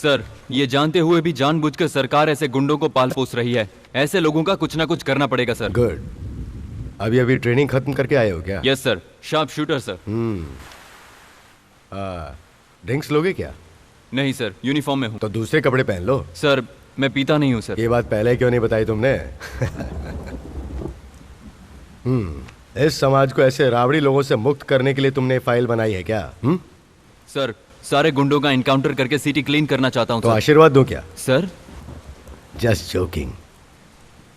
Sir, ये जानते हुए भी जानबूझकर सरकार ऐसे गुंडों को पाल पोस रही है। ऐसे लोगों का कुछ ना कुछ करना पड़ेगा सर। गुड। अभी ट्रेनिंग खत्म करके आए हो क्या? Yes sir, sharp shooter sir. Drinks लोगे क्या? नहीं सर, यूनिफॉर्म में हूँ। तो दूसरे कपड़े पहन लो। सर, मैं पीता नहीं हूँ सर। ये बात पहले क्यों नहीं बताई तुमने? इस समाज को ऐसे रावड़ी लोगों से मुक्त करने के लिए तुमने फाइल बनाई है क्या? सर, सारे गुंडों का इनकाउंटर करके सिटी क्लीन करना चाहता हूँ। तो आशीर्वाद दूं क्या? Sir, just joking.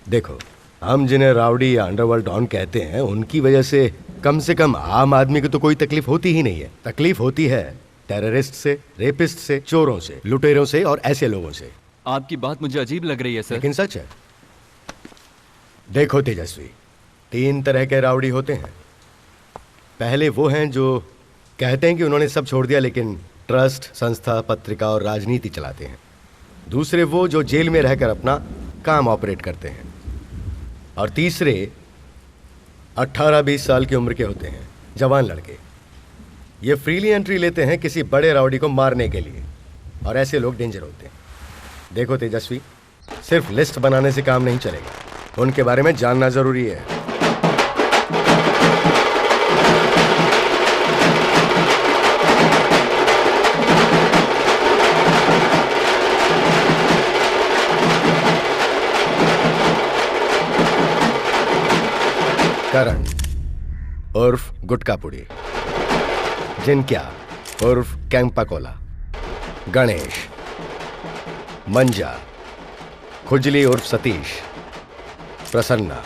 देखो, हम जिन्हें रावड़ी या अंडरवर्ल्ड डॉन कहते हैं, उनकी वजह से कम आम आदमी को तो कोई तकलीफ होती ही नहीं है। तकलीफ होती है टेररिस्ट से, रेपिस्ट से, चोरों से, लुटेरों से और ऐसे लोगों से। आपकी बात मुझे अजीब लग रही है सर। लेकिन सच है। देखो तेजस्वी, 3 तरह के रावड़ी होते हैं। पहले वो हैं जो कहते हैं कि उन्होंने सब छोड़ दिया लेकिन ट्रस्ट, संस्था, पत्रिका और राजनीति चलाते हैं। दूसरे वो जो जेल में रहकर अपना काम ऑपरेट करते हैं। और तीसरे 18-20 साल की उम्र के होते हैं, जवान लड़के। ये फ्रीली एंट्री लेते हैं किसी बड़े रावड़ी को मारने के लिए, और ऐसे लोग डेंजर होते हैं। देखो तेजस्वी, सिर्फ लिस्ट बनाने से काम नहीं चलेगा, उनके बारे में जानना जरूरी है। करण उर्फ गुटकापुड़ी, जिनक्या उर्फ कैंपाकोला, गणेश, मंजा, खुजली उर्फ सतीश, प्रसन्ना,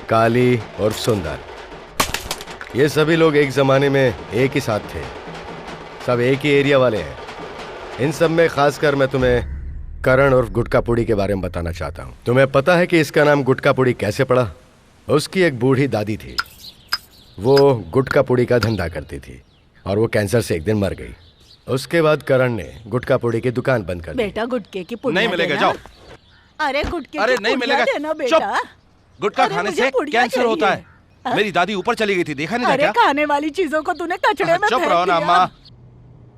काली उर्फ सुंदर। ये सभी लोग एक जमाने में एक ही साथ थे। सब एक ही एरिया वाले हैं। इन सब में खासकर मैं तुम्हें करण उर्फ गुटकापुड़ी के बारे में बताना चाहता हूँ। तुम्हें पता है कि इसका नाम गुटकापुड़ी कैसे पड़ा? उसकी एक बूढ़ी दादी थी। वो गुटकापुड़ी का धंधा करती थी और वो कैंसर से एक दिन मर गई। उसके बाद करण ने गुटकापुड़ी की दुकान बंद कर दी। बेटा गुटके की पुड़िया नहीं मिलेगा, जाओ। अरे गुटके अरे की नहीं पुड़िया मिलेगा, देना बेटा। गुटखा अरे खाने मुझे से पुड़िया कैंसर चाहिए। होता है। मेरी दादी ऊपर चली गई थी, देखा नहीं था अरे क्या? खाने वाली चीजों को तूने कचड़े में चुप फेंक रहो ना दिया। अम्मा।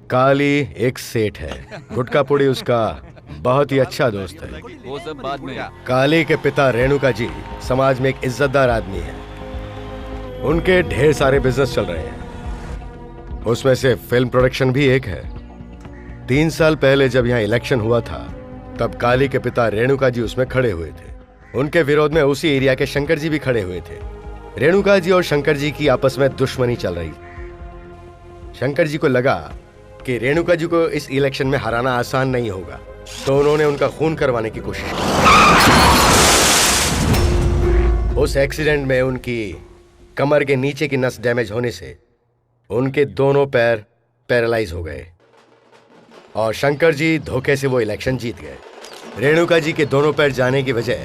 काली एक सेठ है। गुटकापुड़ी उसका बहुत ही अच्छा दोस्त है। वो सब बाद में। काली के पिता रेणुका जी समाज में एक इज्जतदार आदमी है। उनके ढेर सारे बिजनेस चल रहे हैं, उसमें से फिल्म प्रोडक्शन भी एक है। 3 साल पहले जब यहाँ इलेक्शन हुआ था, तब काली के पिता रेणुका जी उसमें खड़े हुए थे। उनके विरोध में उसी एरिया के शंकर जी भी खड़े हुए थे। रेणुका जी और शंकर जी की आपस में दुश्मनी चल रही। शंकर जी को लगा कि रेणुका जी को इस इलेक्शन में हराना आसान नहीं होगा, तो उन्होंने उनका खून करवाने की कोशिश की। उस एक्सीडेंट में उनकी कमर के नीचे की नस डैमेज होने से उनके दोनों पैर पैरालाइज हो गए और शंकर जी धोखे से वो इलेक्शन जीत गए। रेणुका जी के दोनों पैर जाने की वजह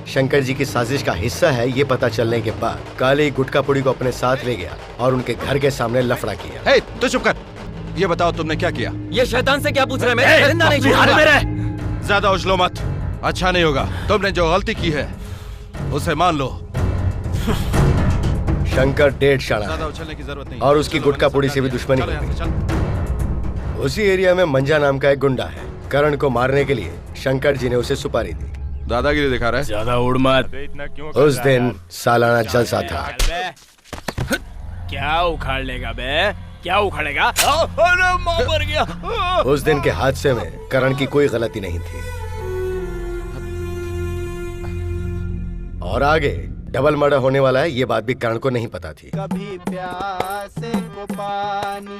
शंकर जी की साजिश का हिस्सा है, ये पता चलने के बाद काली गुटकापुड़ी को अपने साथ ले गया और उनके घर के सामने लफड़ा किया। हे, तू चुप कर। ये बताओ तुमने क्या किया? ये शैतान से क्या पूछ रहे हैं? मैं जिंदा नहीं छोड़ूंगा। ज्यादा उछलो मत, अच्छा नहीं होगा। तुमने जो गलती की है उसे मान लो। शंकर डेढ़ शाना ज्यादा है उछलने की जरूरत नहीं। और उसकी गुटकापुड़ी से भी दुश्मनी चलो हो यहाँ से, गई। चल। उसी एरिया में मंजा नाम का एक गुंडा है। करण को मारने के लिए शंकर जी ने उसे सुपारी दी। दादागिरी दिखा रहा है। ज्यादा उड़ मत। उस दिन सालाना जलसा था। क्या उखाड़ लेगा बे? क्या उखाड़ेगा? अरे मां मर गया। उस दिन के हादसे में करण की कोई गलती नहीं थी और आगे डबल मर्डर होने वाला है, ये बात भी करण को नहीं पता थी। कभी प्यासे को पानी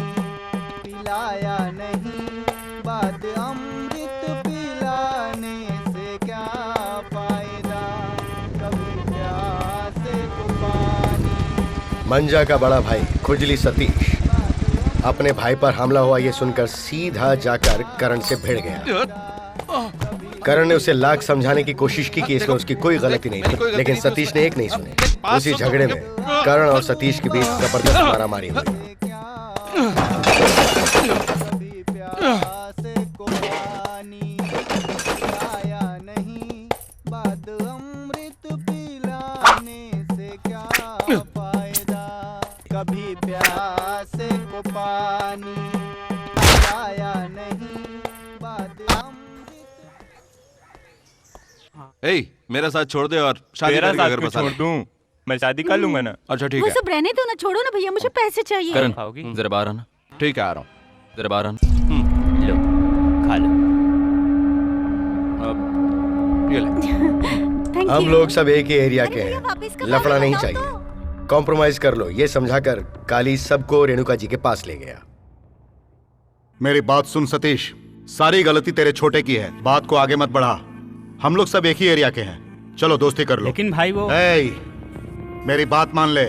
पिलाया नहीं, बाद अमृत पिलाने से क्या फायदा। कभी प्यासे को पानी। मंजा का बड़ा भाई खुजली सतीश अपने भाई पर हमला हुआ ये सुनकर सीधा जाकर करण से भिड़ गया। करण ने उसे लाख समझाने की कोशिश की कि इसमें उसकी कोई गलती नहीं थी, लेकिन सतीश ने एक नहीं सुने। उसी झगड़े में करण और सतीश के बीच जबरदस्त मारामारी हुई। कभी प्यासे को पानी पिलाया नहीं, बाद अमृत पिलाने से क्या फायदा। कभी प्यासे को पानी पिलाया नहीं। ए मेरे साथ छोड़ दे और शादी तेरा करके साथ घर क्यों बसा छोड़ ले। दूं? मैं शादी कर लूंगा ना। अच्छा ठीक वो है, सब रहने दो ना, छोड़ो ना भैया, मुझे पैसे चाहिए। करण खाओगी? जरा बाहर आना, ठीक है, आ रहा हूँ। जरा बाहर आना। लो, खा लो। अब ये ले। थैंक हम यू। लोग सब एक ही एरिया अरे के भैया, हैं, वापस कब लफड़ा आएगा नहीं बताओ चाहिए। कॉम्प्रोमाइज कर लो, ये समझाकर काली सबको रेणुका जी के पास ले गया। मेरी बात सुन सतीश, सारी गलती तेरे छोटे की है, बात को आगे मत बढ़ा। हम लोग सब एक ही एरिया के हैं, चलो दोस्ती कर लो। लेकिन भाई वो ए, मेरी बात मान ले।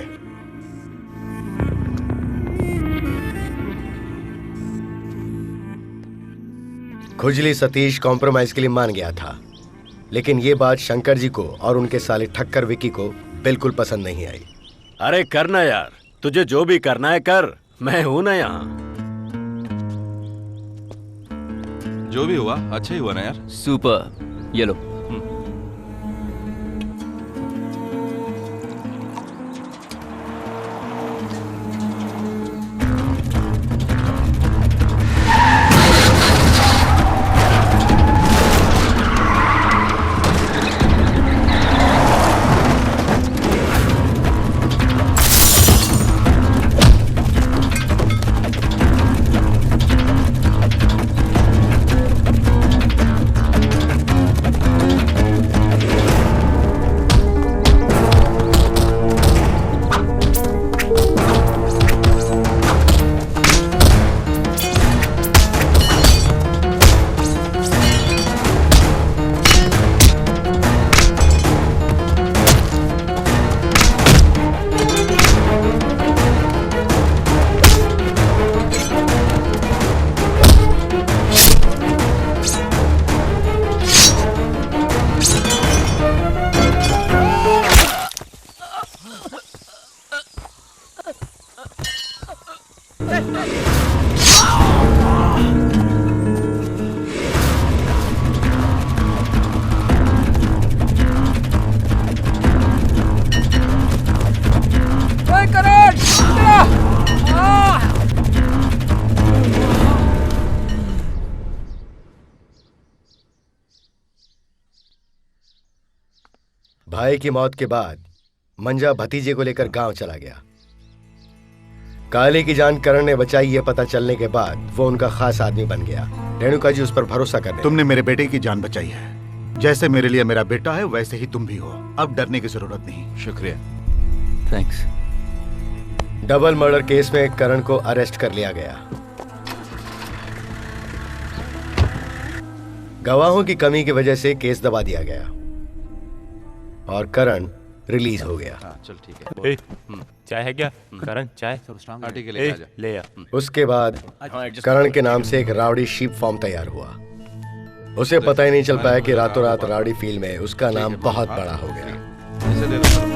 खुजली सतीश कॉम्प्रोमाइज के लिए मान गया था, लेकिन ये बात शंकर जी को और उनके साले ठक्कर विकी को बिल्कुल पसंद नहीं आई। अरे करना यार, तुझे जो भी करना है कर, मैं हूं ना यहाँ। जो भी हुआ अच्छा ही हुआ ना यार। सुपर, ये लो। भाई की मौत के बाद मंजा भतीजे को लेकर गांव चला गया। काले की जान करण ने बचाई, ये पता चलने के बाद वो उनका खास आदमी बन गया। रेणुका जी उस पर भरोसा करने तुमने मेरे बेटे की जान बचाई है, जैसे मेरे लिए मेरा बेटा है वैसे ही तुम भी हो। अब डरने की जरूरत नहीं। शुक्रिया। थैंक्स। डबल मर्डर केस में करण को अरेस्ट कर लिया गया। गवाहों की कमी की वजह से केस दबा दिया गया और करण रिलीज हो गया। हाँ चल ठीक है। ए, चाय है क्या? करण चाय। हाँ ठीक है, ए, लेके आ जा। ले आ। उसके बाद करण के नाम से एक रावड़ी शीप फॉर्म तैयार हुआ। उसे पता ही नहीं चल पाया कि रातों रात रावड़ी फील्ड में उसका नाम बहुत बड़ा हो गया। इसे दे दो।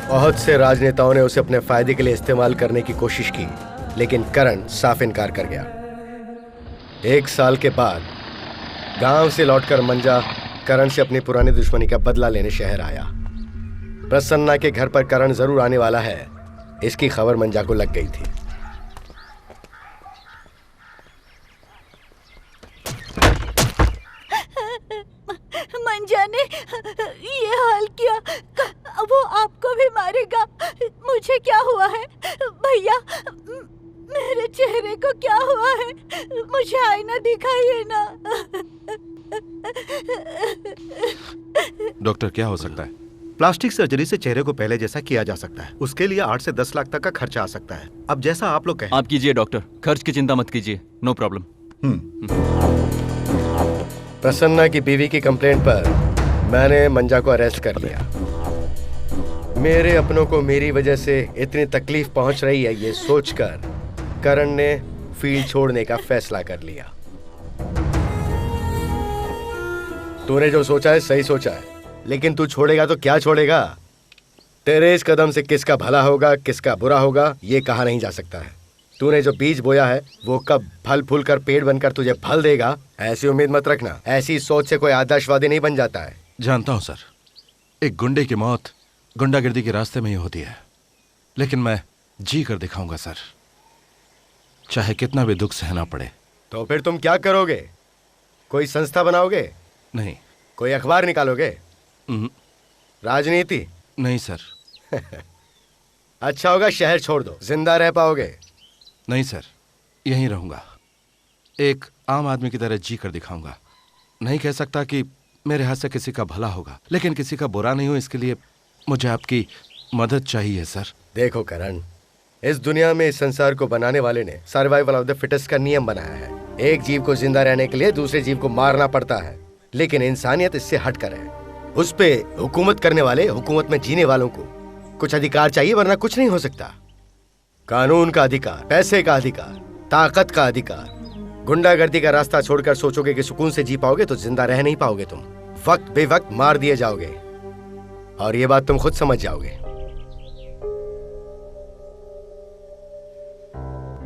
बहुत से राजनेताओं ने उसे अपने फायदे के लिए इस्तेमाल करने की कोशिश की, लेकिन करण साफ इनकार कर गया। 1 साल के बाद गांव से लौटकर मंजा करण से अपनी पुरानी दुश्मनी का बदला लेने शहर आया। प्रसन्ना के घर पर करण जरूर आने वाला है, इसकी खबर मंजा को लग गई थी। मंजा ने ये हाल किया, वो आपको भी मारेगा। मुझे क्या हुआ है भैया? मेरे चेहरे को क्या हुआ है? मुझे आईना दिखाइए ना। डॉक्टर क्या हो सकता है? प्लास्टिक सर्जरी से चेहरे को पहले जैसा किया जा सकता है। उसके लिए 8 से 10 लाख तक का खर्चा आ सकता है। अब जैसा आप लोग कहें। आप कीजिए डॉक्टर, खर्च की चिंता मत कीजिए, नो प्रॉब्लम। प्रसन्ना की बीवी की कंप्लेंट पर मैंने मंजा को अरेस्ट कर लिया। मेरे अपनों को मेरी वजह से इतनी तकलीफ पहुंच रही है, ये सोचकर करण ने फील्ड छोड़ने का फैसला कर लिया। तूने जो सोचा है सही सोचा है, लेकिन तू छोड़ेगा तो क्या छोड़ेगा? तेरे इस कदम से किसका भला होगा किसका बुरा होगा ये कहा नहीं जा सकता है। तूने जो बीज बोया है वो कब फल फूल कर पेड़ बनकर तुझे फल देगा, ऐसी उम्मीद मत रखना। ऐसी सोच से कोई आदर्शवादी नहीं बन जाता है। जानता हूं सर, एक गुंडे की मौत गुंडागिर्दी के रास्ते में ही होती है, लेकिन मैं जी कर दिखाऊंगा सर, चाहे कितना भी दुख सहना पड़े। तो फिर तुम क्या करोगे? कोई संस्था बनाओगे? नहीं। कोई अखबार निकालोगे? राजनीति? नहीं सर। अच्छा होगा शहर छोड़ दो, जिंदा रह पाओगे? नहीं सर, यहीं रहूंगा, एक आम आदमी की तरह जी कर दिखाऊंगा। नहीं कह सकता कि मेरे हाथ से किसी का भला होगा, लेकिन किसी का बुरा नहीं हो, इसके लिए मुझे आपकी मदद चाहिए सर। देखो करण, इस दुनिया में इस संसार को बनाने वाले ने सर्वाइवल ऑफ द फिटेस्ट का नियम बनाया है। एक जीव को जिंदा रहने के लिए दूसरे जीव को मारना पड़ता है, लेकिन इंसानियत इससे हटकर है। उस पे हुकूमत करने वाले हुकूमत में जीने वालों को कुछ अधिकार चाहिए, वरना कुछ नहीं हो सकता। कानून का अधिकार, पैसे का अधिकार, ताकत का अधिकार। गुंडागर्दी का रास्ता छोड़कर सोचोगे कि सुकून से जी पाओगे तो जिंदा रह नहीं पाओगे। तुम वक्त बेवक्त मार दिए जाओगे, और ये बात तुम खुद समझ जाओगे।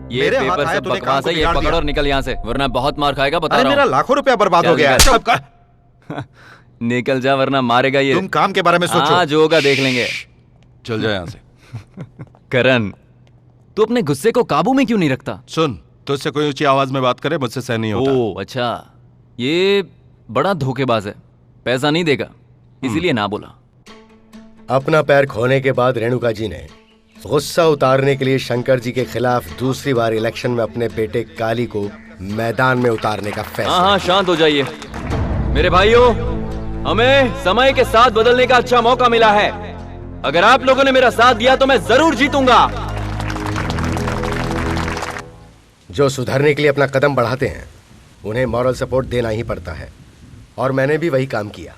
ये मेरे हाथ पेपर आया, सब तूने काम बकवास को है, ये बिगाड़ पकड़ दिया। और निकल यहाँ से, वरना बहुत मार खाएगा, बता अरे रहा मेरा हूँ। लाखों रुपया बर्बाद हो चल गया है। निकल। चुप कर। निकल जा वरना मारेगा ये। तुम काम के बारे में सोचो। हाँ, जो होगा देख लेंगे। चल जाए यहाँ से। करण, तू अपने गुस्से को काबू में क्यों नहीं रखता? सुन, तुझसे कोई ऊंची आवाज में बात करे मुझसे सहन नहीं होता। ओह अच्छा, ये बड़ा धोखेबाज है, पैसा नहीं देगा इसीलिए ना बोला। अपना पैर खोने के बाद रेणुका जी ने गुस्सा उतारने के लिए शंकर जी के खिलाफ दूसरी बार इलेक्शन में अपने बेटे काली को मैदान में उतारने का फैसला। हाँ, शांत हो जाइए मेरे भाइयों, हमें समय के साथ बदलने का अच्छा मौका मिला है। अगर आप लोगों ने मेरा साथ दिया तो मैं जरूर जीतूंगा। जो सुधरने के लिए अपना कदम बढ़ाते हैं उन्हें मॉरल सपोर्ट देना ही पड़ता है, और मैंने भी वही काम किया।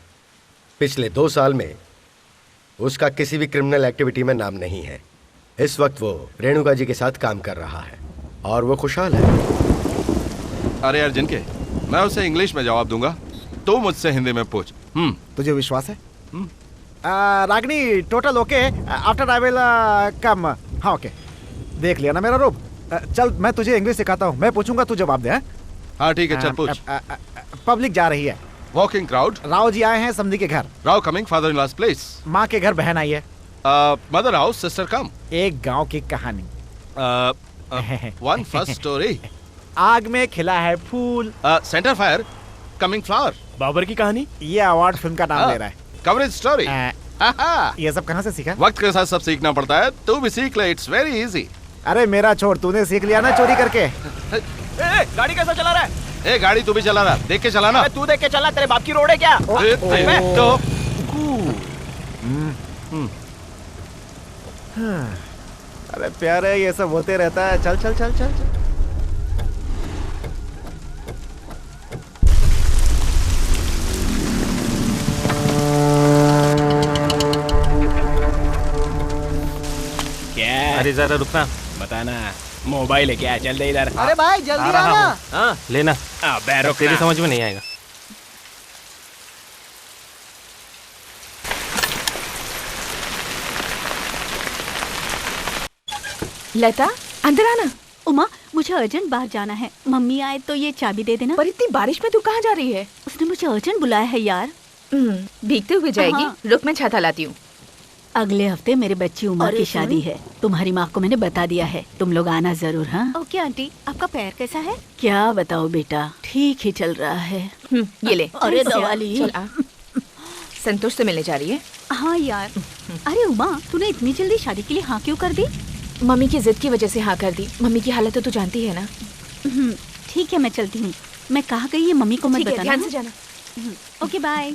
पिछले 2 साल में उसका किसी भी क्रिमिनल एक्टिविटी में नाम नहीं है। इस वक्त वो रेणुका जी के साथ काम कर रहा है और वो खुशहाल है। अरे यार जिनके, मैं उसे इंग्लिश में जवाब दूंगा, तो मुझसे हिंदी में पूछ। तुझे विश्वास है? Ragini total okay, after I will come. हाँ ओके, देख लिया ना मेरा रूप। चल मैं तुझे इंग्लिश सिखाता हूँ, मैं पूछूंगा तू जवाब दे। हाँ ठीक है, चल पूछ। पब्लिक जा रही है। Walking crowd. राव जी आए हैं समधी के घर। राव coming, father in laws place. माँ के घर बहन आई है। Mother house, sister come. एक गांव की कहानी। One first story. आग में खिला है फूल। Centre fire, coming flower. Babar की कहानी। ये अवार्ड फिल्म का नाम ले रहा है। Coverage story. ये सब कहाँ से सीखा? वक्त के साथ सब सीखना पड़ता है, तू भी सीख ले, इट्स वेरी इजी। अरे मेरा छोड़, तूने सीख लिया ना चोरी करके। गाड़ी कैसा चला रहा है? ए गाड़ी तू भी चला रहा, देख के चलाना। तू देख के चला, तेरे बाप की रोड है क्या? तो अरे प्यारे, ये सब होते रहता है। चल चल चल चल, चल। क्या? अरे जरा रुकना, बताना। मोबाइल है क्या? चल दे इधर। अरे भाई जल्दी आना। हाँ लेना, बैरो तेरी समझ में नहीं आएगा। लता, अंदर आना। उमा, मुझे अर्जेंट बाहर जाना है, मम्मी आए तो ये चाबी दे देना। पर इतनी बारिश में तू कहाँ जा रही है? उसने मुझे अर्जेंट बुलाया है यार। भीगते हुए जाएगी? हाँ। रुक, मैं छाता लाती हूँ। अगले हफ्ते मेरे बच्ची उमा अरे की सुन। शादी है। तुम्हारी माँ को मैंने बता दिया है, तुम लोग आना जरूर। हाँ ओके आंटी, आपका पैर कैसा है? क्या बताओ बेटा, ठीक ही चल रहा है। ये ले। अरे दवाली। चल आ। संतोष से मिलने जा रही है? हाँ यार। अरे उमा, तूने इतनी जल्दी शादी के लिए हाँ क्यों कर दी? मम्मी की जिद की वजह से हाँ कर दी। मम्मी की हालत तो तू जानती है ना। ठीक है, मैं चलती हूँ। मैं कहाँ गई ये मम्मी को मत बताना। ध्यान से जाना। Okay bye.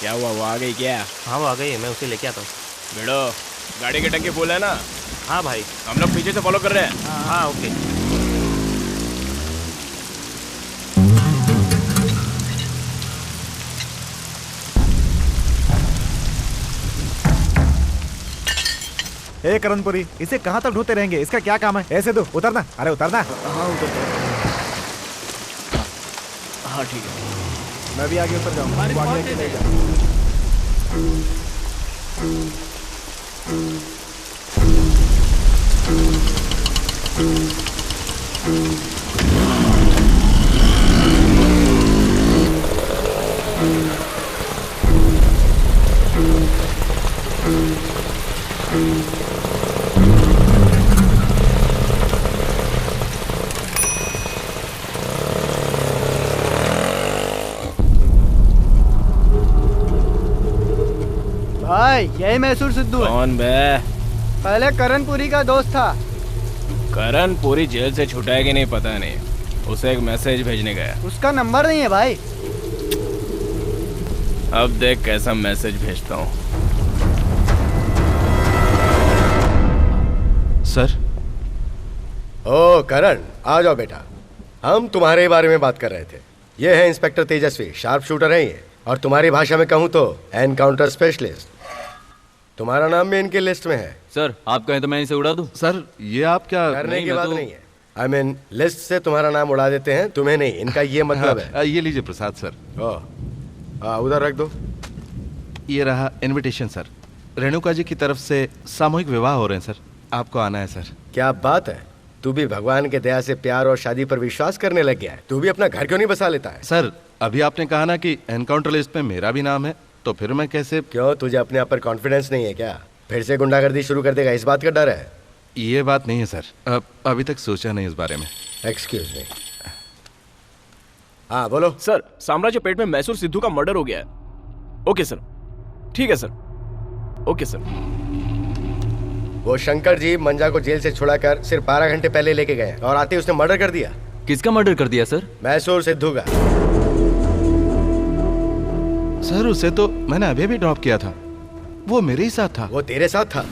क्या हुआ, वो आ गई क्या? हाँ वो आ गई है, मैं उसे लेके आता हूँ। बेड़ो, गाड़ी की टंकी फुल है ना? हाँ भाई, हम लोग पीछे से फॉलो कर रहे हैं। हाँ ओके। ए करणपुरी, इसे कहाँ तक ढूंढते रहेंगे? इसका क्या काम है? ऐसे दो, उतरना। अरे उतरना। हाँ उतर। हाँ ठीक है। मैं भी आगे उतर जाऊंगा। भाई यही मैसूर सिद्धू है। कौन बे? पहले करणपुरी का दोस्त था। करणपुरी जेल से छूटा है कि नहीं पता नहीं, उसे एक मैसेज भेजने गया। उसका नंबर नहीं है भाई। अब देख कैसा मैसेज भेजता हूँ। सर। ओ करण, आ जाओ बेटा। हम तुम्हारे बारे में बात कर रहे थे। ये है इंस्पेक्टर तेजस्वी, शार्प शूटर है ये, और तुम्हारी भाषा में कहूँ तो एनकाउंटर स्पेशलिस्ट। तुम्हारा नाम भी इनकी लिस्ट में है। सर आप कहें तो मैं इसे उड़ा दूं? सर ये आप क्या करने की बात नहीं है। आई मीन लिस्ट से तुम्हारा नाम उड़ा देते हैं, तुम्हें नहीं। इनका ये मतलब है। ये लीजिए प्रसाद सर। उधर रख दो। ये रहा इनविटेशन सर। रेणुका जी की तरफ से सामूहिक विवाह हो रहे हैं सर, आपको आना है सर। क्या बात है, तू भी भगवान के दया से प्यार और शादी पर विश्वास करने लग गया है। तू भी अपना घर क्यों नहीं बसा लेता है? सर अभी आपने कहा ना कि एनकाउंटर लिस्ट में मेरा भी नाम है, तो फिर मैं कैसे? क्यों, तुझे अपने आप पर कॉन्फिडेंस नहीं है क्या? फिर से गुंडागर्दी शुरू कर देगा, इस बात का डर है? ये बात नहीं है सर, अभी तक सोचा नहीं इस बारे में। Excuse me. हाँ बोलो। सर साम्राज्य पेट में मैसूर सिद्धू का मर्डर हो गया है। ओके सर, ठीक है सर। Okay sir. वो शंकर जी मंजा को जेल से छुड़ाकर सिर्फ 12 घंटे पहले लेके गए और आते उसने मर्डर कर दिया। किसका मर्डर कर दिया सर? मैसूर सिद्धू का। सर उसे तो मैंने अभी भी ड्रॉप किया था, वो मेरे ही साथ था। वो तेरे साथ था?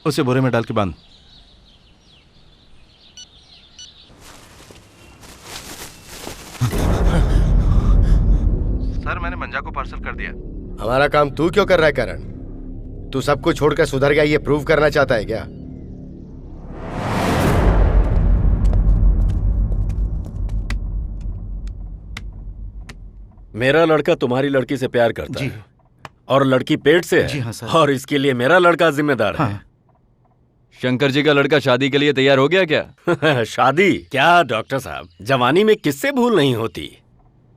उसे बोरे में डाल के बांध। सर मैंने मंजा को पार्सल कर दिया। हमारा काम तू क्यों कर रहा है करण? तू सब कुछ छोड़कर सुधर गया ये प्रूव करना चाहता है क्या? मेरा लड़का तुम्हारी लड़की से प्यार करता है और लड़की पेट से है। जी हाँ, सर। और इसके लिए मेरा लड़का जिम्मेदार है। शंकर जी का लड़का शादी के लिए तैयार हो गया क्या? शादी क्या डॉक्टर साहब, जवानी में किससे भूल नहीं होती।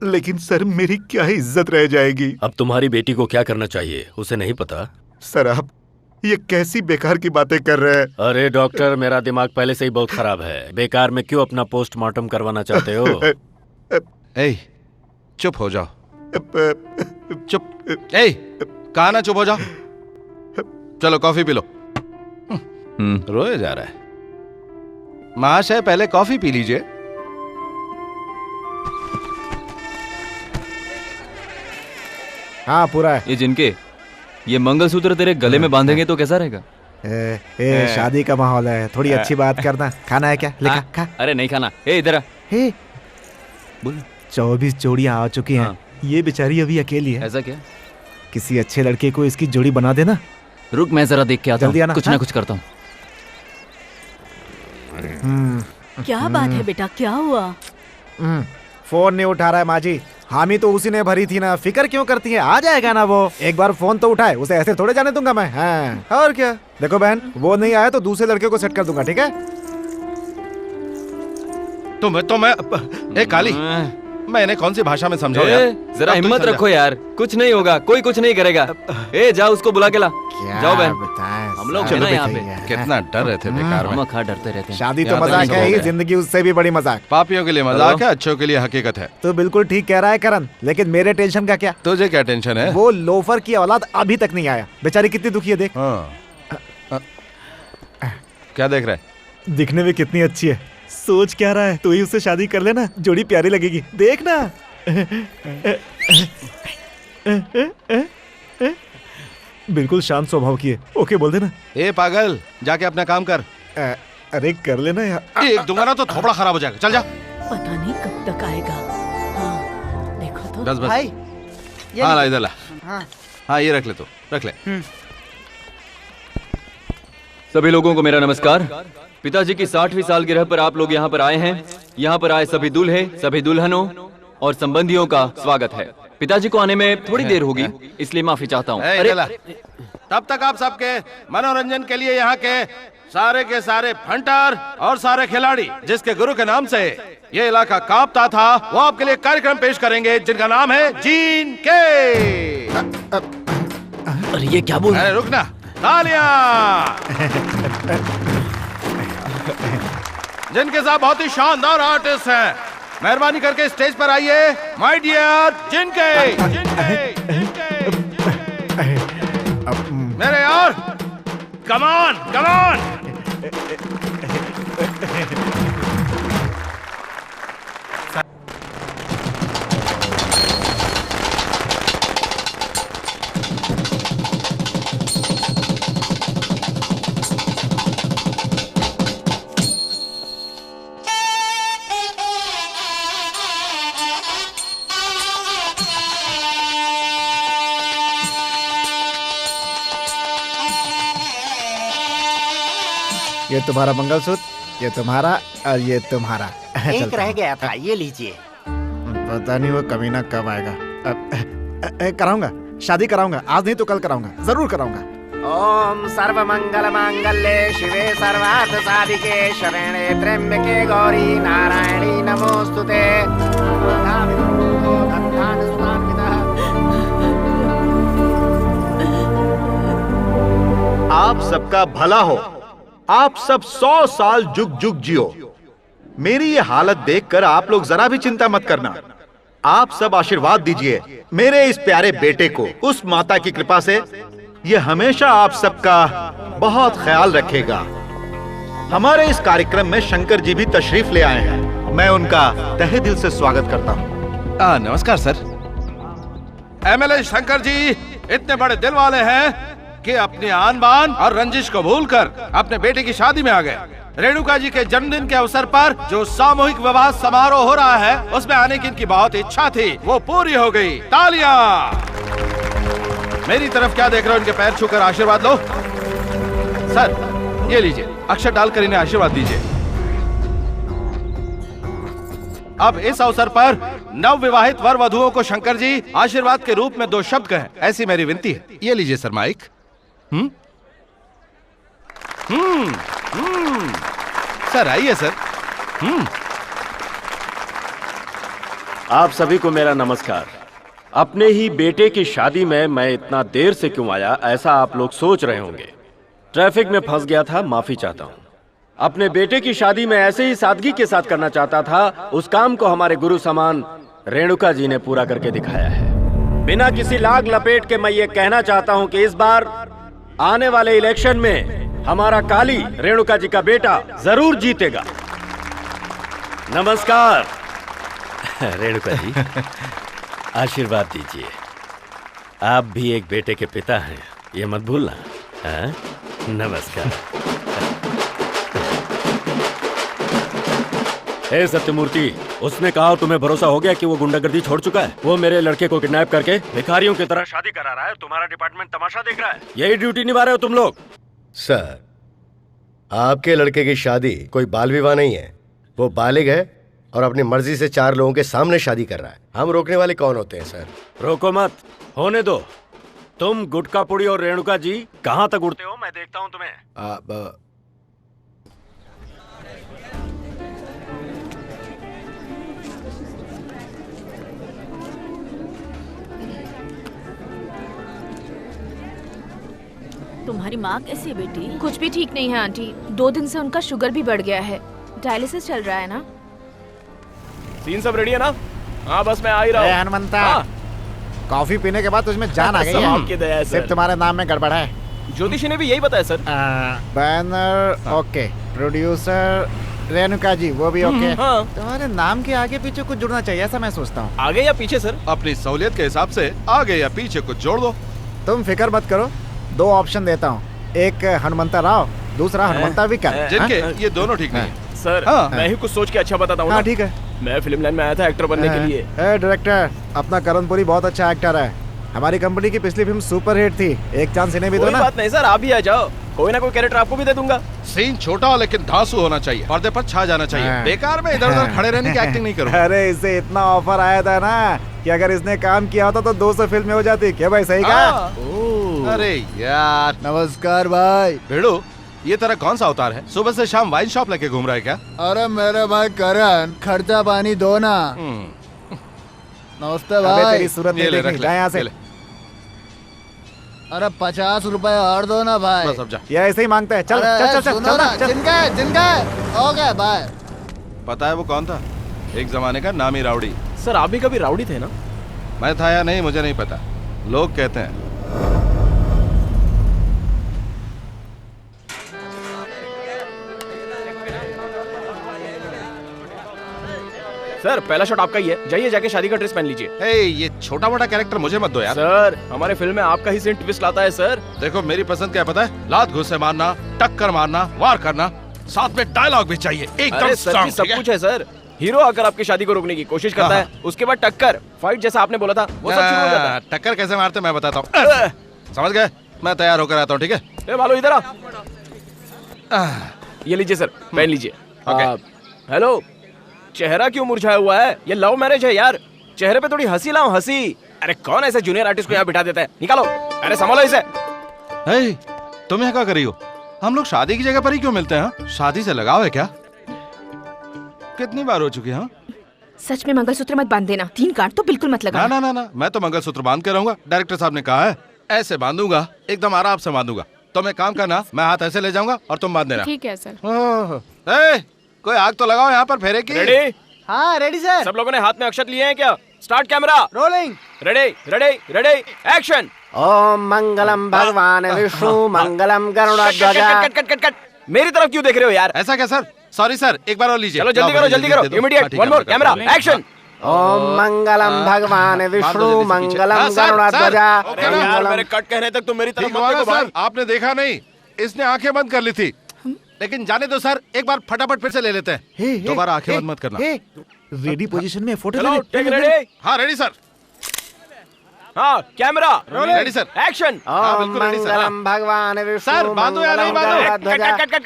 लेकिन सर मेरी क्या इज्जत रह जाएगी? अब तुम्हारी बेटी को क्या करना चाहिए उसे नहीं पता? सर आप ये कैसी बेकार की बातें कर रहे हैं? अरे डॉक्टर, मेरा दिमाग पहले से ही बहुत खराब है। बेकार में क्यों अपना पोस्टमार्टम करवाना चाहते हो? ए, चुप हो जाओ। चुप। ए, कहा ना चुप हो जाओ। चलो कॉफी पी लो। रोए जा रहा है। महाशय पहले कॉफी पी लीजिए। हाँ पूरा है। ये जिनके ये मंगलसूत्र तेरे गले में बांधेंगे तो कैसा रहेगा? शादी का माहौल है, थोड़ी अच्छी बात करना। खाना है क्या? लेखा खा। अरे नहीं खाना। इधर आ। बोल। 24 जोड़ियां आ चुकी हैं। ये बेचारी अभी अकेली है। ऐसा क्या? किसी अच्छे लड़के को इसकी जोड़ी बना देना। रुक मैं जरा देख के आता हूँ। कुछ ना कुछ करता हूँ। क्या बात है बेटा, क्या हुआ? फोन नहीं उठा रहा है माँ जी। हामी तो उसी ने भरी थी ना, फिक्र क्यों करती है? आ जाएगा ना वो। एक बार फोन तो उठाए, उसे ऐसे थोड़े जाने दूंगा मैं। हाँ और क्या। देखो बहन, वो नहीं आया तो दूसरे लड़के को सेट कर दूंगा, ठीक है? तो मैं ए काली, मैंने कौन सी भाषा में समझाओ यार? जरा हिम्मत रखो यार, कुछ नहीं होगा, कोई कुछ नहीं करेगा। ए जाओ उसको बुला के ला। जाओ बहन, हम लोग हैं ना यहाँ पे। कितना डर रहे थे बेकार में। खा डरते रहते हैं। शादी तो मजाक है ही, जिंदगी उससे भी बड़ी मजाक। पापियों के लिए मजाक है, अच्छों के लिए हकीकत है। तो बिल्कुल ठीक कह रहा है करण, लेकिन मेरे टेंशन का क्या? तुझे क्या टेंशन है? वो लोफर की औलाद अभी तक नहीं आया। बेचारी कितनी दुखी है, देख। क्या देख रहा है? दिखने में कितनी अच्छी है। सोच क्या रहा है? तू ही उससे शादी कर लेना, जोड़ी प्यारी लगेगी। देख ना। बिल्कुल शांत स्वभाव की है। ओके बोल देना। ए पागल, जाके अपना काम कर। अरे कर लेना यार। एक दूंगा ना तो थोपड़ा खराब हो जाएगा। चल जा। पता नहीं कब तक आएगा। हाँ, देखो तो। बस भाई हाँ ला इधर ला। हाँ ये रख ले, तो रख ले। सभी लोगों को मेरा नमस्कार। पिताजी की 60वीं सालगिरह पर आप लोग यहाँ पर आए हैं। यहाँ पर आए सभी दूल्हे, सभी दुल्हनों और संबंधियों का स्वागत है। पिताजी को आने में थोड़ी देर होगी, इसलिए माफी चाहता हूँ। तब तक आप सबके मनोरंजन के लिए यहाँ के सारे फंटर और सारे खिलाड़ी जिसके गुरु के नाम से ये इलाका कांपता था, वो आपके लिए कार्यक्रम पेश करेंगे जिनका नाम है जीन के। अरे ये क्या बोल रहा है? अरे रुक ना। तालियां। जिनके साथ बहुत ही शानदार आर्टिस्ट हैं, मेहरबानी करके स्टेज पर आइए। माय डियर जिनके। मेरे यार, कम ऑन कम ऑन। ये तुम्हारा मंगलसूत्र, ये तुम्हारा और ये तुम्हारा। एक रह गया था, ये लीजिए। पता नहीं वो कमीना कब आएगा। कराऊंगा, शादी कराऊंगा। आज नहीं तो कल कराऊंगा, जरूर कराऊंगा। ओम सर्व मंगल मांगल्ये शिवे सर्वार्थ साधिके शरणे त्र्यंबके गौरी नारायणी नमोस्तुते। आप सबका भला हो। आप सब 100 साल जुग जुग जियो। मेरी ये हालत देखकर आप लोग जरा भी चिंता मत करना। आप सब आशीर्वाद दीजिए मेरे इस प्यारे बेटे को। उस माता की कृपा से ये हमेशा आप सबका बहुत ख्याल रखेगा। हमारे इस कार्यक्रम में शंकर जी भी तशरीफ ले आए हैं। मैं उनका तहे दिल से स्वागत करता हूँ। नमस्कार सर। एमएलए शंकर जी इतने बड़े दिल वाले हैं कि अपनी आन बान और रंजिश को भूलकर अपने बेटे की शादी में आ गए। रेणुका जी के जन्मदिन के अवसर पर जो सामूहिक विवाह समारोह हो रहा है, उसमें आने की इनकी बहुत इच्छा थी, वो पूरी हो गई। तालियां। मेरी तरफ क्या देख रहे हो? इनके पैर छूकर आशीर्वाद लो। सर ये लीजिए, अक्षर डालकर इन्हें आशीर्वाद दीजिए। अब इस अवसर पर नव विवाहित वर वधुओं को शंकर जी आशीर्वाद के रूप में 2 शब्द कहें, ऐसी मेरी विनती है। ये लीजिए सर माइक। सर आइए सर। आप सभी को मेरा नमस्कार। अपने ही बेटे की शादी में मैं इतना देर से क्यों आया, ऐसा आप लोग सोच रहे होंगे। ट्रैफिक में फंस गया था, माफी चाहता हूँ। अपने बेटे की शादी में ऐसे ही सादगी के साथ करना चाहता था। उस काम को हमारे गुरु समान रेणुका जी ने पूरा करके दिखाया है। बिना किसी लाग लपेट के मैं ये कहना चाहता हूँ कि इस बार आने वाले इलेक्शन में हमारा काली रेणुका जी का बेटा जरूर जीतेगा। नमस्कार। रेणुका जी आशीर्वाद दीजिए। आप भी एक बेटे के पिता हैं, ये मत भूलना। हाँ? नमस्कार। हे सत्यमूर्ति, उसने कहा तुम्हें भरोसा हो गया कि वो गुंडागर्दी छोड़ चुका है। वो मेरे लड़के को किडनैप करके भिखारियों की तरह शादी करा रहा है। तुम्हारा डिपार्टमेंट तमाशा देख रहा है। यही ड्यूटी निभा रहे हो तुम लोग। सर, आपके लड़के की शादी कोई बाल विवाह नहीं है। वो बालिग है और अपनी मर्जी से 4 लोगों के सामने शादी कर रहा है। हम रोकने वाले कौन होते हैं सर? रोको मत, होने दो। तुम गुटका पुड़ी और रेणुका जी कहाँ तक उड़ते हो, मैं देखता हूँ तुम्हें। तुम्हारी माँ कैसी है बेटी? कुछ भी ठीक नहीं है आंटी। 2 दिन से उनका शुगर भी बढ़ गया है। डायलिसिस चल रहा है ना। सीन सब रेडी है ना? हाँ बस मैं आ ही रहा हूँ। हनुमंता, कॉफी पीने के बाद तुझमें जान आ गई है। आपकी दया है सर। सिर्फ तुम्हारे नाम में गड़बड़ है। ज्योतिषी ने भी यही बताया sir. Banner okay, producer Renuka ji वो भी ओके। हाँ। तुम्हारे नाम के आगे पीछे कुछ जुड़ना चाहिए, ऐसा मैं सोचता हूँ। आगे या पीछे सर? अपनी सहूलियत के हिसाब से आगे या पीछे कुछ जोड़ दो। तुम फिक्र मत करो, 2 ऑप्शन देता हूँ। एक हनुमंता राव, दूसरा हनुमंता विकल। जिनके ये दोनों ठीक नहीं। सर मैं ही कुछ सोच के अच्छा बताता हूँ। हाँ ठीक है। मैं फिल्म लाइन में आया था एक्टर बनने के लिए। डायरेक्टर, अपना करणपुरी बहुत अच्छा एक्टर है। हमारी कंपनी की पिछली फिल्म सुपर हिट थी। एक चांस इन्हें भी दो ना। कोई बात नहीं सर, आप भी आ जाओ। कोई ना कोई कैरेक्टर आपको भी दे दूंगा। सीन छोटा हो लेकिन धांसू होना चाहिए, पर्दे पर छा जाना चाहिए। बेकार में इधर उधर खड़े रहने की एक्टिंग नहीं करो। अरे इसे इतना ऑफर आया था ना कि अगर इसने काम किया होता तो 200 फिल्में हो जाती। क्या भाई सही कहा? अरे यार, नमस्कार भाई। भेड़ू, ये तेरा कौन सा अवतार है? सुबह से शाम वाइन शॉप लेके घूम रहा है क्या? अरे मेरे भाई करण, खर्चा पानी दो ना। नमस्ते भाई। तेरी सूरत नहीं देखनी, जा यहाँ से। अरे 50 रुपए और दो ना भाई। बस अब जा। ये ऐसे ही मांगता है। चल चल चल चल चल। जिनका ओके बाय। पता है वो कौन था? एक जमाने का नामी राउडी। सर आप भी कभी राउडी थे ना? मैं था या नहीं मुझे नहीं पता, लोग कहते हैं। सर पहला शॉट आपका ही है, जाइए जाके शादी का ड्रेस पहन लीजिए। हे, ये छोटा मोटा कैरेक्टर मुझे मत दो यार। सर हमारे फिल्म में आपका ही सीन ट्विस्ट लाता है सर। देखो मेरी पसंद क्या पता है? लात घुसे मारना, टक्कर मारना, वार करना, साथ में डायलॉग भी चाहिए एकदम सर सब कुछ है सर। हीरो आकर आपकी शादी को रोकने की कोशिश करता है, उसके बाद टक्कर फाइट जैसा आपने बोला था वो सब शुरू हो जाता है। टक्कर कैसे मारते मैं बताता हूँ। समझ गए? मैं तैयार होकर आता हूँ, ठीक है? भालो इधर आ। ये लीजिए सर, पहन लीजिए। हेलो, चेहरा क्यों मुरझाया हुआ है? ये लव मैरिज है यार, चेहरे पे थोड़ी हंसी लाओ, हंसी। अरे कौन ऐसे जूनियर आर्टिस्ट को यहाँ बिठा देता है? निकालो, अरे संभालो इसे। तुम यहाँ क्या कर रही हो? हम लोग शादी की जगह पर ही क्यों मिलते हैं? शादी से लगाव है क्या? कितनी बार हो चुकी है? सच में मंगलसूत्र मत बांध देना, 3 गांठ तो बिल्कुल मत लगाना। ना ना ना, मैं तो मंगलसूत्र बांध के रहूंगा। डायरेक्टर साहब ने कहा है ऐसे बांधूंगा, एकदम आराम से बांधूंगा। तुम एक काम करना, मैं हाथ ऐसे ले जाऊंगा और तुम बांध देना। ठीक है सर। कोई आग तो लगाओ यहाँ पर फेरे की। रेडी? हाँ रेडी सर। सब लोगों ने हाथ में अक्षत लिए हैं क्या? Start camera rolling. Ready ready ready action. ओम मंगलम भगवान विष्णु मंगलम गरुड़ध्वजा। Cut cut cut cut. मेरी तरफ क्यों देख रहे हो यार? ऐसा क्या सर? सॉरी सर, एक बार और लीजिए। चलो जल्दी करो, जल्दी करो, immediate. One more, camera action. ओम मंगलम भगवान विष्णु मंगलम गरुड़ध्वजा। यार मेरे कट कहने तक तुम मेरी तरफ मत देखो। आपने देखा नहीं, इसने आंखें बंद कर ली थी। लेकिन जाने दो सर, एक बार फटाफट फिर से ले लेते हैं। दोबारा आंखें बंद मत करना। रेडी पोजीशन में फोटो चलो टेक रेडी। हाँ रेडी सर। हाँ कैमरा रेडी सर। एक्शन। हाँ, बिल्कुल रेडी सर। मंगलम भगवान विष्णु सर, बांधो या नहीं बांधो?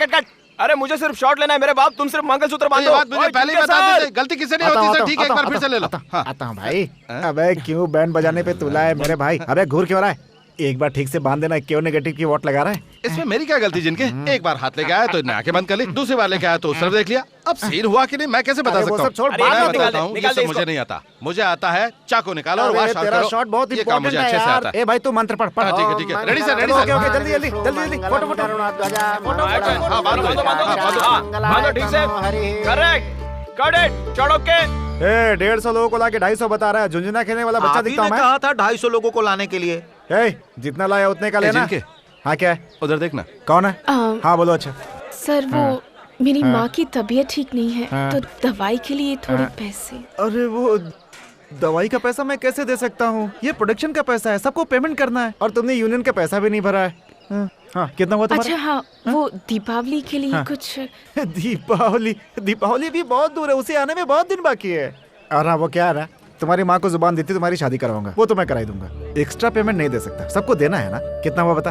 कट। अरे मुझे सिर्फ शॉट लेना है मेरे बाप, तुम सिर्फ मंगलसूत्र बांधो। ये बात मुझे पहले ही बता दीजिए, गलती किसी नहीं होती सर। ठीक है, एक बार फिर से ले लो। आता हूँ भाई। अबे क्यों बैंड बजाने पे तुला है मेरे भाई? अबे घूर क्यों रहा है? एक बार ठीक से बांध देना। क्यों नेगेटिव की वोट लगा रहा है? इसमें मेरी क्या गलती? जिनके एक बार हाथ लेके आया तो इन्हें आंखें बंद कर ली, दूसरी बार लेके आया तो उस तरफ देख लिया। अब सीन हुआ कि नहीं मैं कैसे बता अरे वो सकता सब छोड़, हूँ? बाद में मैं निकाल बताता हूँ, ये निकाल दे सब मुझे इसको। नहीं आता। मुझे आता है चाकू निकालो और अबे वहाँ शॉट तेरा करो। शॉट बहुत ये काम मुझे इंपॉर्टेंट है अच्छे से आता यार। है। ए भाई तू मंत्र पढ़। हाँ, ठीक है। Ready sir, ready okay, sir. Okay, जल्दी फोटो हाँ, बांधो ठीक से। करेक्ट, कट इट, चढ़ो के। ए 150 लोगों को लाके 250 बता रहा है। झुंझुना खेलने वाला बच्चा आप ही दिखता ने हूँ मैं। कहा था 250 लोगों को लाने के लिए। ए जितना लाया उतने का लेना। जिनके? हाँ क्या है? उधर देखना। कौन है? हाँ बोलो। अच्छा सर वो मेरी माँ की तबीयत ठीक नहीं है हाँ। तो दवाई के लिए थोड़े पैसे। अरे वो दवाई का पैसा मैं कैसे दे सकता हूँ? ये प्रोडक्शन का पैसा है, सबको पेमेंट करना है। और तुमने यूनियन का पैसा भी नहीं भरा है। हाँ कितना हुआ तुम्हारा? अच्छा हाँ, वो दीपावली के लिए कुछ। दीपावली भी बहुत दूर है, उसे आने में बहुत दिन बाकी है। और हाँ वो क्या है ना, तुम्हारी माँ को जुबान देती तुम्हारी शादी करवाऊंगा, वो तो मैं कराई दूंगा। एक्स्ट्रा पेमेंट नहीं दे सकता, सबको देना है ना। कितना हुआ बता?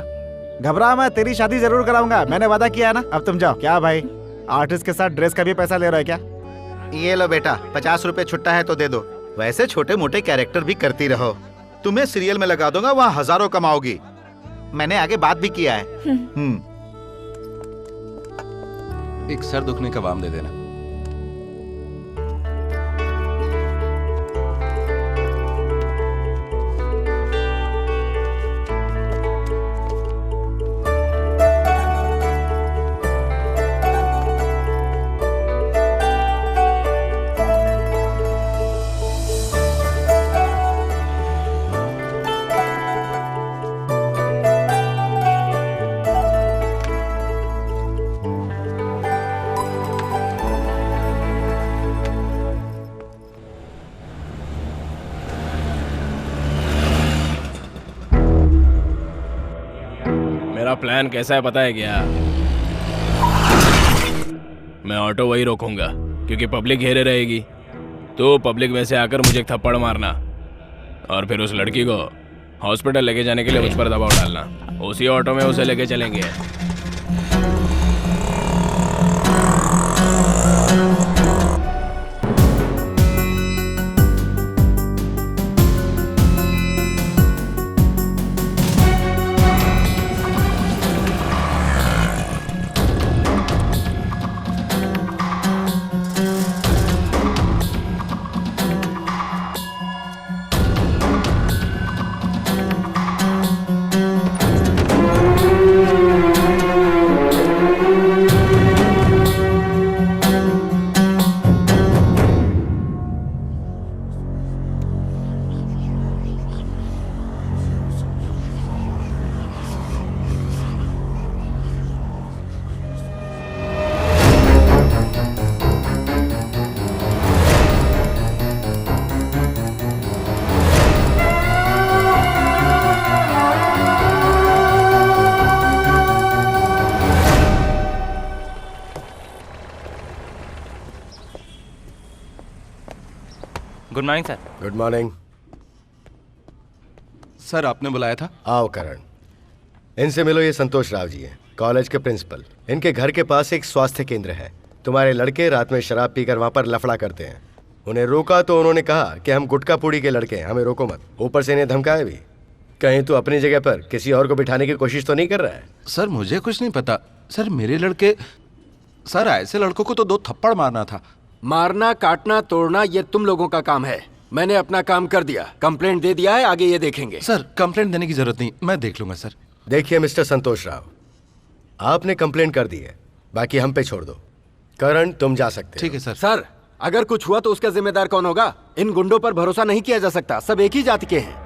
घबरा मैं, तेरी शादी जरूर कराऊंगा, मैंने वादा किया है ना। अब तुम जाओ। क्या भाई आर्टिस्ट के साथ ड्रेस का भी पैसा ले रहा है क्या? ये लो बेटा, 50 रुपए छुट्टा है तो दे दो। वैसे छोटे मोटे कैरेक्टर भी करती रहो, तुम्हें सीरियल में लगा दूंगा, वहाँ हजारों कमाओगी। मैंने आगे बात भी किया है। एक सर दुखने का वाम दे देना। मेरा प्लान कैसा है पता है क्या? मैं ऑटो वही रोकूंगा क्योंकि पब्लिक घेरे रहेगी। तो पब्लिक में से आकर मुझे एक थप्पड़ मारना और फिर उस लड़की को हॉस्पिटल लेके जाने के लिए मुझ पर दबाव डालना। उसी ऑटो में उसे लेके चलेंगे। Good morning sir. Good morning. Sir आपने बुलाया था? आओ करण, इनसे मिलो। ये संतोष राव जी हैं, कॉलेज के प्रिंसिपल। इनके घर के पास एक स्वास्थ्य केंद्र है। तुम्हारे लड़के रात में शराब पीकर वहाँ पर लफड़ा करते हैं। उन्हें रोका तो उन्होंने कहा कि हम गुटका पूड़ी के लड़के हैं, हमें रोको मत। ऊपर से इन्हें धमकाया भी। कहीं तो अपनी जगह पर किसी और को बिठाने की कोशिश तो नहीं कर रहा है? सर मुझे कुछ नहीं पता। सर मेरे लड़के, सर ऐसे लड़कों को तो 2 थप्पड़ मारना था। मारना, काटना, तोड़ना ये तुम लोगों का काम है। मैंने अपना काम कर दिया, कंप्लेंट दे दिया है, आगे ये देखेंगे। सर कंप्लेंट देने की जरूरत नहीं, मैं देख लूंगा सर। देखिए मिस्टर संतोष राव, आपने कंप्लेंट कर दी है, बाकी हम पे छोड़ दो। करण तुम जा सकते। ठीक है सर। सर अगर कुछ हुआ तो उसका जिम्मेदार कौन होगा? इन गुंडों पर भरोसा नहीं किया जा सकता, सब एक ही जाति के हैं।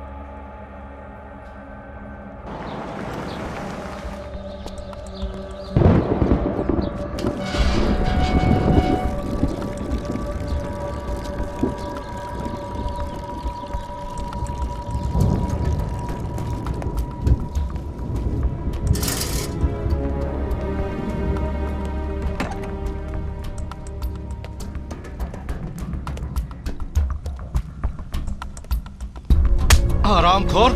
हरामखोर,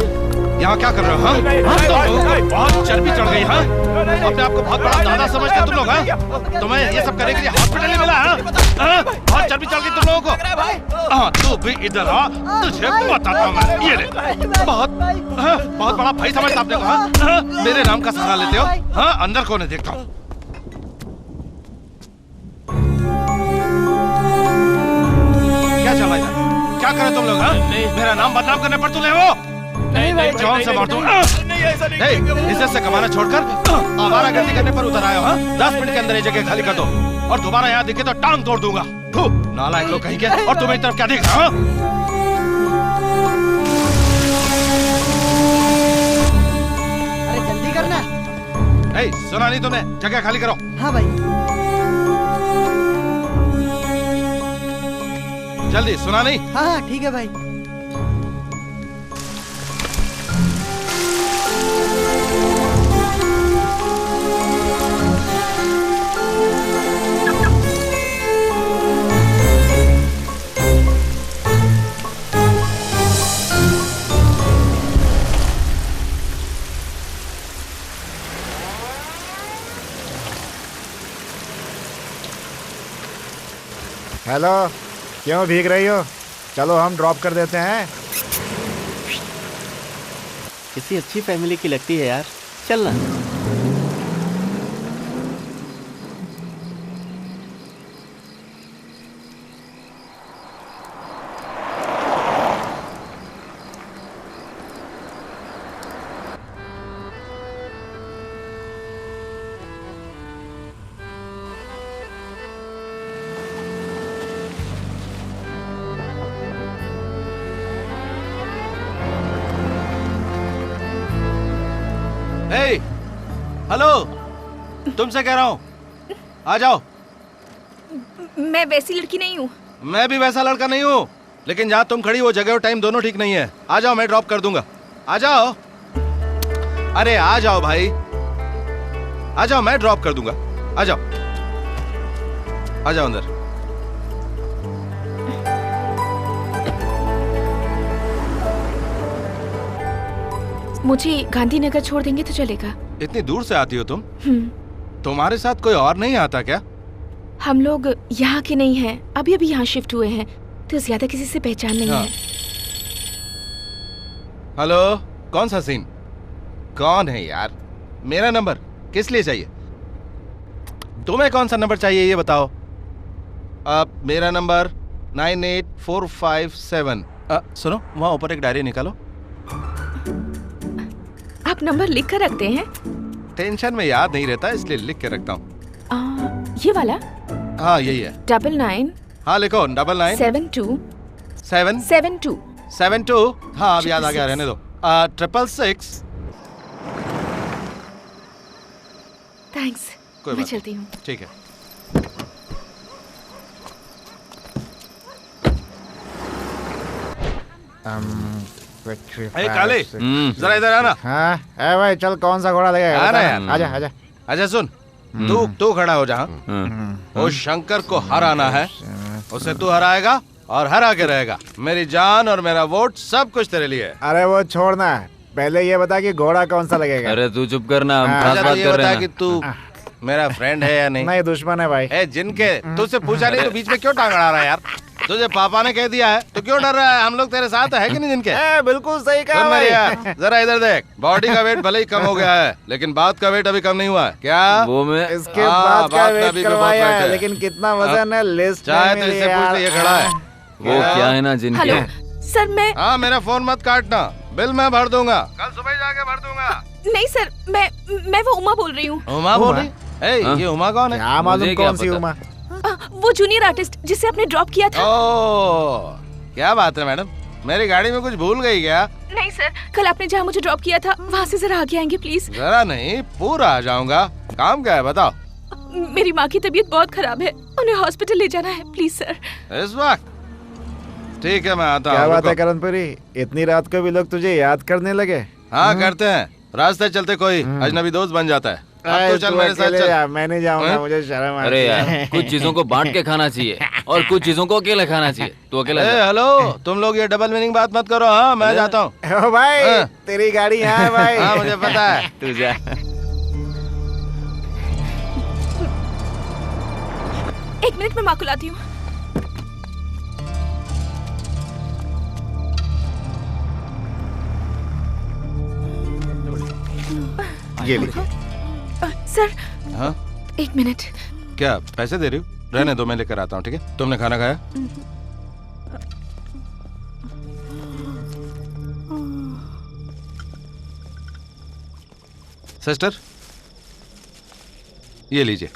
यहाँ क्या कर रहे हो? बहुत चर्बी चढ़ गई है। अपने आप को बहुत बड़ा दादा समझते तुम लोग हैं? तुम्हें ये सब करने के लिए हॉस्पिटल ही मिला है? बहुत चर्बी चढ़ गई तुम लोगों को। हाँ, तू भी इधर आ, तुझे बताता हूँ मैं। ये ले, बहुत बड़ा भाई समझता आपने को। हाँ, मेरे नाम का सहारा लेते हो? हाँ, अंदर कौन है देखता हूँ। क्या चल रहा है? क्या करे तुम लोग? मेरा नाम बदनाम करने पर तुले हो? जॉन से मार दूं। इज्जत से कमाना छोड़कर आवारागर्दी करने पर उतर आए हो? 10 मिनट के अंदर ये जगह खाली कर दो और दोबारा यहाँ दिखे तो टांग तोड़ दूंगा। नालायक लोग कहीं के। और तुम्हें तरफ क्या देख रहा? अरे जल्दी करना। सुना नहीं तुमने? जगह खाली करो। हाँ भाई। जल्दी, सुना नहीं? हाँ ठीक है भाई। हेलो, क्यों भीग रही हो? चलो हम ड्रॉप कर देते हैं। किसी अच्छी फैमिली की लगती है यार, चलना। हेलो, तुमसे कह रहा हूँ, आ जाओ। मैं वैसी लड़की नहीं हूँ। मैं भी वैसा लड़का नहीं हूँ, लेकिन जहाँ तुम खड़ी वो जगह और टाइम दोनों ठीक नहीं है। आ जाओ, मैं ड्रॉप कर दूंगा। आ जाओ। अरे आ जाओ भाई, आ जाओ, मैं ड्रॉप कर दूंगा। आ जाओ, आ जाओ अंदर। मुझे गांधीनगर छोड़ देंगे तो चलेगा। इतनी दूर से आती हो तुम? तुम्हारे साथ कोई और नहीं आता क्या? हम लोग यहाँ के नहीं हैं, अभी अभी यहाँ शिफ्ट हुए हैं, तो ज्यादा किसी से पहचान नहीं है। हेलो, कौन सा सीन? कौन है यार? मेरा नंबर किस लिए चाहिए? तुम्हें कौन सा नंबर चाहिए ये बताओ। अब मेरा नंबर 98457। सुनो, वहाँ ऊपर एक डायरी निकालो। आप नंबर लिख कर रखते हैं? टेंशन में याद नहीं रहता इसलिए लिख के रखता हूँ। ये वाला? हाँ यही है। 99। हाँ लिखो, 99 72 772 72। हाँ अब याद आ गया, रहने दो। 666। थैंक्स, मैं चलती हूँ। ठीक है। काले, जरा इधर आना। हाँ भाई, चल कौन सा घोड़ा लगेगा? आना यार। आजा आजा। अच्छा सुन, तू खड़ा हो जहाँ। उस शंकर को हराना है, उसे तू हराएगा और हरा के रहेगा। मेरी जान और मेरा वोट सब कुछ तेरे लिए। अरे वो छोड़ना, पहले ये बता कि घोड़ा कौन सा लगेगा। अरे तू चुप करना, हम खास अच्छा बात ये कर बता रहे कि हैं। तू मेरा फ्रेंड है या नहीं? नहीं, दुश्मन है भाई। जिनके तुझसे पूछा नहीं तो बीच में क्यों टांग अड़ा रहा है यार? तुझे पापा ने कह दिया है तो क्यों डर रहा है? हम लोग तेरे साथ है कि नहीं जिनके? बिल्कुल सही कहा भाई। भाई। जरा इधर देख, बॉडी का वेट भले ही कम हो गया है, लेकिन बात का वेट अभी कम नहीं हुआ है। क्या वो मैं इसके बाद का वेट करवाया है, लेकिन कितना वजन है लिस्ट में चाहे तो इससे पूछ ले, ये खड़ा है। वो क्या है ना जिनके। हेलो सर, मैं हाँ मेरा फोन मत काटना, बिल मैं भर दूंगा, कल सुबह जाके भर दूंगा। नहीं सर, मैं वो उमा बोल रही हूँ। उमा बोल रही? ये उमा कौन है? क्या मालूम कौन सी उमा? वो जूनियर आर्टिस्ट जिसे आपने ड्रॉप किया था। ओह क्या बात है मैडम, मेरी गाड़ी में कुछ भूल गई क्या? नहीं सर, कल आपने जहाँ मुझे ड्रॉप किया था वहाँ से जरा आगे आएंगे प्लीज। जरा नहीं, पूरा आ जाऊंगा। काम क्या है बताओ? मेरी माँ की तबीयत बहुत खराब है, उन्हें हॉस्पिटल ले जाना है प्लीज सर। इस वक्त? ठीक है मैं आता हूँ। क्या बात है करणपुरी, इतनी रात को भी लोग तुझे याद करने लगे? हाँ करते हैं, रास्ते चलते कोई अजनबी दोस्त बन जाता है। अब तो चल मेरे साथ चल। मैं नहीं जाऊंगा, मुझे शर्म आती है। अरे यार, कुछ चीजों को बांट के खाना चाहिए। और कुछ चीजों को अकेले खाना चाहिए। तू अकेला जा। हेलो, तुम लोग ये डबल मीनिंग बात मत करो। हाँ, मैं जाता हूँ। ओ भाई, हाँ। तेरी गाड़ी यहाँ है भाई। हाँ, मुझे पता है। तू जा। एक मिनट में माँ को लाती हूँ। ये लीजिए। सर, हाँ, एक मिनट। क्या पैसे दे रही हो? रहने दो, मैं लेकर आता हूँ। ठीक है, तुमने खाना खाया? सिस्टर, ये लीजिए।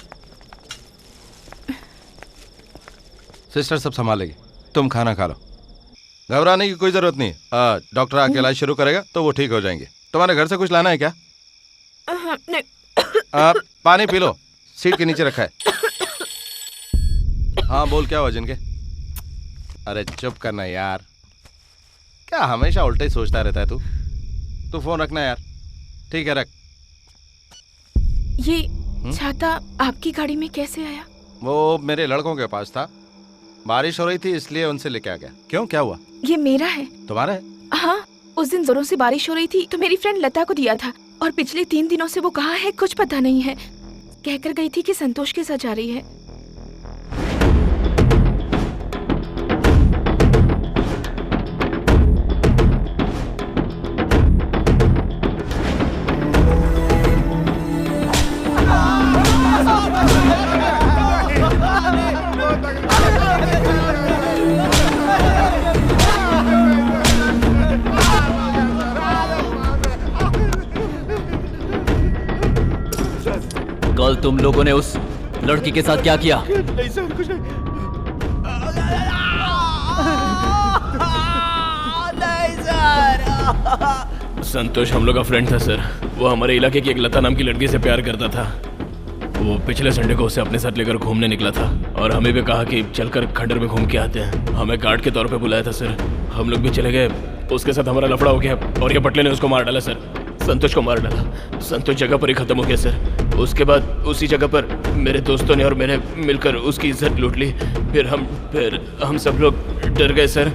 सिस्टर सब संभालेगी, तुम खाना खा लो। घबराने की कोई जरूरत नहीं। डॉक्टर आके इलाज शुरू करेगा तो वो ठीक हो जाएंगे। तुम्हारे घर से कुछ लाना है क्या? नहीं। पानी पी लो, सीट के नीचे रखा है। हाँ बोल, क्या हुआ जिनके? अरे चुप करना यार, क्या हमेशा उल्टा ही सोचता रहता है तू? तू फोन रखना यार। ठीक है, रख। ये छाता आपकी गाड़ी में कैसे आया? वो मेरे लड़कों के पास था, बारिश हो रही थी इसलिए उनसे लेके आ गया। क्यों, क्या हुआ? ये मेरा है। तुम्हारा है? हाँ, उस दिन जोरों से बारिश हो रही थी तो मेरी फ्रेंड लता को दिया था, और पिछले 3 दिनों से वो कहाँ है कुछ पता नहीं है। कहकर गई थी कि संतोष के साथ जा रही है। कल तुम लोगों ने उस लड़की के साथ क्या किया? नहीं सर, कुछ नहीं। नहीं सर। संतोष हम लोग का फ्रेंड था सर। वो हमारे इलाके की एक लता नाम की लड़की से प्यार करता था। वो पिछले संडे को उसे अपने साथ लेकर घूमने निकला था और हमें भी कहा कि चलकर खंडर में घूम के आते हैं। हमें गार्ड के तौर पे बुलाया था सर। हम लोग भी चले गए। उसके साथ हमारा लफड़ा हो गया और ये पटले ने उसको मार डाला सर। संतोष को मार डाला। संतोष जगह पर ही खत्म हो गया सर। उसके बाद उसी जगह पर मेरे दोस्तों ने और मैंने मिलकर उसकी इज्जत लूट ली। फिर हम सब लोग डर गए सर।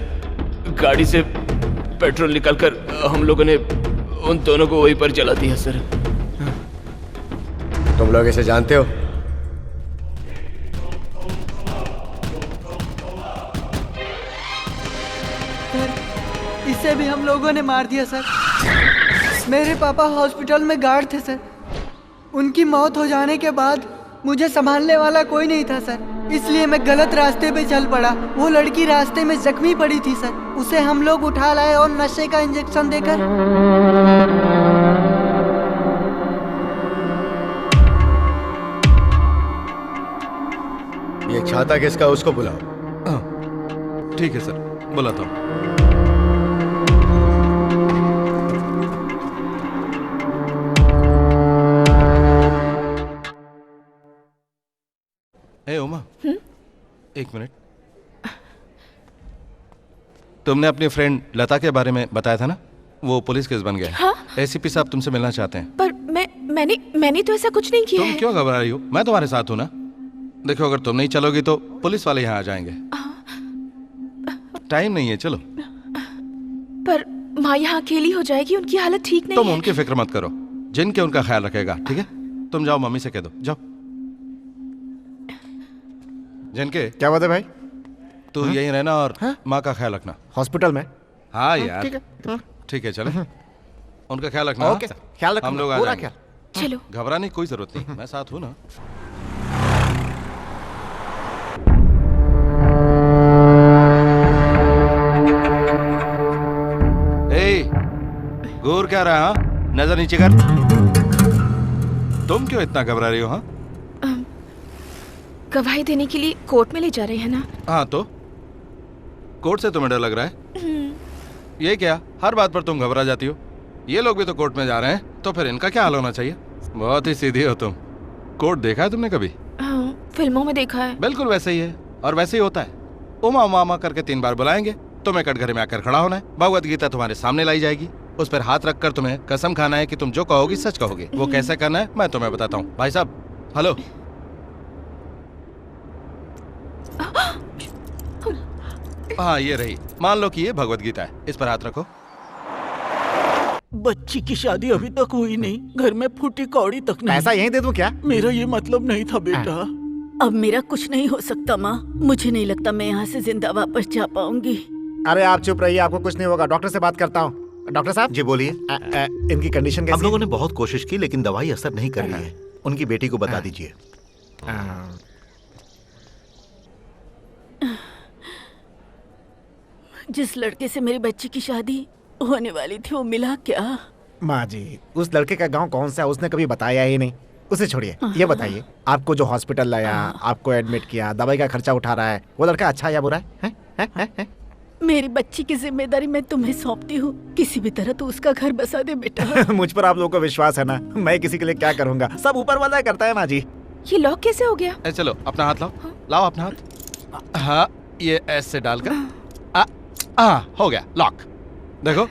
गाड़ी से पेट्रोल निकालकर हम लोगों ने उन दोनों को वहीं पर जला दिया सर। तुम लोग इसे जानते हो? सर, इसे भी हम लोगों ने मार दिया सर। मेरे पापा हॉस्पिटल में गार्ड थे सर। उनकी मौत हो जाने के बाद मुझे संभालने वाला कोई नहीं था सर, इसलिए मैं गलत रास्ते पे चल पड़ा। वो लड़की रास्ते में जख्मी पड़ी थी सर। उसे हम लोग उठा लाए और नशे का इंजेक्शन देकर। ये छाता किसका, उसको बुलाओ। ठीक है सर, बुलाता हूँ। ए उमा, एक मिनट। तुमने अपनी फ्रेंड लता के बारे में बताया था ना? वो पुलिस केस बन गया है। हाँ? एसीपी साहब तुमसे मिलना चाहते हैं। पर मैंने तो ऐसा कुछ नहीं किया तुम है। क्यों घबरा रही हो? मैं तुम्हारे साथ हूँ ना। देखो, अगर तुम नहीं चलोगी तो पुलिस वाले यहाँ आ जाएंगे। टाइम नहीं है, चलो। पर माँ यहाँ अकेली हो जाएगी, उनकी हालत ठीक नहीं तुम है। उनकी फिक्र मत करो, जिनके उनका ख्याल रखेगा। ठीक है, तुम जाओ, मम्मी से कह दो, जाओ। जिनके, क्या बात है भाई? तू यहीं रहना और माँ का ख्याल रखना। हॉस्पिटल में? हाँ यार, ठीक है। ठीक है, चले। उनका ख्याल रखना। ओके, ख्याल रखूंगा, हम लोग आ पूरा जाएंगे। चलो। घबराने की कोई जरूरत नहीं, मैं साथ हूँ ना। घूर क्या रहा है? नजर नीचे कर। तुम क्यों इतना घबरा रही हो? हाँ, गवाही देने के लिए कोर्ट में ले जा रहे हैं ना? हाँ, तो कोर्ट से तुम्हें डर लग रहा है? ये क्या, हर बात पर तुम घबरा जाती हो? ये लोग भी तो कोर्ट में जा रहे हैं, तो फिर इनका क्या हाल होना चाहिए? बहुत ही सीधी हो तुम। कोर्ट देखा है तुमने कभी? हाँ, फिल्मों में देखा है। बिल्कुल वैसे ही है, और वैसे ही होता है। उमा उमा उमा करके 3 बार बुलाएंगे, तुम्हें कटघरे में आकर खड़ा होना है। भगवत गीता तुम्हारे सामने लाई जाएगी, उस पर हाथ रखकर तुम्हें कसम खाना है कि तुम जो कहोगी सच कहोगे। वो कैसे करना है मैं तुम्हें बताता हूँ। भाई साहब, हेलो। हाँ ये रही, मान लो कि ये भगवत गीता है, इस पर हाथ रखो। बच्ची की शादी अभी तक हुई नहीं, घर में फूटी कौड़ी तक नहीं। पैसा यहीं दे दूं क्या? मेरा ये मतलब नहीं था बेटा। अब मेरा कुछ नहीं हो सकता माँ, मुझे नहीं लगता मैं यहाँ से जिंदा वापस जा पाऊंगी। अरे आप चुप रहिए, आपको कुछ नहीं होगा। डॉक्टर से बात करता हूँ। डॉक्टर साहब जी बोलिए। इनकी कंडीशन कैसी हम लोगों ने बहुत कोशिश की लेकिन दवाई असर नहीं कर रही है। उनकी बेटी को बता दीजिए। जिस लड़के से मेरी बच्ची की शादी होने वाली थी वो मिला क्या? माँ जी, उस लड़के का गांव कौन सा है उसने कभी बताया ही नहीं। उसे छोड़िए, ये बताइए आपको जो हॉस्पिटल लाया, आपको एडमिट किया, दवाई का खर्चा उठा रहा है, वो लड़का अच्छा या बुरा है? है? मेरी बच्ची की जिम्मेदारी मैं तुम्हें सौंपती हूँ, किसी भी तरह तो उसका घर बसा दे बेटा। मुझ पर आप लोगों को विश्वास है ना, मैं किसी के लिए क्या करूँगा, सब ऊपर वाला करता है माँ जी। ये लॉक कैसे हो गया? चलो अपना हाथ लाओ। लाओ अपना हाथ। हाँ ये ऐसे डालकर हो गया लॉक। देखो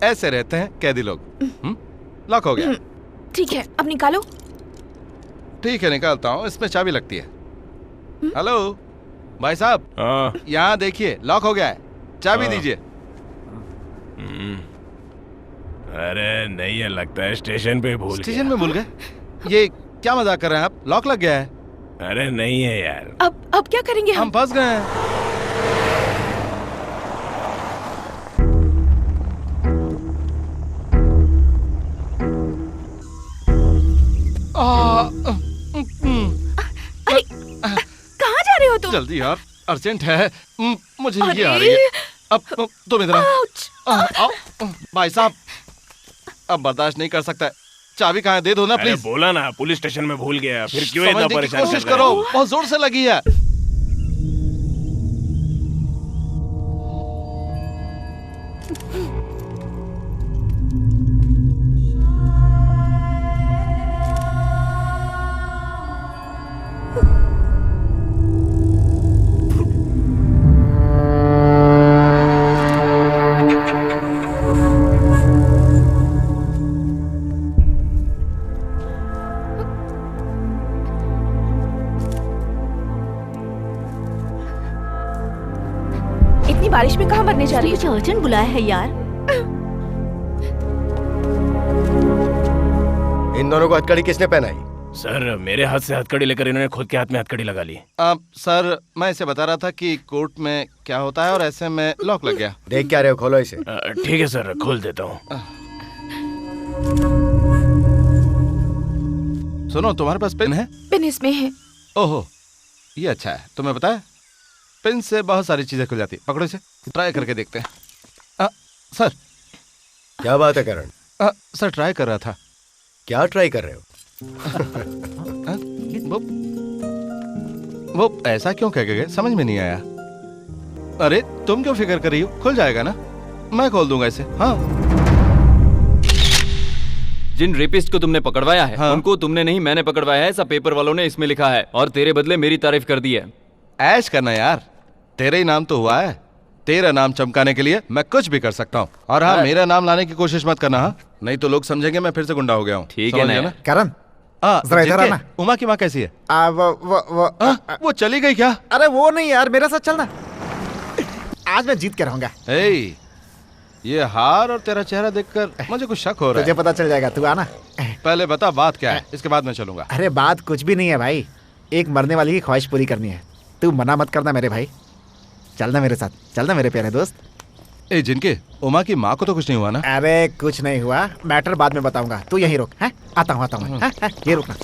ऐसे रहते हैं कैदी लोग। लॉक हो गया। ठीक है, अब निकालो। ठीक है निकालता हूँ, इसमें चाबी लगती है। हेलो भाई साहब, यहाँ देखिए लॉक हो गया है, चाबी दीजिए। अरे नहीं है, लगता है स्टेशन पे भूल स्टेशन में भूल गए? ये क्या मजाक कर रहे हैं आप? लॉक लग गया है। अरे नहीं है यार। अब क्या करेंगे हम फंस गए हैं। अरे कहाँ जा रहे हो तुम? जल्दी यार, अर्जेंट है, मुझे ये आ रही है। अब तुम इधर आओ। भाई साहब अब बर्दाश्त नहीं कर सकता, चाबी कहाँ है, दे दो ना प्लीज। बोला ना पुलिस स्टेशन में भूल गया, फिर क्यों इतना परेशान? कोशिश करो, बहुत जोर से लगी है। बारिश में कहाँ मरने जा रही है? मुझे अर्जेंट बुलाया है यार। इन दोनों को हथकड़ी किसने पहनाई? सर मेरे हाथ से हथकड़ी लेकर इन्होंने खुद के हाथ में हथकड़ी लगा ली। सर मैं इसे बता रहा था कि कोर्ट में क्या होता है और ऐसे में लॉक लग गया। देख क्या रहे हो, खोलो इसे। ठीक है सर, खोल देता हूँ। सुनो, तुम्हारे पास पेन है? पेन इसमें है। ओहो ये अच्छा है, तुम्हें पता है पेन से बहुत सारी चीजें खुल जाती है। पकड़ो इसे, ट्राई करके देखते हैं। सर क्या बात है करण? सर ट्राई कर रहा था। क्या ट्राई कर रहे हो? वो ऐसा क्यों कह गए, समझ में नहीं आया। अरे तुम क्यों फिक्र कर रही हो, खुल जाएगा ना, मैं खोल दूंगा इसे। हाँ जिन रेपिस्ट को तुमने पकड़वाया है उनको तुमने नहीं मैंने पकड़वाया है, सब पेपर वालों ने इसमें लिखा है और तेरे बदले मेरी तारीफ कर दी है। ऐश करना यार, तेरे ही नाम तो हुआ है, तेरा नाम चमकाने के लिए मैं कुछ भी कर सकता हूँ। और हाँ मेरा नाम लाने की कोशिश मत करना, हाँ नहीं तो लोग समझेंगे मैं फिर से गुंडा हो गया हूँ। ठीक है ना करण, जरा इधर आना। उमा की माँ कैसी है? वो चली गई क्या? अरे वो नहीं यार, मेरे साथ चलना, आज मैं जीत के रहूंगा। ये हार और तेरा चेहरा देखकर मुझे कुछ शक हो रहा है। तुझे पता चल जाएगा, तू आना। पहले बता बात क्या है, इसके बाद मैं चलूंगा। अरे बात कुछ भी नहीं है भाई, एक मरने वाली की ख्वाहिश पूरी करनी है। तू मना मत करना मेरे भाई, चलना मेरे साथ, चलना मेरे प्यारे दोस्त। जिनके उमा की माँ को तो कुछ नहीं हुआ ना? अरे कुछ नहीं हुआ, मैटर बाद में बताऊंगा, तू यहीं रुक। है आता हूँ ये रुकना।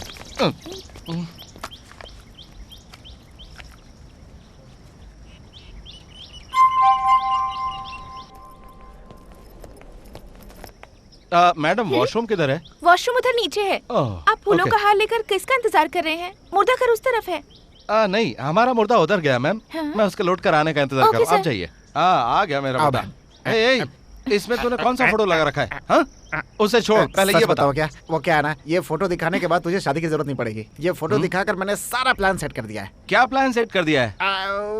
मैडम वॉशरूम किधर है? वॉशरूम उधर नीचे है। आप फूलों का हार लेकर किसका इंतजार कर रहे हैं? मुर्दा घर उस तरफ है। नहीं हमारा मुर्दा उधर गया मैम। मैं उसके लौट कर आने का इंतजार कर रहा हूँ। आप जाइए। आ गया मेरा मुर्दा। इसमें तूने कौन सा फोटो लगा रखा है? हाँ उसे छोड़, पहले ये बताओ। क्या वो क्या है ना, ये फोटो दिखाने के बाद तुझे शादी की जरूरत नहीं पड़ेगी। ये फोटो दिखाकर मैंने सारा प्लान सेट कर दिया है। क्या प्लान सेट कर दिया है?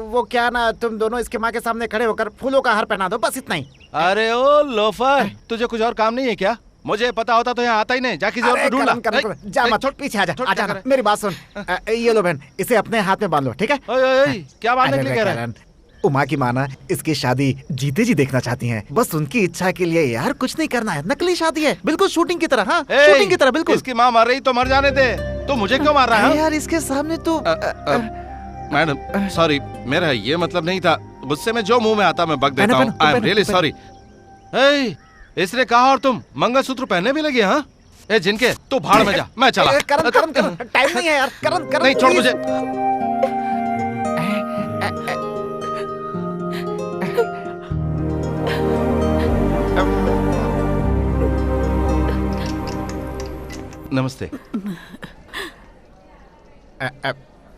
वो क्या ना, तुम दोनों इसके माँ के सामने खड़े होकर फूलों का हार पहना दो, बस इतना ही। अरे ओ लोफर, तुझे कुछ और काम नहीं है क्या? मुझे पता होता तो यहाँ आता ही नहीं, जा किसी और को ढूंढना। जा मत, पीछे आ जा, मेरी बात सुन। ये लो बहन, इसे अपने हाथ में बांध लो, ठीक है? क्या बांधने के लिए कह रहा है? उमा की माना इसकी शादी जीते जी देखना चाहती हैं। बस उनकी इच्छा के लिए यार कुछ नहीं करना है। नकली शादी है, बिल्कुल शूटिंग की तरह। हाँ शूटिंग की तरह बिल्कुल। इसकी माँ मर रही तो मर जाने दे, तो मुझे क्यों मार रहा है? यार इसके सामने तो मैडम सॉरी, मेरा ये मतलब नहीं था। गुस्से में जो मुंह में आता मैं बक देता हूँ। I am really sorry. इसने कहा और तुम मंगलसूत्र पहनने भी लगे? हाँ ए जिनके तू भाड़ में जा, मैं चला। करण करण करण टाइम नहीं है यार। करण करण नहीं छोड़ मुझे। नमस्ते।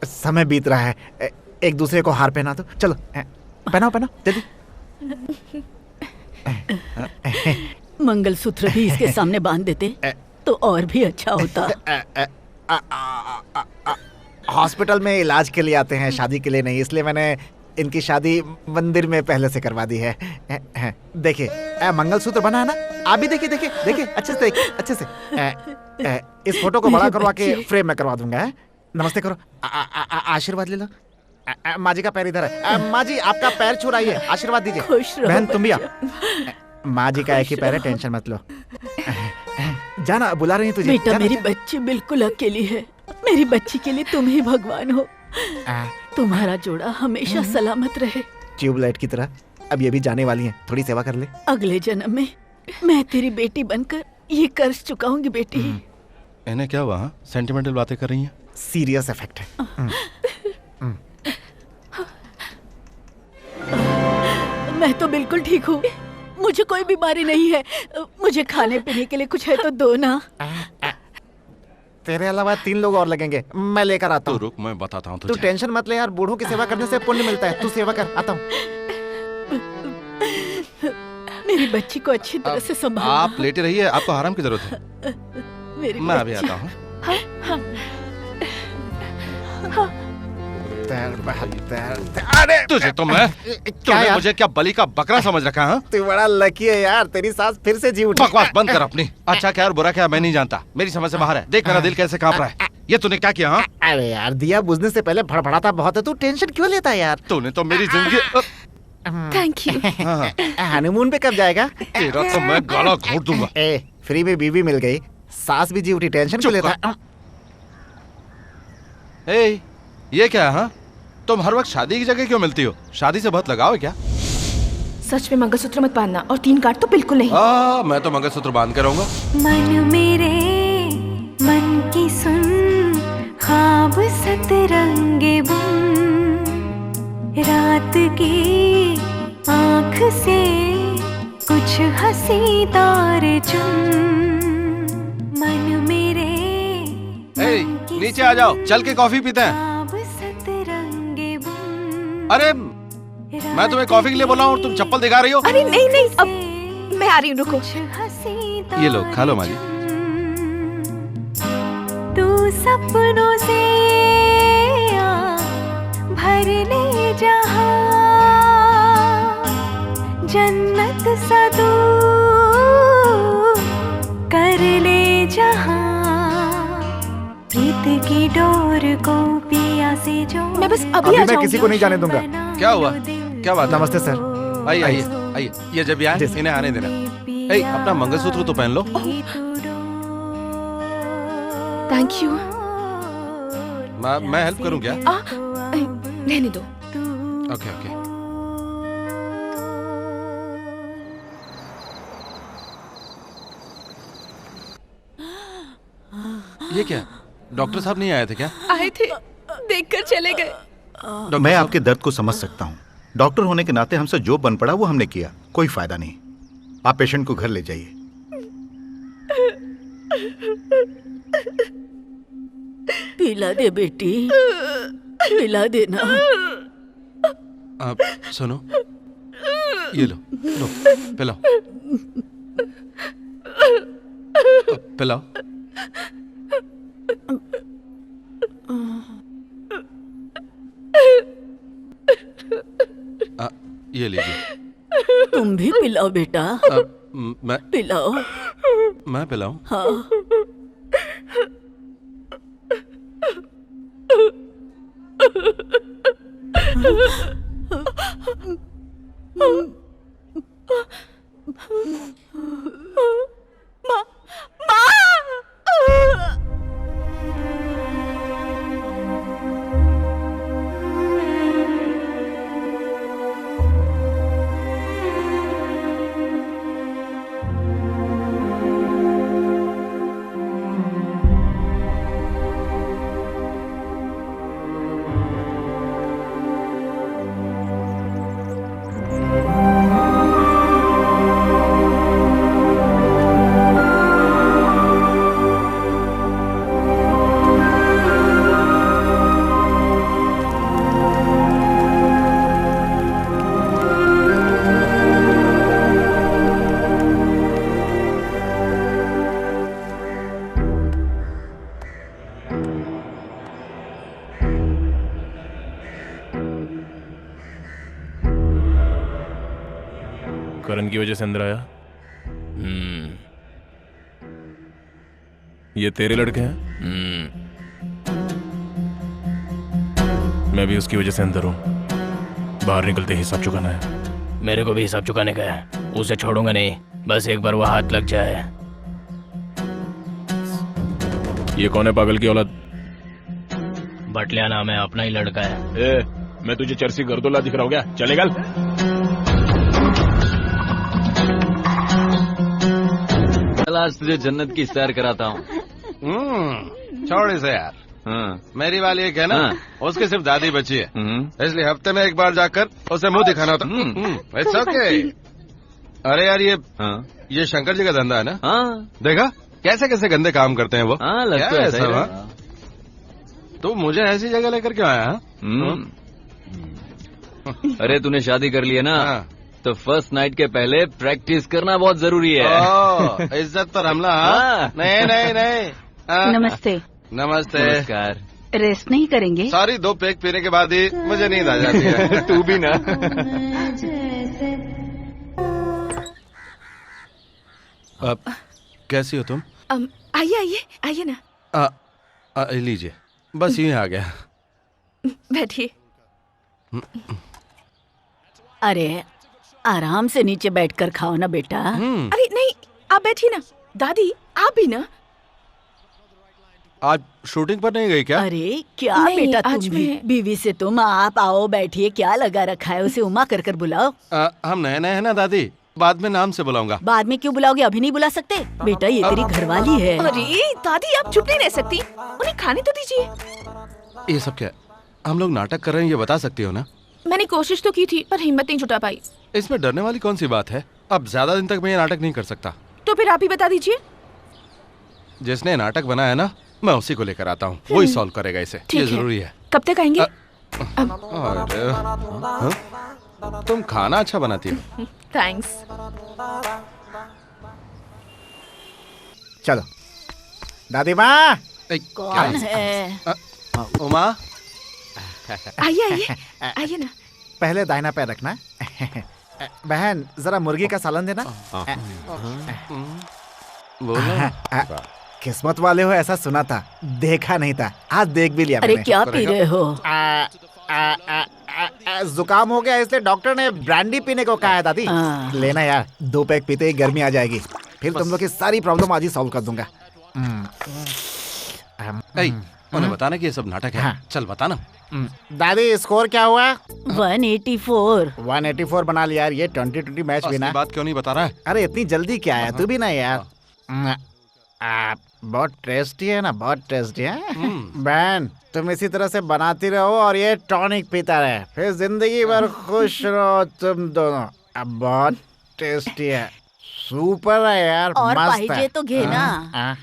समय बीत रहा है, एक दूसरे को हार पहना दो। चलो पहनाओ पहनाओ जल्दी। मंगलसूत्र भी इसके सामने बांध देते तो और भी अच्छा होता। हॉस्पिटल में इलाज के लिए आते हैं, शादी के लिए नहीं, इसलिए मैंने इनकी शादी मंदिर में पहले से करवा दी है। देखिए मंगलसूत्र बना है ना, आप भी देखिए देखिए देखिए अच्छे से देखिए अच्छे से। इस फोटो को बड़ा करवा के फ्रेम में करवा दूंगा। नमस्ते करो, आशीर्वाद ले लो। माँ जी का पैर इधर है। माँ जी आपका पैर छू रही है, आशीर्वाद दीजिए। बहन तुम भी आओ। माँ जी का एक ही पैर है, टेंशन मत लो। जाना, बुला रही है तुझे। बेटा मेरी बच्ची बिल्कुल अकेली है, मेरी बच्ची के लिए तुम ही भगवान हो। तुम्हारा जोड़ा हमेशा सलामत रहे। ट्यूबलाइट की तरह अब ये भी जाने वाली हैं, थोड़ी सेवा कर ले। अगले जन्म में मैं तेरी बेटी बनकर ये कर्ज चुकाऊंगी बेटी। इन्हें क्या हुआ? सेंटिमेंटल बातें कर रही हैं। सीरियस इफेक्ट है। मैं तो बिल्कुल ठीक हूँ, मुझे कोई बीमारी नहीं है। मुझे खाने पीने के लिए कुछ है तो दो ना। तेरे अलावा 3 लोग और लगेंगे, मैं लेकर आता हूँ। रुक मैं बताता हूँ तू तुझे। टेंशन मत ले यार, बूढ़ों की सेवा करने से पुण्य मिलता है। तू सेवा कर, आता हूँ। मेरी बच्ची को अच्छी तरह से संभाल। आप लेटे रहिए, आपको आराम की जरूरत है। मेरी मैं अभी आता हूँ। अरे तुझे तो मैं तूने मुझे क्या बलि का बकरा समझ रखा है? तू बड़ा लकी है यार, तेरी सास फिर से जी उठी। बकवास बंद कर अपनी। अच्छा क्या और बुरा क्या मैं नहीं जानता, मेरी समझ से बाहर है। देख मेरा दिल कैसे कांप रहा है। ये तूने क्या किया? अरे यार दिया बुझने से पहले फड़फड़ाता बहुत है, तू टेंशन क्यों लेता है यार? तूने तो मेरी जिंदगी। Thank you. हनीमून पे कब जाएगा? तेरा तो मैं गला घोट दूंगा। फ्री में बीवी मिल गई, सास भी जी उठी, टेंशन क्यों लेता है? ये क्या है? तुम हर वक्त शादी की जगह क्यों मिलती हो? शादी से बहुत लगाओ है क्या? सच में मंगलसूत्र मत बांधना, और 3 कार्ड तो बिल्कुल नहीं। मैं तो मंगलसूत्र बांध के रहूंगा। मन मेरे मन की सुन, ख्वाब सतरंगे बुन, रात की आँख से कुछ हंसी तारे चुन। मन मेरे नीचे आ जाओ, चल के कॉफी पीते हैं। अरे मैं तुम्हें कॉफी के लिए बोला हूँ और तुम चप्पल दिखा रही हो। अरे नहीं नहीं, अब मैं आ रही हूँ, रुको। ये लो खा लो माँ जी। तू सपनों से भर ले जहां, जन्नत सा तू कर ले जहां, प्रीत की डोर को पिया से जो। मैं बस अभी अभी आ मैं किसी को नहीं जाने दूंगा। क्या हुआ? क्या बात? नमस्ते सर। आइए आइए आइए, ये जब भी आए इन्हें आने देना। अपना मंगलसूत्र तो पहन लो। Thank you. मैं हेल्प करूं क्या? रहने दो। Okay okay. ये क्या? डॉक्टर साहब नहीं आए थे क्या? आए थे, देखकर चले गए। मैं आपके दर्द को समझ सकता हूँ। डॉक्टर होने के नाते हमसे जो बन पड़ा वो हमने किया, कोई फायदा नहीं। आप पेशेंट को घर ले जाइए। पिला दे बेटी, पिला देना। आप सुनो, ये लो लो, पिलाओ पिलाओ। ये लीजिए। तुम भी पिलाओ बेटा। मैं पिलाओ। मैं पिलाऊं? हाँ। करण की वजह से अंदर आया। ये तेरे लड़के हैं? मैं भी उसकी वजह से अंदर हूं। बाहर निकलते ही हिसाब चुकाना है। मेरे को भी हिसाब चुकाने का है। उसे छोड़ूंगा नहीं, बस एक बार वो हाथ लग जाए। ये कौन है पागल की औलाद? बटलिया नाम है, अपना ही लड़का है। ए, मैं तुझे चर्सी गर्दोला दिख रहा हूँ क्या? चलेगा? आज तुझे जन्नत की सैर कराता हूँ। छोड़ इसे यार। मेरी वाली एक है ना, उसकी सिर्फ दादी बची है, इसलिए हफ्ते में एक बार जाकर उसे मुंह दिखाना होता। It's okay. अरे यार ये शंकर जी का धंधा है ना? देखा कैसे कैसे गंदे काम करते हैं वो। लगता है ऐसा। तो मुझे ऐसी जगह लेकर क्यों आया? अरे तूने शादी कर ली है ना, तो फर्स्ट नाइट के पहले प्रैक्टिस करना बहुत जरूरी है। इज्जत पर हमला? नहीं नहीं नहीं। नमस्ते। नमस्ते। नमस्कार। रेस्ट नहीं करेंगे? सॉरी, 2 पेग पीने के बाद ही मुझे नींद आ जाती है। तू भी ना। अब कैसी हो तुम? आइए आइए आइए ना। लीजिए, बस यूं आ गया। बैठिए। अरे आराम से नीचे बैठकर खाओ ना बेटा। अरे नहीं, आप बैठिए ना। दादी आप भी ना। आज शूटिंग पर नहीं गई क्या? अरे क्या नहीं, बेटा आज तुम भी मैं- बीवी से तुम आप आओ बैठिए, क्या लगा रखा है? उसे उमा कर कर बुलाओ। हम नए नए हैं ना दादी, बाद में नाम से बुलाऊंगा। बाद में क्यों बुलाओगे? अभी नहीं बुला सकते बेटा, ये तेरी घरवाली है। अरे दादी आप चुप नहीं रह सकती, उन्हें खाने तो दीजिए। ये सब क्या? हम लोग नाटक कर रहे हैं, ये बता सकती हो ना? मैंने कोशिश तो की थी पर हिम्मत नहीं जुटा पाई। इसमें डरने वाली कौन सी बात है? अब ज्यादा दिन तक मैं ये नाटक नहीं कर सकता। तो फिर आप ही बता दीजिए। जिसने नाटक बनाया ना, मैं उसी को लेकर आता हूँ, वही सॉल्व करेगा इसे। ठीक ये है। जरूरी है। कब तक आएंगे? अरे तुम खाना अच्छा बनाती हो। थैंक्स। चलो दादी माँ। कौन है? उमा। आइए आइए आइए ना। पहले दाहिना पैर रखना। बहन जरा मुर्गी का सालन देना। किस्मत वाले हो ऐसा सुना था, देखा नहीं था, आज देख भी लिया। अरे क्या पी रहे हो? जुकाम हो गया इसलिए डॉक्टर ने ब्रांडी पीने को कहा है दादी। लेना यार, 2 पैक पीते ही गर्मी आ जाएगी, फिर तुम लोग की सारी प्रॉब्लम आज ही सॉल्व कर दूंगा। उन्हें बताना कि ये सब नाटक है। हाँ। चल बताना। दादी स्कोर क्या हुआ? 184। 184 बना लिया यार, ये 2020 मैच भी ना। बात क्यों नहीं बता रहा है? अरे इतनी जल्दी क्या है, तू भी ना यार। बहुत टेस्टी है ना, बहुत टेस्टी है। बहन तुम इसी तरह से बनाती रहो और ये टॉनिक पीता रहे, फिर जिंदगी भर खुश रहो तुम दोनों। अब बहुत टेस्टी है, सुपर है यार, और मस्त पाहिजे है। तो घे ना।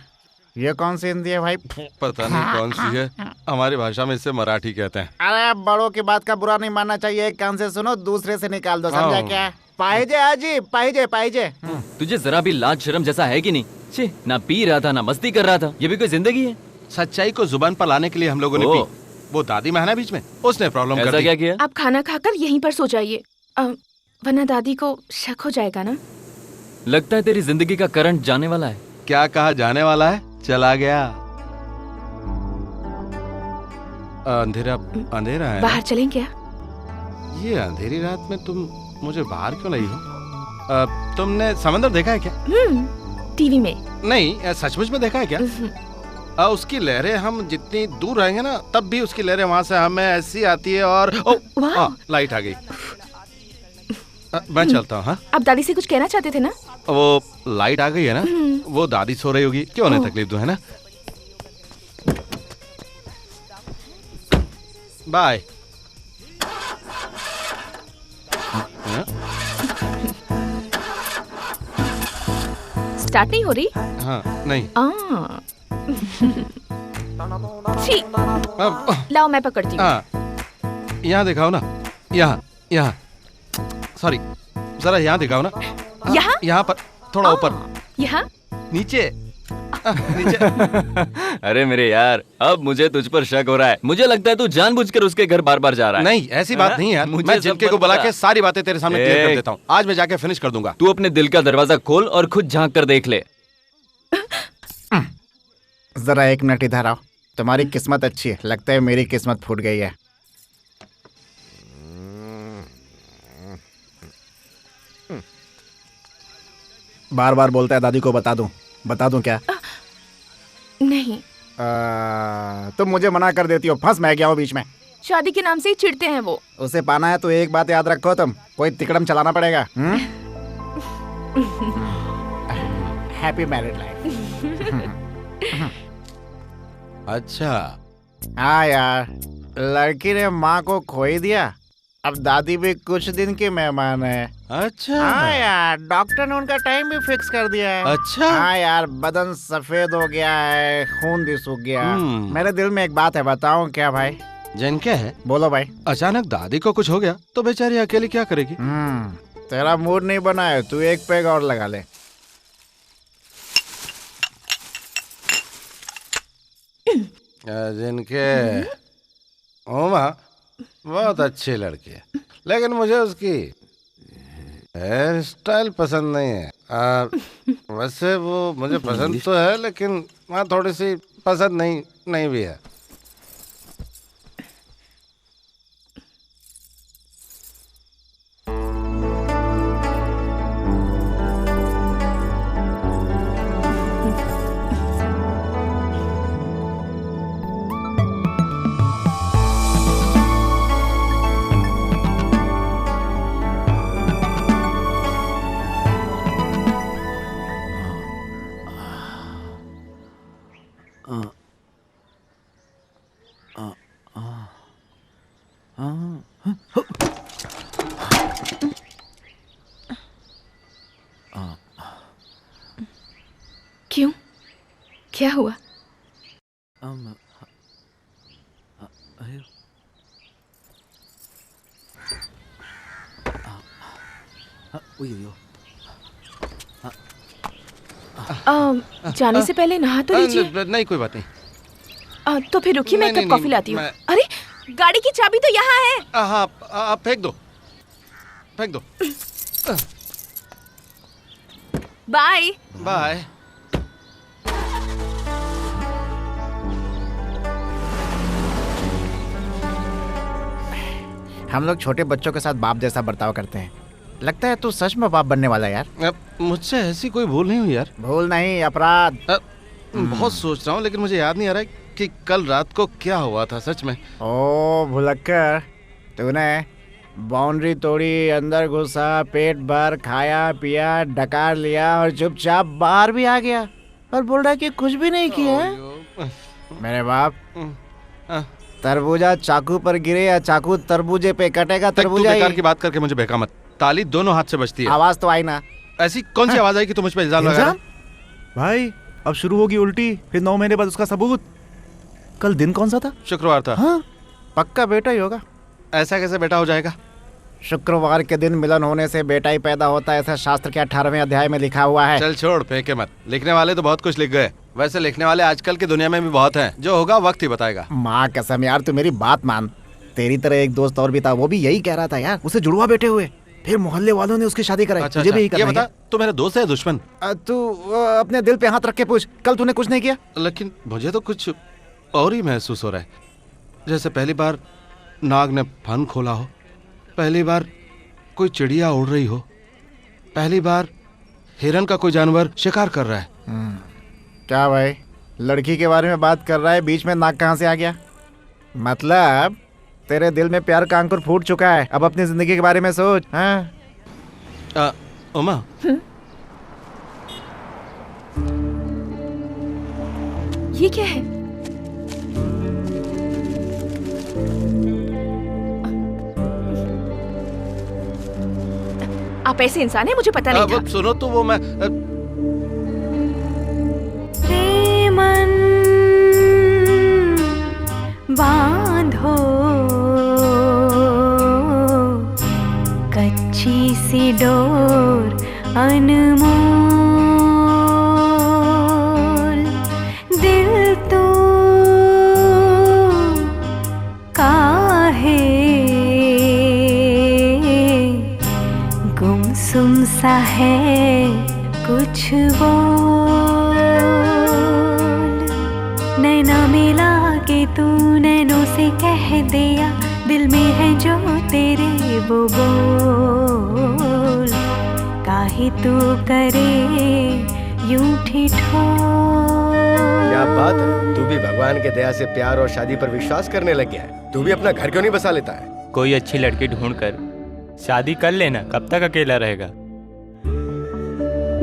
ये कौन सी हिंदी है भाई? पता नहीं कौन सी है, हमारी भाषा में इसे मराठी कहते हैं। अरे बड़ों की बात का बुरा नहीं मानना चाहिए, एक कान से सुनो दूसरे से निकाल दो, समझा क्या? पाहिजे आजी, पाहिजे पाहिजे। तुझे जरा भी लाज शर्म जैसा है कि नहीं? छे, ना पी रहा था ना मस्ती कर रहा था, ये भी कोई जिंदगी है? सच्चाई को जुबान पर लाने के लिए हम लोगों ने पी। वो दादी में है ना बीच में, उसने प्रॉब्लम कर दी। क्या किया? आप खाना खाकर यहीं पर सो जाइए, वरना दादी को शक हो जाएगा ना। लगता है तेरी जिंदगी का करंट जाने वाला है। क्या कहा जाने वाला है? चला गया। अंधेरा अंधेरा है। बाहर चलें क्या? ये अंधेरी रात में तुम मुझे बाहर क्यों लाई हो? तुमने समंदर देखा है क्या? टीवी में। नहीं, सचमुच में देखा है क्या? उसकी लहरें हम जितनी दूर रहेंगे ना, तब भी उसकी लहरें वहां से हमें ऐसी आती है। और लाइट आ गई। मैं चलता हूँ। हाँ, आप दादी से कुछ कहना चाहते थे ना? वो लाइट आ गई है ना, वो दादी सो रही होगी, क्यों उन्हें तकलीफ दूं, है ना? बाय। स्टार्ट नहीं हो रही? हाँ, नहीं। लाओ मैं पकड़ती हूँ। यहाँ दिखाओ ना, यहाँ। सॉरी, जरा यहाँ दिखाओ ना। यहाँ? यहाँ पर थोड़ा ऊपर। यहाँ? नीचे। अरे मेरे यार, अब मुझे तुझ पर शक हो रहा है। मुझे लगता है तू जानबूझकर उसके घर बार बार जा रहा है। नहीं, ऐसी बात नहीं है। मैं जिनके को बुला के सारी बातें तेरे सामने क्लियर कर देता हूँ। आज मैं जाके फिनिश कर दूंगा। तू अपने दिल का दरवाजा खोल और खुद झांक कर देख ले। जरा 1 मिनट इधर आओ। तुम्हारी किस्मत अच्छी है, लगता है मेरी किस्मत फूट गई है। बार बार बोलता है दादी को बता दूं क्या? नहीं। तुम मुझे मना कर देती हो, फंस मैं गया हूँ बीच में। शादी के नाम से ही चिढ़ते हैं वो। उसे पाना है तो एक बात याद रखो, तुम कोई तिकड़म चलाना पड़ेगा। Happy married life. अच्छा। हाँ यार, लड़की ने माँ को खो ही दिया, अब दादी भी कुछ दिन की मेहमान है। अच्छा। हाँ यार, डॉक्टर ने उनका टाइम भी फिक्स कर दिया है। अच्छा। हाँ यार, बदन सफेद हो गया है, खून भी सूख गया। मेरे दिल में एक बात है, बताऊं क्या भाई? जन क्या है? बोलो भाई। अचानक दादी को कुछ हो गया तो बेचारी अकेली क्या करेगी? तेरा मूड नहीं बना है, तू एक पैग और लगा ले। जिनके ओमा बहुत अच्छी लड़की है, लेकिन मुझे उसकी हेयर स्टाइल पसंद नहीं है। वैसे वो मुझे पसंद तो है, लेकिन वहाँ थोड़ी सी पसंद नहीं भी है। क्यों? क्या हुआ? जाने से पहले नहा तो लीजिए। नहीं, कोई बात नहीं। तो फिर रुकिए, मैं एक कप कॉफी लाती हूँ। अरे, गाड़ी की चाबी तो यहाँ है। हाँ, फेंक दो। Bye bye. हम लोग छोटे बच्चों के साथ बाप जैसा बर्ताव करते हैं। लगता है तू सच में बाप बनने वाला है यार। मुझसे ऐसी कोई भूल नहीं हुई यार। भूल नहीं, अपराध। बहुत सोच रहा हूँ, लेकिन मुझे याद नहीं आ रहा है कि कल रात को क्या हुआ था सच में। ओ भुलक्कर, तूने बाउंड्री तोड़ी, अंदर घुसा, पेट भर खाया पिया, डकार लिया और चुपचाप बाहर भी आ गया और बोल रहा कि कुछ भी नहीं किया। मेरे बाप, तरबूजा चाकू पर गिरे या चाकू तरबूजे पे कटेगा, तरबूजा। बेकार की बात करके मुझे बहका मत। ताली दोनों हाथ से बजती है। आवाज तो आई ना। ऐसी कौन सी आवाज आई कि तुम मुझ पे इल्जाम लगा रहे हो? भाई अब शुरू होगी उल्टी, फिर 9 महीने बाद उसका सबूत। कल दिन कौन सा था? शुक्रवार था। हाँ, पक्का बेटा ही होगा। ऐसा कैसे बेटा हो जाएगा? शुक्रवार के दिन मिलन होने से बेटा ही पैदा होता है, ऐसा शास्त्र के 18वें अध्याय में लिखा हुआ है। चल छोड़, फेंके मत। लिखने वाले तो बहुत कुछ लिख गए। वैसे लिखने वाले आजकल की दुनिया में भी बहुत हैं। जो होगा वक्त ही बताएगा। माँ कसम यार, तू मेरी बात मान। तेरी तरह एक दोस्त और भी था, वो भी यही कह रहा था यार, उसे जुड़वा बेटे हुए, फिर मोहल्ले वालों ने उसकी शादी कराई। तुझे भी यही करना है? ये बता, तू मेरा दोस्त है दुश्मन? तू अपने दिल पे हाथ रख के पूछ, कल तूने कुछ नहीं किया? लेकिन मुझे तो कुछ और ही महसूस हो रहा है, जैसे पहली बार नाग ने फन खोला हो। पहली बार कोई चिड़िया उड़ रही हो, पहली बार हिरन का कोई जानवर शिकार कर रहा है। क्या भाई, लड़की के बारे में बात कर रहा है, बीच में नाक कहाँ से आ गया? मतलब तेरे दिल में प्यार का अंकुर फूट चुका है, अब अपनी जिंदगी के बारे में सोच। हाँ उमा, ये क्या है? आप ऐसे इंसान हैं, मुझे पता नहीं था। सुनो तो वो मैं मन बांधो कच्ची सी डोर अनमोल, दिल तो काहे गुमसुम सा है कुछ बोल, नैना मिला के तू नैनों से कह दिया, दिल में है जो तेरे वो बोल, काहे तू करे यूं ठिठोल। क्या बात है, तू भी भगवान के दया से प्यार और शादी पर विश्वास करने लग गया है। तू भी अपना घर क्यों नहीं बसा लेता है? कोई अच्छी लड़की ढूंढकर शादी कर लेना, कब तक अकेला रहेगा?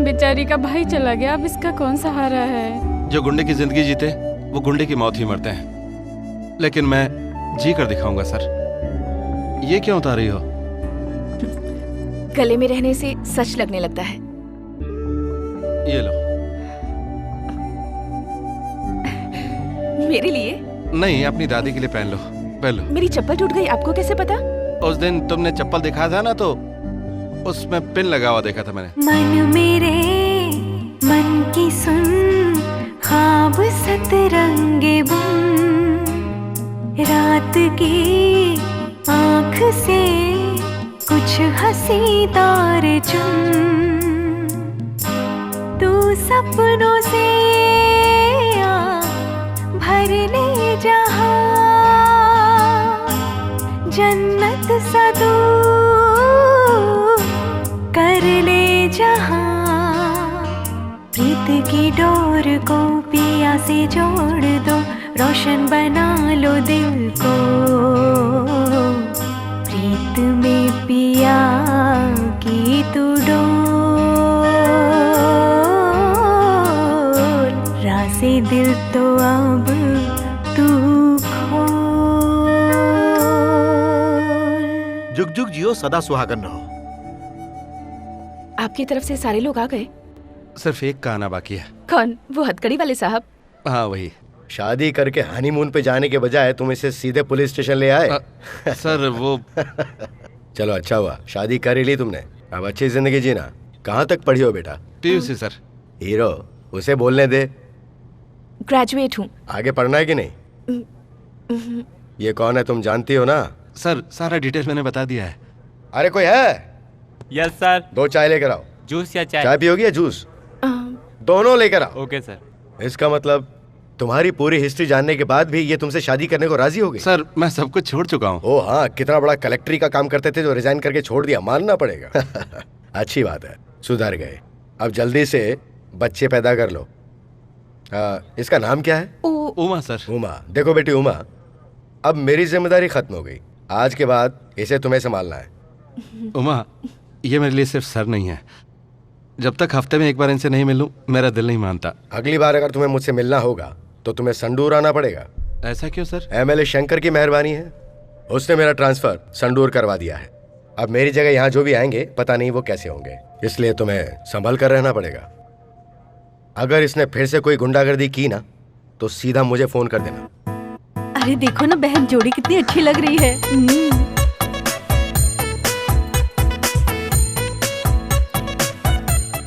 बेचारी का भाई चला गया, अब इसका कौन सहारा है? जो गुंडे की जिंदगी जीते वो गुंडे की मौत ही मरते हैं, लेकिन मैं जी कर दिखाऊंगा। सर, ये क्यों उतार रही हो? गले में रहने से सच लगने लगता है। ये लो। मेरे लिए? नहीं, अपनी दादी के लिए पहन लो, पहन लो। मेरी चप्पल टूट गई, आपको कैसे पता? उस दिन तुमने चप्पल दिखाया था ना, तो उसमें पिन लगा हुआ देखा था मैंने। मन मेरे मन की सुन, ख्वाब सतरंगे बुन, रात की आँख से कुछ हंसी तारे चुन, तू सपनों से आ भर ले जहाँ, जन्नत सा तू कर ले जहाँ, प्रीत की डोर को पिया से जोड़ दो, रोशन बना लो दिल को, प्रीत में पिया की तू डोल, राज़े दिल तो अब तू खोल। जुग जुग जियो, सदा सुहागन रहो। आपकी तरफ से सारे लोग आ गए? सिर्फ एक का आना बाकी है। कौन? वो हथकड़ी वाले साहब? हाँ वही। शादी करके हनीमून पे जाने के बजाय तुम इसे सीधे पुलिस स्टेशन ले आए। सर वो चलो अच्छा हुआ, शादी कर ही ली तुमने, अब अच्छी जिंदगी जीना। कहाँ तक पढ़ी हो बेटा? PUC sir. हीरो, उसे बोलने दे। ग्रेजुएट हूँ। आगे पढ़ना है कि नहीं? ये कौन है तुम जानती हो ना? सर सारा डिटेल मैंने बता दिया है। अरे कोई है? Yes sir. 2 चाय लेकर आओ। जूस या चाय? चाय पियोगी या जूस? दोनों लेकर आओ। Okay sir. इसका मतलब तुम्हारी पूरी हिस्ट्री जानने के बाद भी ये तुमसे शादी करने को राजी हो गई? सर मैं सब कुछ छोड़ चुका हूँ। ओ हाँ, कितना बड़ा कलेक्ट्री का काम करते थे जो रिजाइन करके छोड़ दिया, मानना पड़ेगा। अच्छी बात है, सुधर गए। अब जल्दी से बच्चे पैदा कर लो। इसका नाम क्या है? उमा सर। उमा। देखो बेटी उमा, अब मेरी जिम्मेदारी खत्म हो गई, आज के बाद इसे तुम्हें संभालना है। उमा, ये मेरे लिए सिर्फ सर नहीं है, जब तक हफ्ते में एक बार इनसे नहीं मिलूं मेरा दिल नहीं मानता। अगली बार अगर तुम्हें मुझसे मिलना होगा तो तुम्हें संडूर आना पड़ेगा। ऐसा क्यों सर? MLA शंकर की मेहरबानी है, उसने मेरा ट्रांसफर संडूर करवा दिया है। अब मेरी जगह यहाँ जो भी आएंगे पता नहीं वो कैसे होंगे, इसलिए तुम्हें संभल कर रहना पड़ेगा। अगर इसने फिर से कोई गुंडागर्दी की ना तो सीधा मुझे फोन कर देना। अरे देखो ना बहन, जोड़ी कितनी अच्छी लग रही है।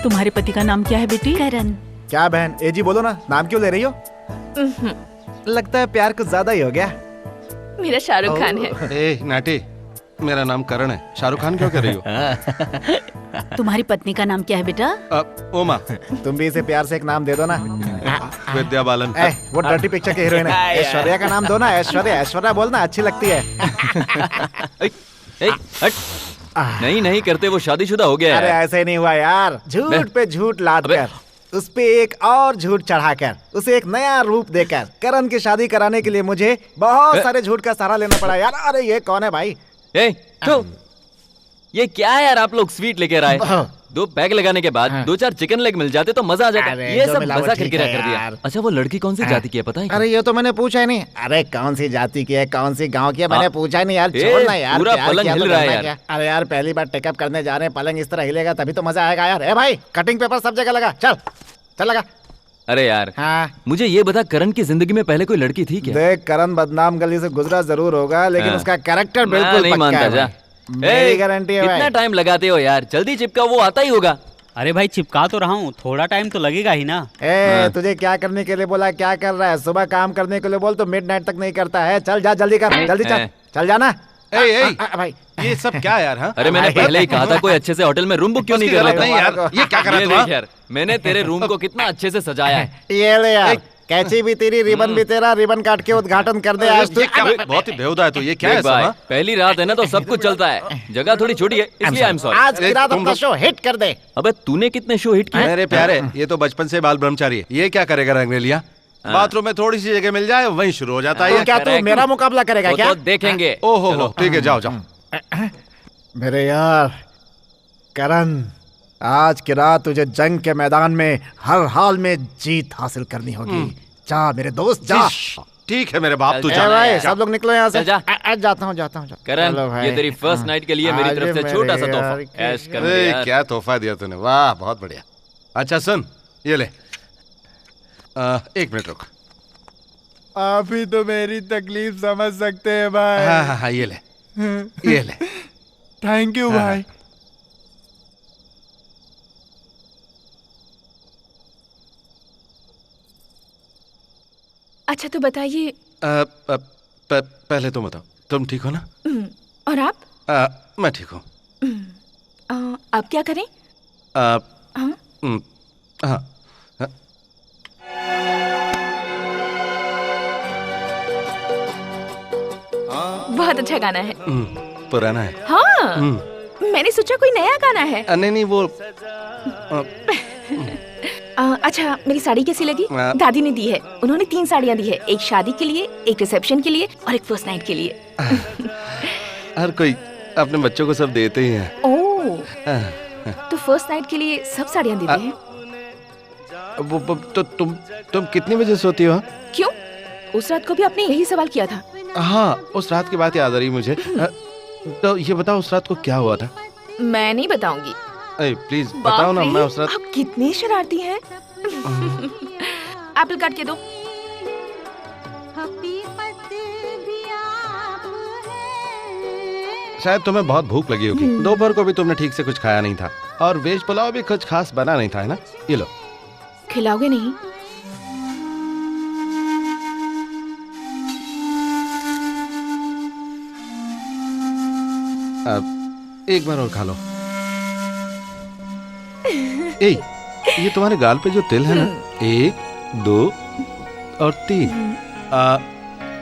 तुम्हारे पति का नाम क्या है बेटी? करण। क्या बहन, एजी बोलो ना, नाम क्यों ले रही हो? लगता है प्यार कुछ ज्यादा ही हो गया। मेरा शाहरुख खान है। ए नाटी, मेरा नाम करण है, शाहरुख खान क्यों कर रही हो? तुम्हारी पत्नी का नाम क्या है बेटा? ओमा। तुम भी इसे प्यार से एक नाम दे दो ना। विद्या बालन। वो डर्टी पिक्चर के हीरोइन है, ऐश्वर्या का नाम दो ना। ऐश्वर्या, ऐश्वर्या बोलना, अच्छी लगती है। हट। नहीं नहीं करते, वो शादीशुदा हो गया अरे है। ऐसे नहीं हुआ यार, झूठ पे झूठ लाद कर, उस पे एक और झूठ चढ़ाकर, उसे एक नया रूप देकर करण की शादी कराने के लिए मुझे बहुत सारे झूठ का सहारा लेना पड़ा यार। अरे ये कौन है भाई? ये क्या है यार, आप लोग स्वीट लेकर आए, 2 पैक लगाने के बाद 2-4 चिकन लेग मिल जाते तो मजा आ जाता। ये सब मजा किरकिरा कर दिया। अच्छा वो लड़की कौन सी जाति की है पता है? अरे ये तो मैंने पूछा ही नहीं। अरे कौन सी जाति की है, कौन सी गांव की है, मैंने पूछा ही नहीं यार। छोड़ना यार, पूरा पलंग हिल रहा है यार। अरे यार पहली बार टेकअप करने जा रहे हैं, पलंग इस तरह हिलेगा तभी तो मजा आएगा यार। ए भाई कटिंग पेपर सब जगह लगा, चल चल लगा। अरे यार मुझे ये बता, करण की जिंदगी में पहले कोई लड़की थी क्या? देख करण बदनाम गली से गुजरा जरूर होगा, लेकिन उसका कैरेक्टर बिल्कुल नहीं मानता जा। मेरी गारंटी है। कितना टाइम लगाते हो यार, जल्दी चिपका, वो आता ही होगा। अरे भाई चिपका तो रहा हूँ, थोड़ा टाइम तो लगेगा ही ना। तुझे क्या करने के लिए बोला, क्या कर रहा है? सुबह काम करने के लिए बोल तो मिडनाइट तक नहीं करता है। चल जा, जल्दी कर, जल्दी चल, चल जाना। भाई ये सब क्या यार? हाँ? अरे मैंने पहले ही कहा था कोई अच्छे से होटल में रूम बुक क्यों नहीं कर लेता? यार ये क्या कर रहा है यार, मैंने तेरे रूम को कितना अच्छे से सजाया है। ये ले यार, कैची भी तेरी, रिबन भी तेरा, रिबन काट के उद्घाटन कर दे आज तू। बहुत ही बेहुदा है तो ये क्या है सब? पहली रात है ना तो सब कुछ चलता है, जगह थोड़ी छोटी है इसलिए आई एम सॉरी। आज की रात अपना शो हिट कर दे। अबे तूने कितने शो हिट किए? मेरे प्यारे, ये तो बचपन से बाल ब्रह्मचारी है, ये क्या करेगा रंगरेलिया? बाथरूम में थोड़ी सी जगह मिल जाए वहीं शुरू हो जाता है। क्या तू मेरा मुकाबला करेगा क्या? तो देखेंगे। ओहो ठीक है, जाओ जाओ। मेरे यार करण, आज की रात तुझे जंग के मैदान में हर हाल में जीत हासिल करनी होगी। जा मेरे दोस्त जा। ठीक है मेरे बाप, तू जा भाई। सब लोग निकलो यहाँ से। जा। जाता हूँ जाता हूँ। करण ये तेरी फर्स्ट नाइट के लिए मेरी तरफ से छोटा सा तोहफा। ऐश कर ले यार। क्या तोहफा दिया तूने, वाह बहुत बढ़िया। अच्छा सुन, ये ले, 1 मिनट रुक। आप ही तो मेरी तकलीफ समझ सकते हैं भाई। हाँ ये ले, ये ले। थैंक यू भाई। अच्छा तो बताइए। पहले तुम बताओ, तुम ठीक हो ना? और आप? मैं ठीक हूँ। आप क्या करें? हाँ बहुत अच्छा गाना है। पुराना है। हाँ मैंने सोचा कोई नया गाना है। नहीं वो अच्छा मेरी साड़ी कैसी लगी? दादी ने दी है, उन्होंने 3 साड़ियाँ दी है, एक शादी के लिए, एक रिसेप्शन के लिए और एक फर्स्ट नाइट के लिए। हर कोई अपने बच्चों को सब देते ही हैं। ओह तो फर्स्ट नाइट के लिए सब साड़ियाँ देते हैं? तो तुम कितनी बजे सोती हो? क्यों, उस रात को भी आपने यही सवाल किया था। हाँ उस रात की बात याद आ रही मुझे। तो ये बताओ उस रात को क्या हुआ था? मैं नहीं बताऊंगी। प्लीज बताओ ना। मैं उस रात आप कितने शरारती हैं। एप्पल काट के दो। शायद तुम्हें बहुत भूख लगी होगी, दोपहर को भी तुमने ठीक से कुछ खाया नहीं था और वेज पुलाव भी कुछ खास बना नहीं था, है ना? ये लो। खिलाओगे नहीं? एक बार और खा लो। ये तुम्हारे गाल पे जो तिल है ना, 1 2 और 3,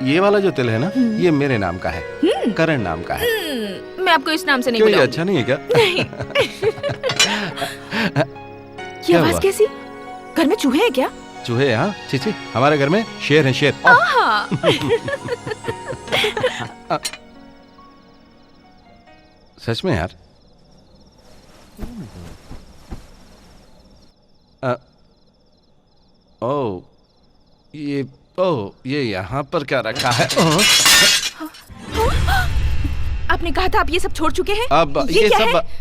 ये वाला जो तिल है ना, ये मेरे नाम का है, करण नाम का है। मैं आपको इस नाम से नहीं बुलाऊंगी। अच्छा नहीं है क्या? नहीं। ये आवाज कैसी? घर में चूहे हैं क्या? चूहे? हाँ चीची, हमारे घर में शेर है, शेर। सच में यार? ये यहाँ पर क्या रखा है? आपने कहा था आप ये सब छोड़ चुके हैं। अब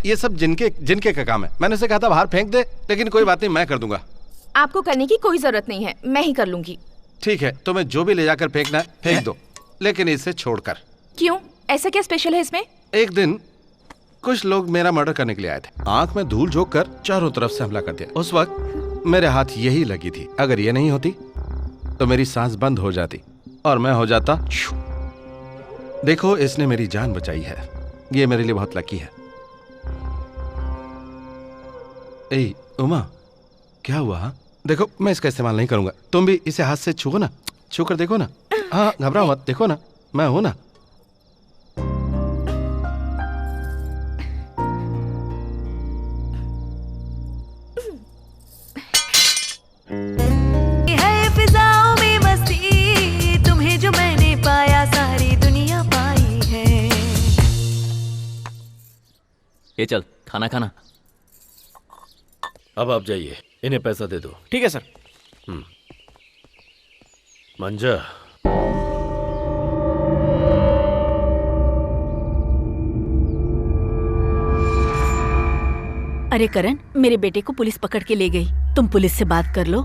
ये सब जिनके का काम है। मैंने उसे कहा था बाहर फेंक दे, लेकिन कोई बात नहीं, मैं कर दूंगा। आपको करने की कोई जरूरत नहीं है, मैं ही कर लूंगी। ठीक है, तुम्हें जो भी ले जाकर फेंकना है फेंक दो, लेकिन इसे छोड़कर। क्यों, ऐसा क्या स्पेशल है इसमें? एक दिन कुछ लोग मेरा मर्डर करने के लिए आए थे, आंख में धूल झोंक कर चारों तरफ से हमला कर दिया। उस वक्त मेरे हाथ यही लगी थी, अगर ये नहीं होती तो मेरी सांस बंद हो जाती और मैं हो जाता। देखो इसने मेरी जान बचाई है, ये मेरे लिए बहुत लकी है। ए उमा, क्या हुआ? देखो मैं इसका इस्तेमाल नहीं करूंगा, तुम भी इसे हाथ से छुओ ना, छू कर देखो ना। हाँ घबराओ मत, देखो ना मैं हूं ना। चल खाना खाना। अब आप जाइए, इन्हें पैसा दे दो। ठीक है सर। मंजा, अरे करण, मेरे बेटे को पुलिस पकड़ के ले गई। तुम पुलिस से बात कर लो,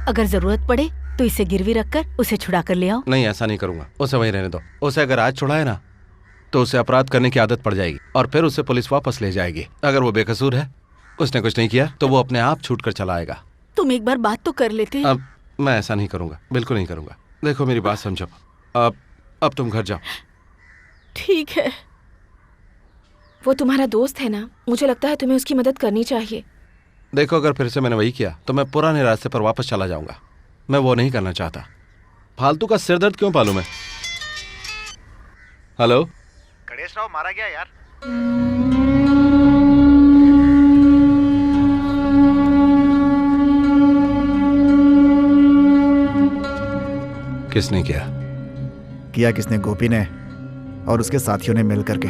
अगर जरूरत पड़े तो इसे गिरवी रखकर उसे छुड़ा कर ले आओ। नहीं, ऐसा नहीं करूंगा। उसे वहीं रहने दो। उसे अगर आज छुड़ाए ना तो उसे अपराध करने की आदत पड़ जाएगी और फिर उसे पुलिस वापस ले जाएगी। अगर वो बेकसूर है, उसने कुछ नहीं किया, तो वो अपने आप छूट कर चला आएगा। तुम एक बार बात तो कर लेते। अब मैं ऐसा नहीं करूंगा, बिल्कुल नहीं करूंगा। देखो मेरी बात समझो। अब तुम घर जाओ। ठीक है। वो तुम्हारा दोस्त है ना, मुझे लगता है तुम्हें उसकी मदद करनी चाहिए। देखो, अगर फिर से मैंने वही किया तो मैं पुराने रास्ते पर वापस चला जाऊंगा। मैं वो नहीं करना चाहता। फालतू का सिरदर्द क्यों पालू मैं? हेलो, गणेश राव मारा गया यार। किसने किया? किया किसने? गोपी ने और उसके साथियों ने मिल करके।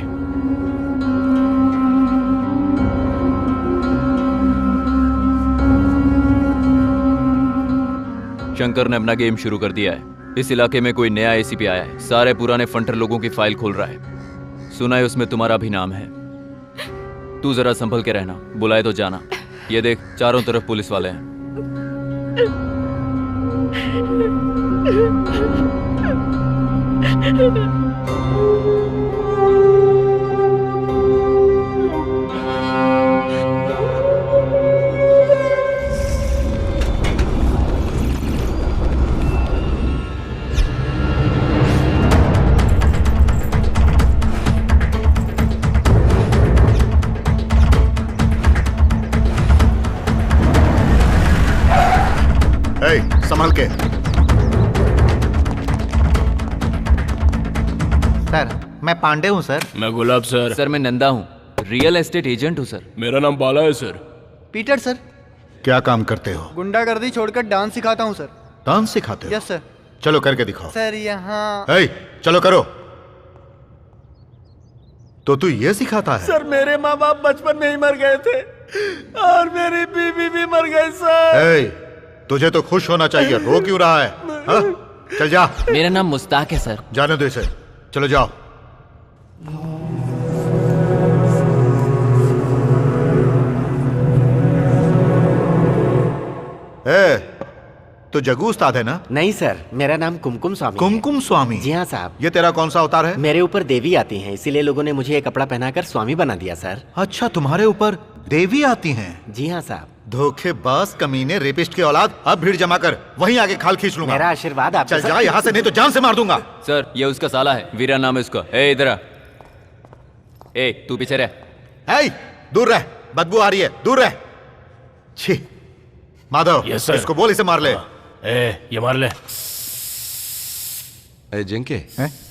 शंकर ने अपना गेम शुरू कर दिया है। इस इलाके में कोई नया एसीपी आया है, सारे पुराने फंटर लोगों की फाइल खोल रहा है। सुना है उसमें तुम्हारा भी नाम है। तू जरा संभल के रहना, बुलाए तो जाना। ये देख, चारों तरफ पुलिस वाले हैं। संभाल के। सर, मैं पांडे हूँ सर। मैं गुलाब सर। सर, मैं नंदा हूँ, रियल एस्टेट एजेंट हूँ सर। मेरा नाम बाला है सर। Peter sir. क्या काम करते हो? गुंडागर्दी छोड़कर डांस सिखाता हूँ सर। डांस सिखाते हो? Yes sir. चलो करके दिखाओ। सर यहाँ। चलो करो। तो तू ये सिखाता है? सर, मेरे माँ बाप बचपन में ही मर गए थे और मेरी बीवी भी मर गई सर। तुझे तो खुश होना चाहिए, रो क्यों रहा है? हा? चल जा। मेरा नाम मुस्ताक है सर। जाने दो इसे, चलो जाओ। तो जग्गू उस्ताद है ना? नहीं सर, मेरा नाम कुमकुम स्वामी। कुमकुम स्वामी? जी हाँ साहब। ये तेरा कौन सा अवतार है? मेरे ऊपर देवी आती हैं, इसीलिए लोगों ने मुझे ये कपड़ा पहनाकर स्वामी बना दिया सर। अच्छा, तुम्हारे ऊपर देवी आती हैं? जी हाँ साहब। धोखेबाज, कमीने, रेपिस्ट की औलाद। अब भीड़ जमा कर, वहीं आगे खाल खींच लूंगा। मेरा आशीर्वाद आप। चल जा यहाँ से, नहीं तो जान से मार दूंगा। सर, ये उसका साला है, वीरा नाम है उसका। इधर आ। तू पीछे रह। दूर रह, बदबू आ रही है, दूर रह। छी, माधव, इसको बोल इसे मार ले। ये मार ले। जिंके,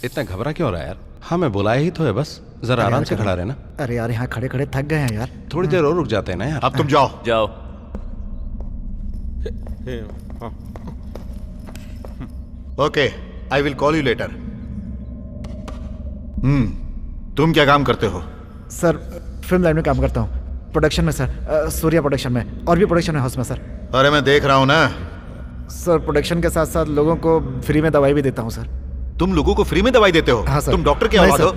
इतना घबरा क्यों रहा है यार? हाँ, मैं बुलाया ही तो है, बस जरा आराम से खड़ा रहना। अरे यार, यहाँ खड़े खड़े थक गए हैं यार। थोड़ी देर और रुक जाते हैं ना यार। अब तुम जाओ। जाओ। Okay, I will call you later. तुम क्या काम करते हो? सर, फिल्म लाइन में काम करता हूँ, प्रोडक्शन में सर। सूर्या प्रोडक्शन में, और भी प्रोडक्शन हाउस में सर। अरे मैं देख रहा हूँ ना सर। प्रोडक्शन के साथ साथ लोगों को फ्री में दवाई भी देता हूँ सर। तुम लोगों को फ्री में दवाई देते हो? हाँ सर। तुम डॉक्टर की औलाद हो?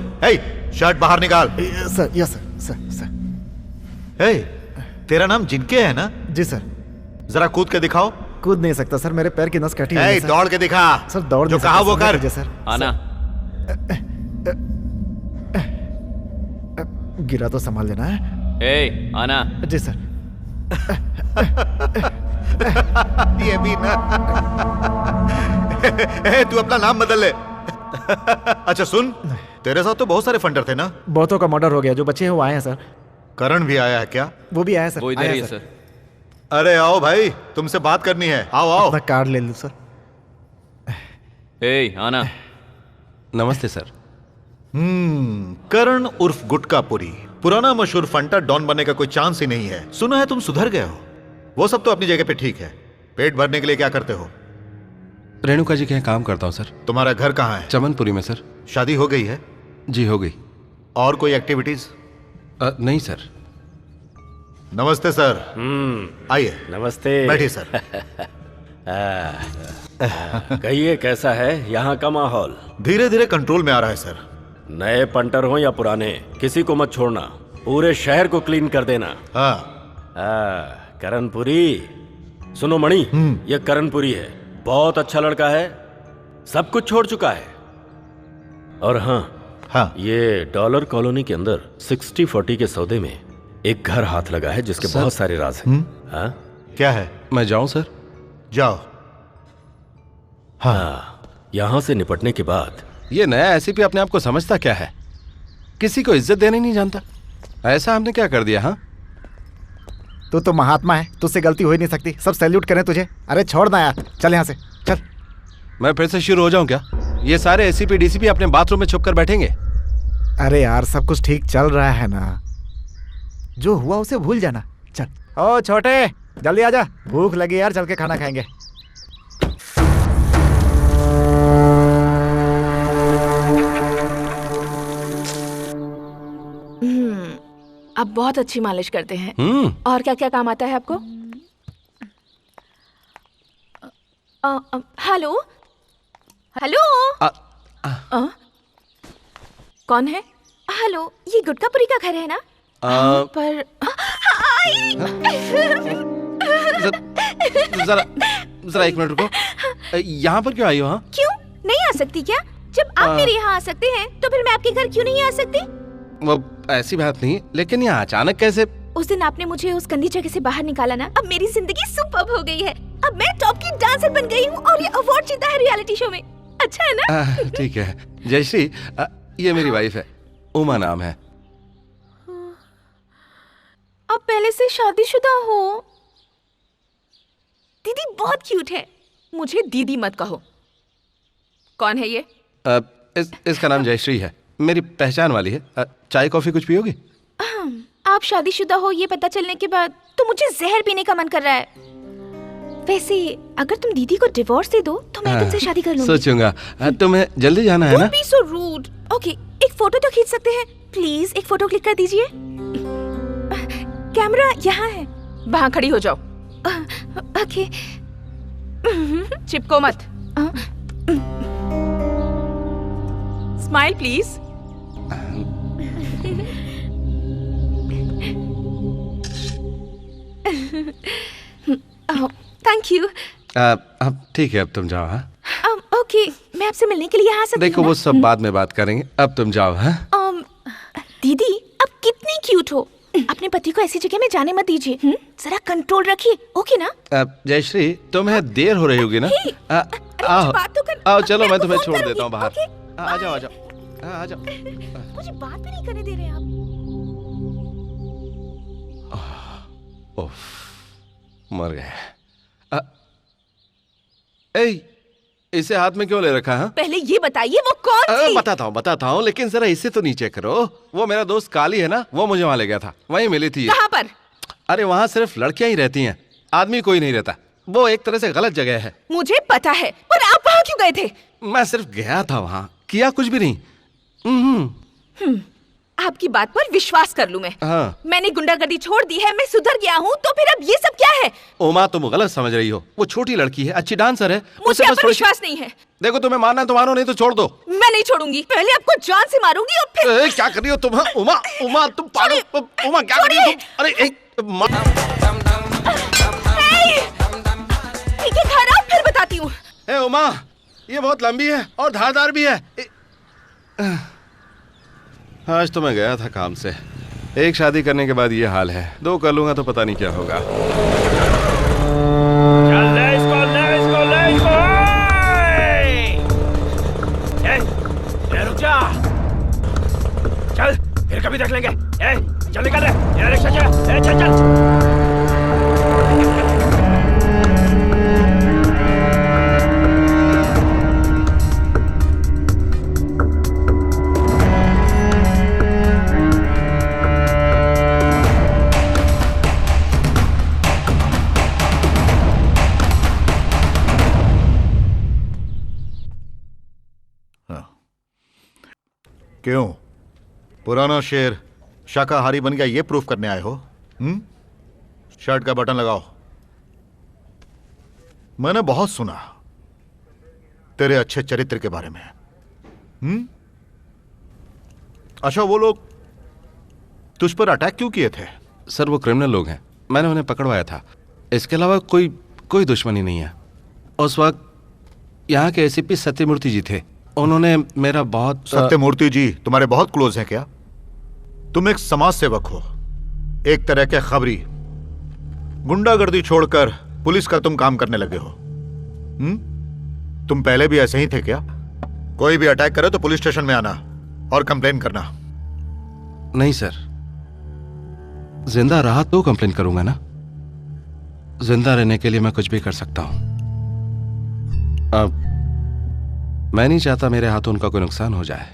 शर्ट बाहर निकाल। Sir, yes sir. तेरा नाम जिनके है ना? जी सर। जरा कूद के दिखाओ। कूद नहीं सकता सर, मेरे पैर की नस कटी हुई है सर। दौड़ के दिखा। सर, दौड़ जो कहा वो कर। सर, आना। गिरा तो संभाल लेना है। आना। जी सर। ये भी ना। तू अपना नाम बदल ले। अच्छा सुन, तेरे साथ तो बहुत सारे फंडर थे ना? बहुतों का मर्डर हो गया, जो बचे हैं वो आए हैं सर। करण भी आया है क्या? वो भी आया सर। वो इधर ही है सर। अरे आओ भाई, तुमसे बात करनी है। आओ आओ। अपना कार्ड ले लो सर। आना। नमस्ते सर। करण उर्फ गुटकापुरी, पुराना मशहूर फंटर डॉन बनने का कोई चांस ही नहीं है। सुना है तुम सुधर गए हो। वो सब तो अपनी जगह पे ठीक है। पेट भरने के लिए क्या करते हो? रेणुका जी के यहाँ काम करता हूँ सर। तुम्हारा घर कहाँ है? चमनपुरी में सर। शादी हो गई है? जी हो गई। और कोई एक्टिविटीज? नहीं सर। नमस्ते सर। आइए। नमस्ते। बैठिए सर। कहिए कैसा है यहाँ का माहौल? धीरे धीरे कंट्रोल में आ रहा है सर। नए पंटर हो या पुराने, किसी को मत छोड़ना, पूरे शहर को क्लीन कर देना। करणपुरी। सुनो मणि, ये करणपुरी है, बहुत अच्छा लड़का है, सब कुछ छोड़ चुका है। और हाँ, ये डॉलर कॉलोनी के अंदर 60-40 के सौदे में एक घर हाथ लगा है जिसके बहुत सारे राज हैं। हाँ? क्या है? मैं जाऊं सर? जाओ। हाँ, यहाँ से निपटने के बाद ये नया एसीपी अपने आप को समझता क्या है? किसी को इज्जत देने नहीं जानता। ऐसा हमने क्या कर दिया? हाँ, तू तो महात्मा है, तुझसे गलती हो ही नहीं सकती, सब सैल्यूट करें तुझे। अरे छोड़ ना यार, चल यहाँ से चल। मैं फिर से शुरू हो जाऊं क्या? ये सारे एसीपी डीसीपी अपने बाथरूम में छुप कर बैठेंगे। अरे यार सब कुछ ठीक चल रहा है ना, जो हुआ उसे भूल जाना। चल ओ छोटे, जल्दी आजा, भूख लगी यार, चल के खाना खाएंगे। आप बहुत अच्छी मालिश करते हैं। और क्या क्या काम आता है आपको? Hello hello. कौन है? हेलो, ये गुटकापुरी का घर है ना? पर जरा एक मिनट रुको, यहाँ पर क्यों आई हो? हाँ, क्यों नहीं आ सकती क्या? जब आप मेरे यहाँ आ सकते हैं तो फिर मैं आपके घर क्यों नहीं आ सकती? वो ऐसी बात नहीं, लेकिन यहाँ अचानक कैसे? उस दिन आपने मुझे उस गंदी जगह से बाहर निकाला ना, अब मेरी जिंदगी सुपर्ब हो गई है। अब मैं टॉप की डांसर बन गई हूँ और ये अवार्ड जीता है रियलिटी शो में। अच्छा है ना? ठीक है जयश्री, ये मेरी वाइफ है, उमा नाम है। आप पहले से शादीशुदा हो? दीदी बहुत क्यूट है, मुझे दीदी मत कहो। कौन है ये? इसका नाम जयश्री है, मेरी पहचान वाली है। चाय कॉफी कुछ पियोगी? आप शादीशुदा हो ये पता चलने के बाद तो मुझे जहर पीने का मन कर रहा है। वैसे अगर तुम दीदी को डिवोर्स दे दो तो मैं तुमसे शादी कर लूंगी। सोचूंगा। तुम्हें जल्दी जाना है ना? Don't be so rude. Okay, एक फोटो तो खींच सकते हैं प्लीज? एक फोटो क्लिक कर दीजिए। कैमरा यहाँ है, वहाँ खड़ी हो जाओ। ओके, चिपको मत। Smile please. Thank you. अब ठीक है, अब तुम जाओ। हाँ ओके, मैं आपसे मिलने के लिए यहाँ से देखो वो सब बाद में बात करेंगे, अब तुम जाओ। हाँ दीदी आप कितनी क्यूट हो, अपने पति को ऐसी जगह में जाने मत दीजिए, जरा कंट्रोल रखिए, ओके ना? जयश्री तुम्हें देर हो रही होगी ना? आओ आओ, चलो मैं तुम्हें छोड़ देता हूँ बाहर। आ जाओ आ जाओ आ जाओ। मुझे बात भी नहीं करने दे रहे आप। मर गए। इसे हाथ में क्यों ले रखा है? पहले ये बताइए वो कौन थी? बताता हूँ, लेकिन जरा इसे तो नीचे करो। वो मेरा दोस्त काली है ना, वो मुझे वहाँ ले गया था, वहीं मिली थी। कहाँ पर? अरे वहाँ सिर्फ लड़कियां ही रहती हैं, आदमी कोई नहीं रहता। वो एक तरह से गलत जगह है। मुझे पता है, पर आप वहाँ क्यों गए थे? मैं सिर्फ गया था वहाँ, किया कुछ भी नहीं। आपकी बात पर विश्वास कर लूं मैं। हाँ। मैंने गुंडागर्दी छोड़ दी है, मैं सुधर गया हूँ, तो फिर अब ये सब क्या है? ओमा तुम गलत समझ रही हो, वो छोटी लड़की है, अच्छी डांसर है। मुझे आप पर विश्वास नहीं है। देखो तुम्हें मारना है तो मारो, नहीं तो छोड़ दो। मैं नहीं छोड़ूंगी, पहले आपको जान से मारूंगी और फिर। क्या कर रही हो तुम? उमा उमा तुम पागल। उमा क्या कर रही हो तुम? अरे ठीक है घर आओ, फिर बताती हूँ। उमा ये बहुत लंबी है और धारदार भी है। आज तो मैं गया था काम से, एक शादी करने के बाद ये हाल है, 2 कर लूंगा तो पता नहीं क्या होगा। चल ले इसको, ले इसको, ले इसको। ए, रुक जा। चल, फिर कभी देख लेंगे। चल निकल रे, रिक्शा चल, चल चल। क्यों पुराना शेर शाकाहारी बन गया, ये प्रूफ करने आए हो? शर्ट का बटन लगाओ। मैंने बहुत सुना तेरे अच्छे चरित्र के बारे में। अच्छा, वो लोग तुझ पर अटैक क्यों किए थे? सर वो क्रिमिनल लोग हैं, मैंने उन्हें पकड़वाया था। इसके अलावा कोई दुश्मनी नहीं है। उस वक्त यहाँ के एसीपी सत्यमूर्ति जी थे, उन्होंने मेरा बहुत। सत्यमूर्ति जी तुम्हारे बहुत क्लोज हैं क्या? तुम एक समाज सेवक हो, एक तरह के खबरी। गुंडागर्दी छोड़कर पुलिस का तुम काम करने लगे हो। तुम पहले भी ऐसे ही थे क्या? कोई भी अटैक करे तो पुलिस स्टेशन में आना और कंप्लेन करना। नहीं सर, जिंदा रहा तो कंप्लेन करूंगा ना। जिंदा रहने के लिए मैं कुछ भी कर सकता हूं। अब मैं नहीं चाहता मेरे हाथों उनका कोई नुकसान हो जाए,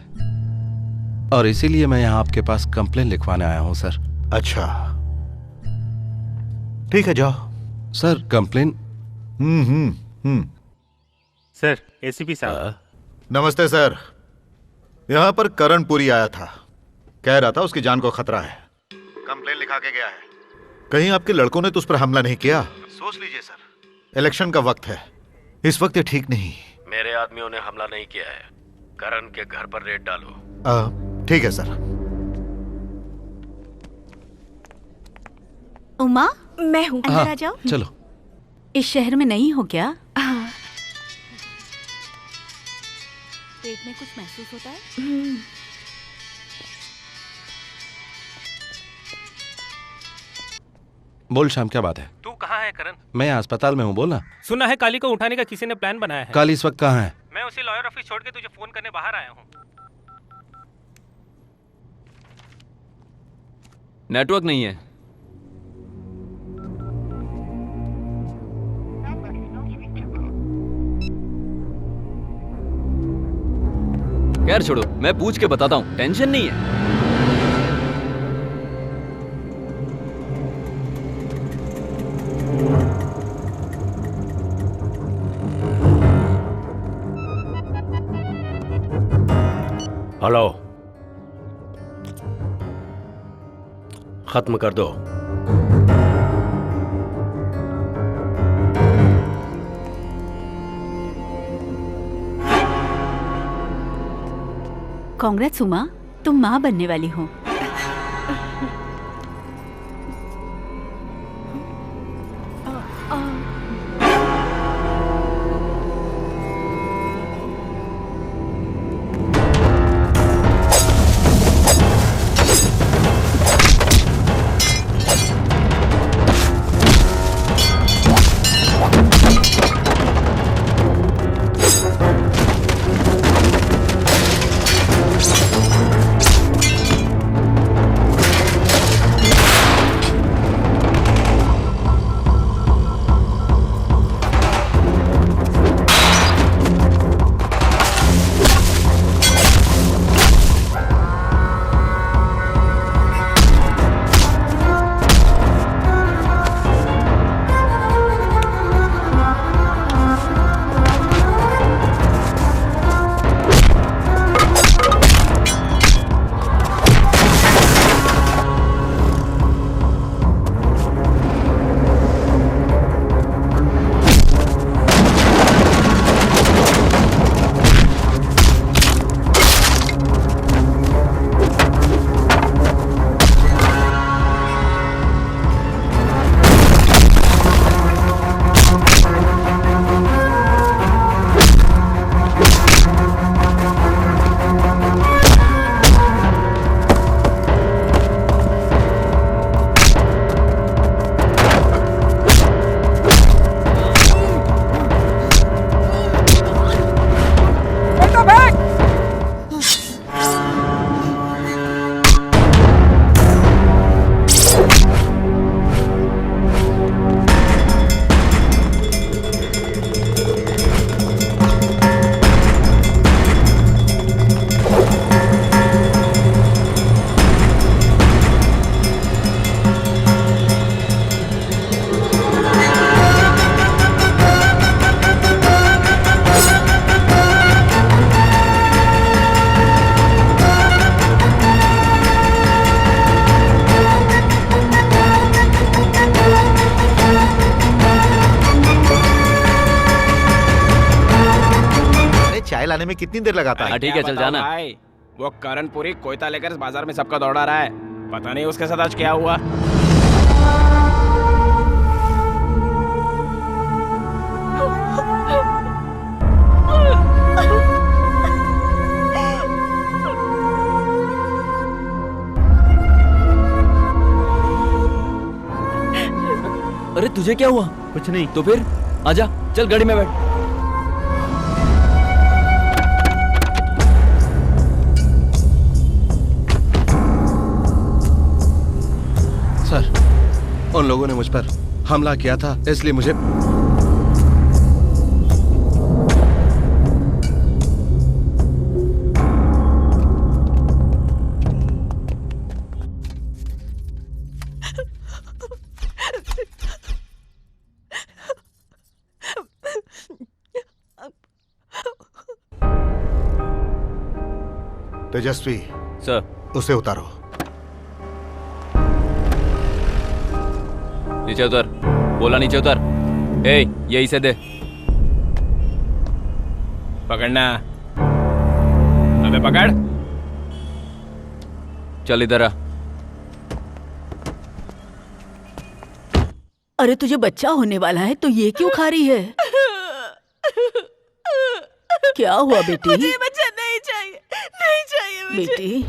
और इसीलिए मैं यहां आपके पास कंप्लेन लिखवाने आया हूं सर। अच्छा ठीक है, जाओ। Sir complain. सर एसीपी साहब। नमस्ते सर। यहां पर करणपुरी आया था, कह रहा था उसकी जान को खतरा है। कंप्लेन लिखा के गया है। कहीं आपके लड़कों ने तो उस पर हमला नहीं किया? सोच लीजिए सर, इलेक्शन का वक्त है, इस वक्त ये ठीक नहीं। मेरे आदमियों ने हमला नहीं किया है। करण के घर पर रेड डालो। ठीक है सर। उमा, मैं हूँ। अंदर आ जाओ। चलो। इस शहर में नहीं हो क्या? पेट में कुछ महसूस होता है? बोल श्याम, क्या बात है? तू कहाँ है करण? मैं अस्पताल में हूँ, बोलना। सुना है काली को उठाने का किसी ने प्लान बनाया है। काली इस वक्त कहाँ है? मैं उसी लॉयर ऑफिस छोड़ के तुझे फोन करने बाहर आया हूँ। नेटवर्क नहीं है। खैर छोड़ो, मैं पूछ के बताता हूँ, टेंशन नहीं है। हेलो, खत्म कर दो। कांग्रेस उमा, तुम माँ बनने वाली हो। लाने में कितनी देर लगाता है? ठीक है, चल जाना। भाई वो करणपुरी कोयता लेकर इस बाजार में सबका दौड़ा रहा है। पता नहीं उसके साथ आज क्या हुआ। अरे तुझे क्या हुआ? कुछ नहीं। तो फिर आजा, चल गाड़ी में बैठ। सर, उन लोगों ने मुझ पर हमला किया था, इसलिए मुझे तेजस्वी सर। उसे उतारो। नीचे उतर, बोला नीचे उतर। ए, ये इसे दे। पकड़ना। अबे पकड़। चल इधर आ। अरे तुझे बच्चा होने वाला है तो ये क्यों खा रही है? क्या हुआ बेटी? मुझे बच्चा नहीं चाहिए, नहीं चाहिए मुझे। बेटी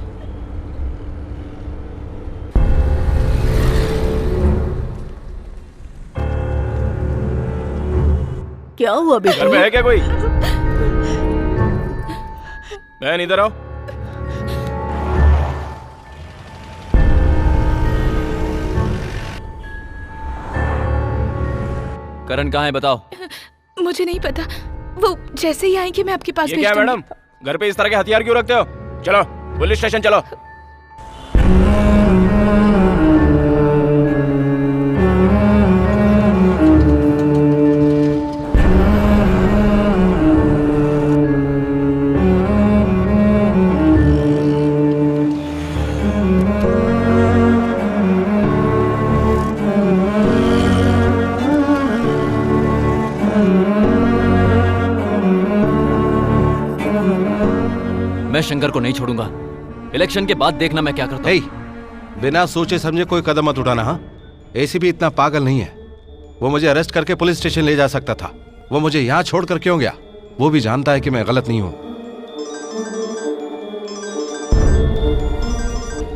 क्या हुआ बेटी? घर में है क्या कोई? बहन इधर आओ। करण कहाँ है बताओ? मुझे नहीं पता, वो जैसे ही आएंगे मैं आपके पास ये भेज क्या है दूंगी। मैडम? घर पे इस तरह के हथियार क्यों रखते हो? चलो पुलिस स्टेशन चलो। मैं शंकर को नहीं छोड़ूंगा। इलेक्शन के बाद देखना मैं क्या करता हूँ। बिना सोचे समझे कोई कदम मत उठाना। हाँ, एसीपी इतना पागल नहीं है। वो मुझे अरेस्ट करके पुलिस स्टेशन ले जा सकता था। वो मुझे यहाँ छोड़कर क्यों गया? वो भी जानता है कि मैं गलत नहीं हूँ।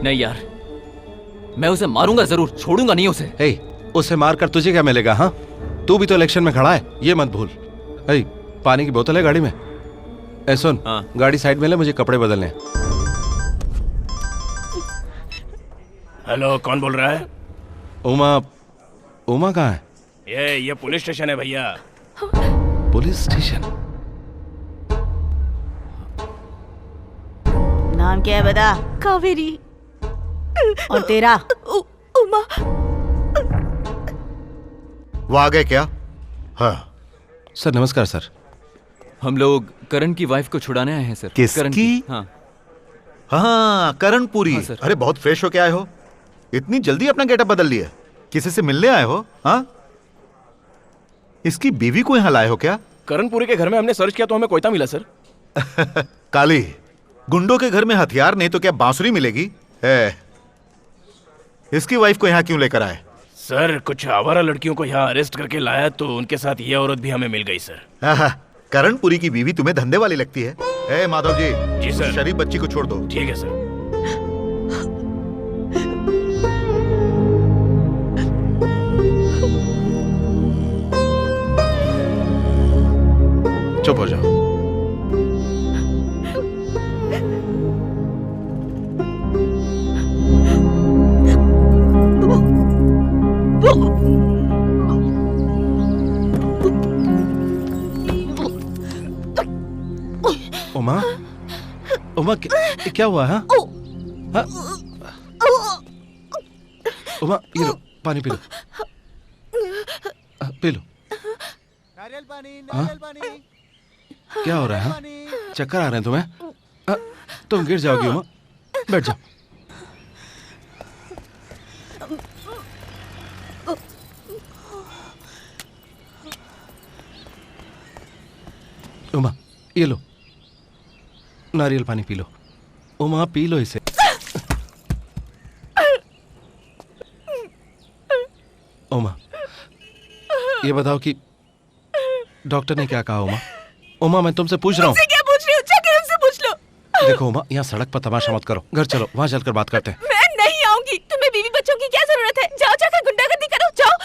नहीं यार, मैं उसे मारूंगा जरूर, छोड़ूंगा नहीं उसे। उसे मारकर तुझे क्या मिलेगा? हाँ, तू भी तो इलेक्शन में खड़ा है, ये मत भूल। पानी की बोतल है गाड़ी में? सुन, गाड़ी साइड में ले, मुझे कपड़े बदलने। हेलो, कौन बोल रहा है? उमा। उमा कहाँ है? ये पुलिस स्टेशन है भैया। Police station? नाम क्या है बता? कावेरी। और तेरा? उमा। वो आ गए क्या? हाँ सर, नमस्कार सर। हम लोग करण की वाइफ को छुड़ाने आए हैं सर। किसकी? करण की? हाँ हाँ, करणपुरी। हाँ, सर। अरे बहुत फ्रेश होके आए हो। इतनी जल्दी अपना गेटअप बदल लिया? किसी से मिलने आए हो? हाँ, इसकी बीवी को यहाँ लाए हो क्या? करणपुरी के घर में हमने सर्च किया तो हमें कोयता मिला सर। काली, गुंडों के घर में हथियार नहीं तो क्या बांसुरी मिलेगी? इसकी वाइफ को यहाँ क्यों लेकर आए? सर, कुछ आवारा लड़कियों को यहाँ अरेस्ट करके लाया तो उनके साथ ये औरत भी हमें मिल गई सर। करणपुरी की बीवी तुम्हें धंधे वाली लगती है? माधव जी। जी सर। उस शरीफ बच्ची को छोड़ दो। ठीक है सर। चुप हो जाओ। उमा, उमा क्या हुआ? हाँ? हाँ? उमा, ये लो, पानी पी लो। P low. नारियल पानी, हाँ? नारियल पानी। क्या हो रहा है? हाँ? चक्कर आ रहे हैं तुम्हें? तुम गिर जाओगी उमा, बैठ जाओ। उमा, ये लो, नारियल पानी P low. Uma P low इसे। उमा ये बताओ कि डॉक्टर ने क्या कहा? उमा उमा मैं तुमसे पूछ रहा हूँ। क्या पूछ रही हो? जाके हमसे पूछ लो। देखो उमा यहाँ सड़क पर तमाशा मत करो, घर चलो वहाँ चलकर बात करते हैं। मैं नहीं आऊंगी। तुम्हें बीवी बच्चों की क्या जरूरत है? जाओ जाकर गुंडागर्दी करो, जाओ।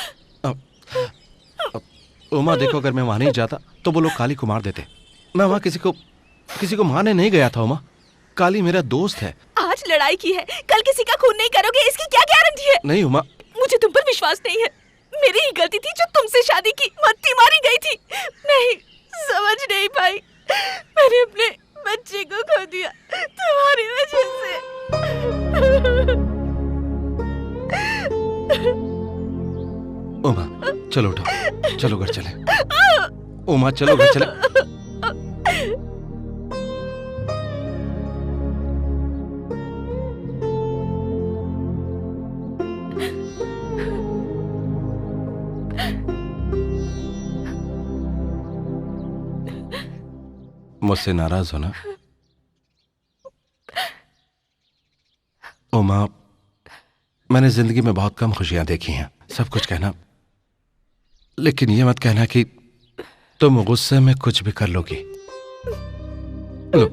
उमा देखो अगर मैं वहां नहीं जाता तो वो लोग काली को मार देते। मैं वहां किसी को मारने नहीं गया था उमा। काली मेरा दोस्त है। आज लड़ाई की है, कल किसी का खून नहीं करोगे, इसकी क्या गारंटी है? नहीं उमा, मुझे तुम पर विश्वास नहीं है। मेरी ही गलती थी जो तुमसे शादी की, मत्ती मारी गई थी। नहीं समझ नहीं पाई, मैंने अपने बच्चे को खो दिया तुम्हारी वजह से। उमा चलो उठो, चलो घर चले। उमा चलो घर चले। मुझसे नाराज हो ना उमा? मैंने जिंदगी में बहुत कम खुशियां देखी हैं, सब कुछ कहना, लेकिन ये मत कहना कि तुम गुस्से में कुछ भी कर लोगी। लो।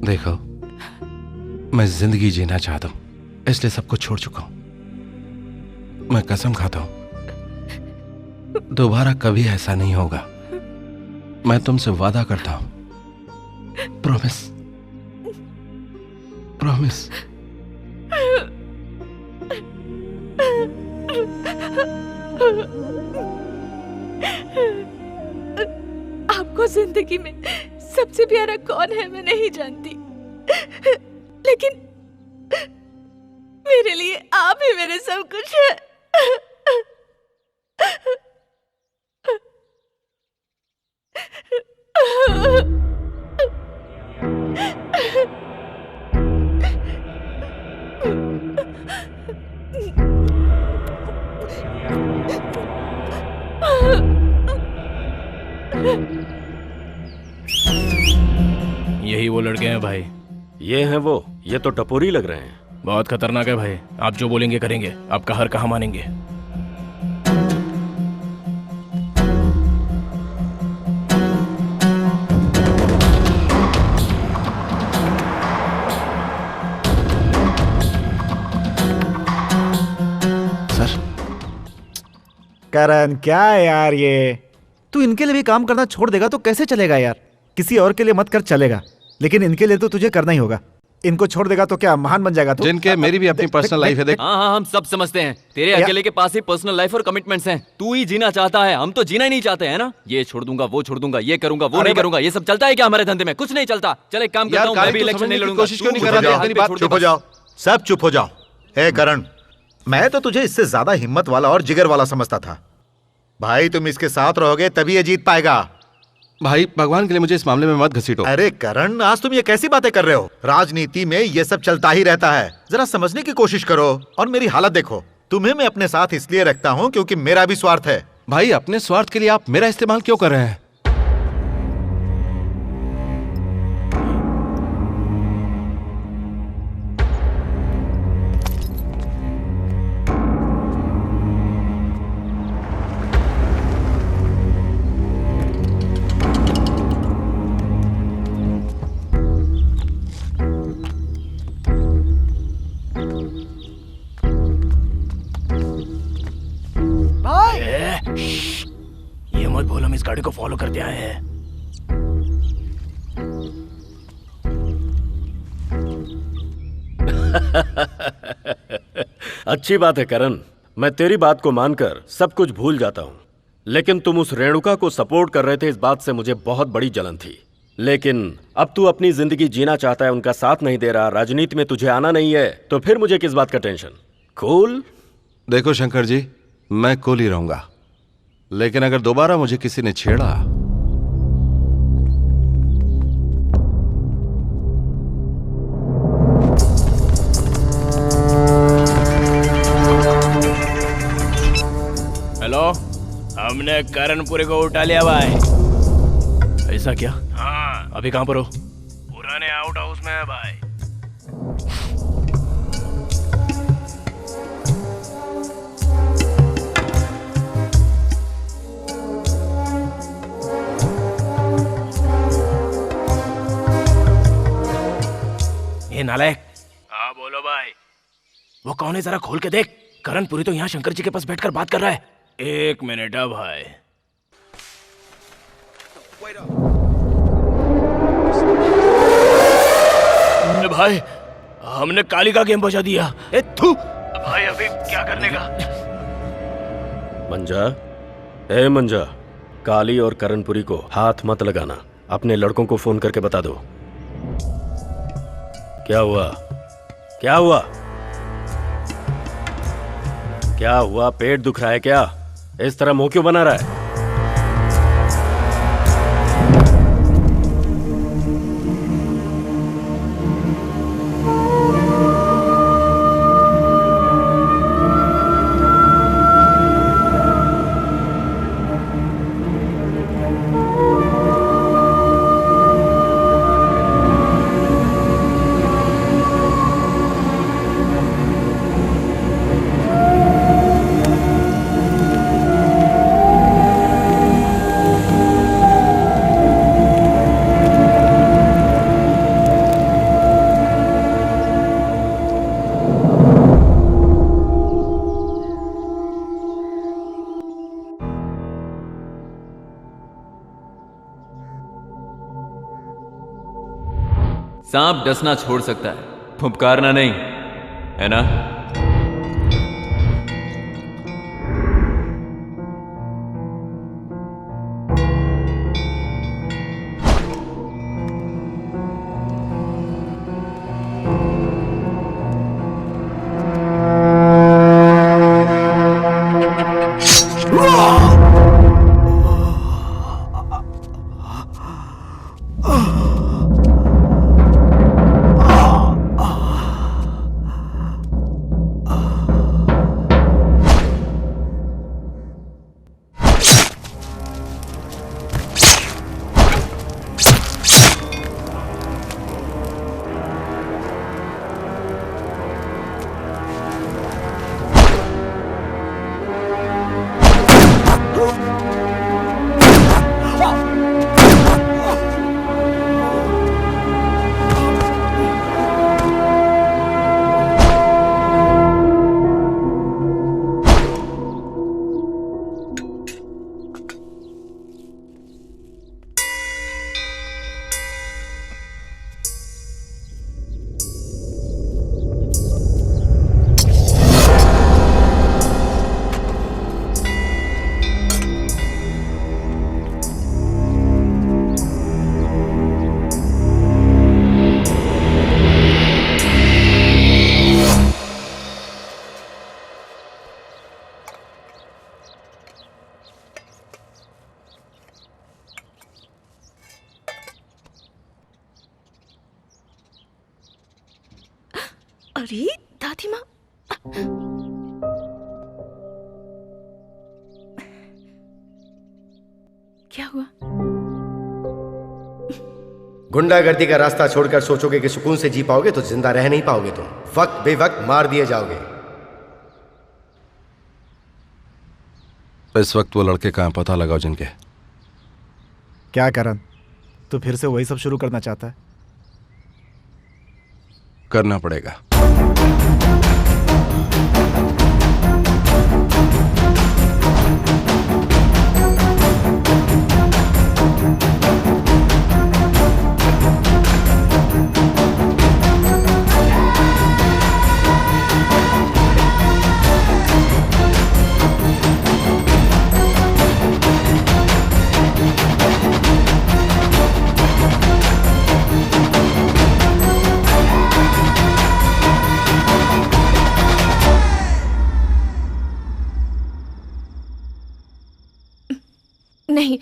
देखो मैं जिंदगी जीना चाहता हूं, इसलिए सब कुछ छोड़ चुका हूं। मैं कसम खाता हूं दोबारा कभी ऐसा नहीं होगा। मैं तुमसे वादा करता हूं, प्रॉमिस प्रॉमिस। आपको जिंदगी में सबसे प्यारा कौन है मैं नहीं जानती, लेकिन मेरे लिए आप ही मेरे सब कुछ है। यही वो लड़के हैं भाई। ये हैं वो? ये तो टपोरी लग रहे हैं। बहुत खतरनाक है भाई, आप जो बोलेंगे करेंगे, आपका हर कहा मानेंगे। सर करण क्या है यार ये? तू इनके लिए भी काम करना छोड़ देगा तो कैसे चलेगा यार? किसी और के लिए मत कर चलेगा, लेकिन इनके लिए तो तुझे करना ही होगा। इनको छोड़ देगा तो क्या महान बन जाएगा तू? जिनके मेरी भी अपनी पर्सनल लाइफ है। देख हाँ हम सब समझते हैं, तेरे अकेले के पास ही पर्सनल लाइफ और कमिटमेंट्स हैं। तू ही जीना चाहता है, हम तो जीना ही नहीं चाहते हैं ना। ये छोड़ दूंगा, वो छोड़ दूंगा, ये करूंगा, वो नहीं करूंगा, ये सब चलता है क्या हमारे धंधे में? कुछ नहीं चलता। चल एक काम करता हूँ, मैं भी इलेक्शन नहीं लड़ूंगा। कोशिश क्यों नहीं कर रहा? चुप हो जाओ, सब चुप हो जाओ। हे करण, मैं तो तुझे इससे ज्यादा हिम्मत वाला और जिगर वाला समझता था। भाई तुम इसके साथ रहोगे तभी ये जीत पाएगा। भाई भगवान के लिए मुझे इस मामले में मत घसीटो। अरे करण, आज तुम ये कैसी बातें कर रहे हो? राजनीति में ये सब चलता ही रहता है, जरा समझने की कोशिश करो। और मेरी हालत देखो, तुम्हें मैं अपने साथ इसलिए रखता हूँ क्योंकि मेरा भी स्वार्थ है। भाई अपने स्वार्थ के लिए आप मेरा इस्तेमाल क्यों कर रहे हैं? ये मत बोल हम इस गाड़ी को फॉलो करते आए हैं। अच्छी बात है करण, मैं तेरी बात को मानकर सब कुछ भूल जाता हूँ। लेकिन तुम उस रेणुका को सपोर्ट कर रहे थे, इस बात से मुझे बहुत बड़ी जलन थी। लेकिन अब तू अपनी जिंदगी जीना चाहता है, उनका साथ नहीं दे रहा, राजनीति में तुझे आना नहीं है, तो फिर मुझे किस बात का टेंशन? कूल? देखो शंकर जी, मैं कूल ही रहूंगा, लेकिन अगर दोबारा मुझे किसी ने छेड़ा हमने करणपुरी को उठा लिया भाई। ऐसा क्या? हाँ। अभी कहाँ पर हो? पुराने आउट हाउस में है भाई। ये नालायक। हाँ बोलो भाई। वो कौन है जरा खोल के देख। करणपुरी तो यहाँ शंकर जी के पास बैठकर बात कर रहा है। 1 मिनट है भाई। भाई हमने काली का गेम बजा दिया। ए थू भाई, अभी क्या करने का? मंजा, ए मंजा, काली और करणपुरी को हाथ मत लगाना। अपने लड़कों को फोन करके बता दो। क्या हुआ? क्या हुआ? क्या हुआ? पेट दुख रहा है क्या? इस तरह मुंह क्यों बना रहा है? सांप डसना छोड़ सकता है, फुफकारना नहीं, है ना? अरे दादी माँ, क्या हुआ? गुंडागर्दी का रास्ता छोड़कर सोचोगे कि सुकून से जी पाओगे तो जिंदा रह नहीं पाओगे। तुम वक्त बेवक्त मार दिए जाओगे। इस वक्त वो लड़के कहाँ, पता लगाओ जिनके। क्या करण, तू फिर से वही सब शुरू करना चाहता है? करना पड़ेगा। नहीं,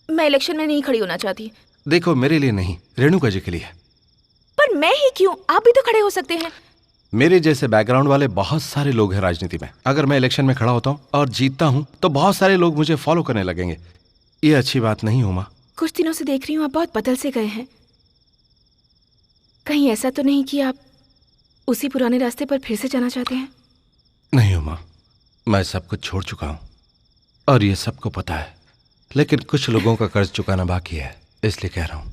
मैं इलेक्शन में नहीं खड़ी होना चाहती। देखो, मेरे लिए नहीं, रेणुका जी के लिए। पर मैं ही क्यों? आप भी तो खड़े हो सकते हैं। मेरे जैसे बैकग्राउंड वाले बहुत सारे लोग हैं राजनीति में। अगर मैं इलेक्शन में खड़ा होता हूँ और जीतता हूँ तो बहुत सारे लोग मुझे फॉलो करने लगेंगे। ये अच्छी बात नहीं उमा। कुछ दिनों से देख रही हूँ आप बहुत बदल से गए हैं। कहीं ऐसा तो नहीं कि आप उसी पुराने रास्ते पर फिर से जाना चाहते हैं? नहीं उमा, मैं सब कुछ छोड़ चुका हूँ और ये सबको पता है, लेकिन कुछ लोगों का कर्ज चुकाना बाकी है, इसलिए कह रहा हूँ।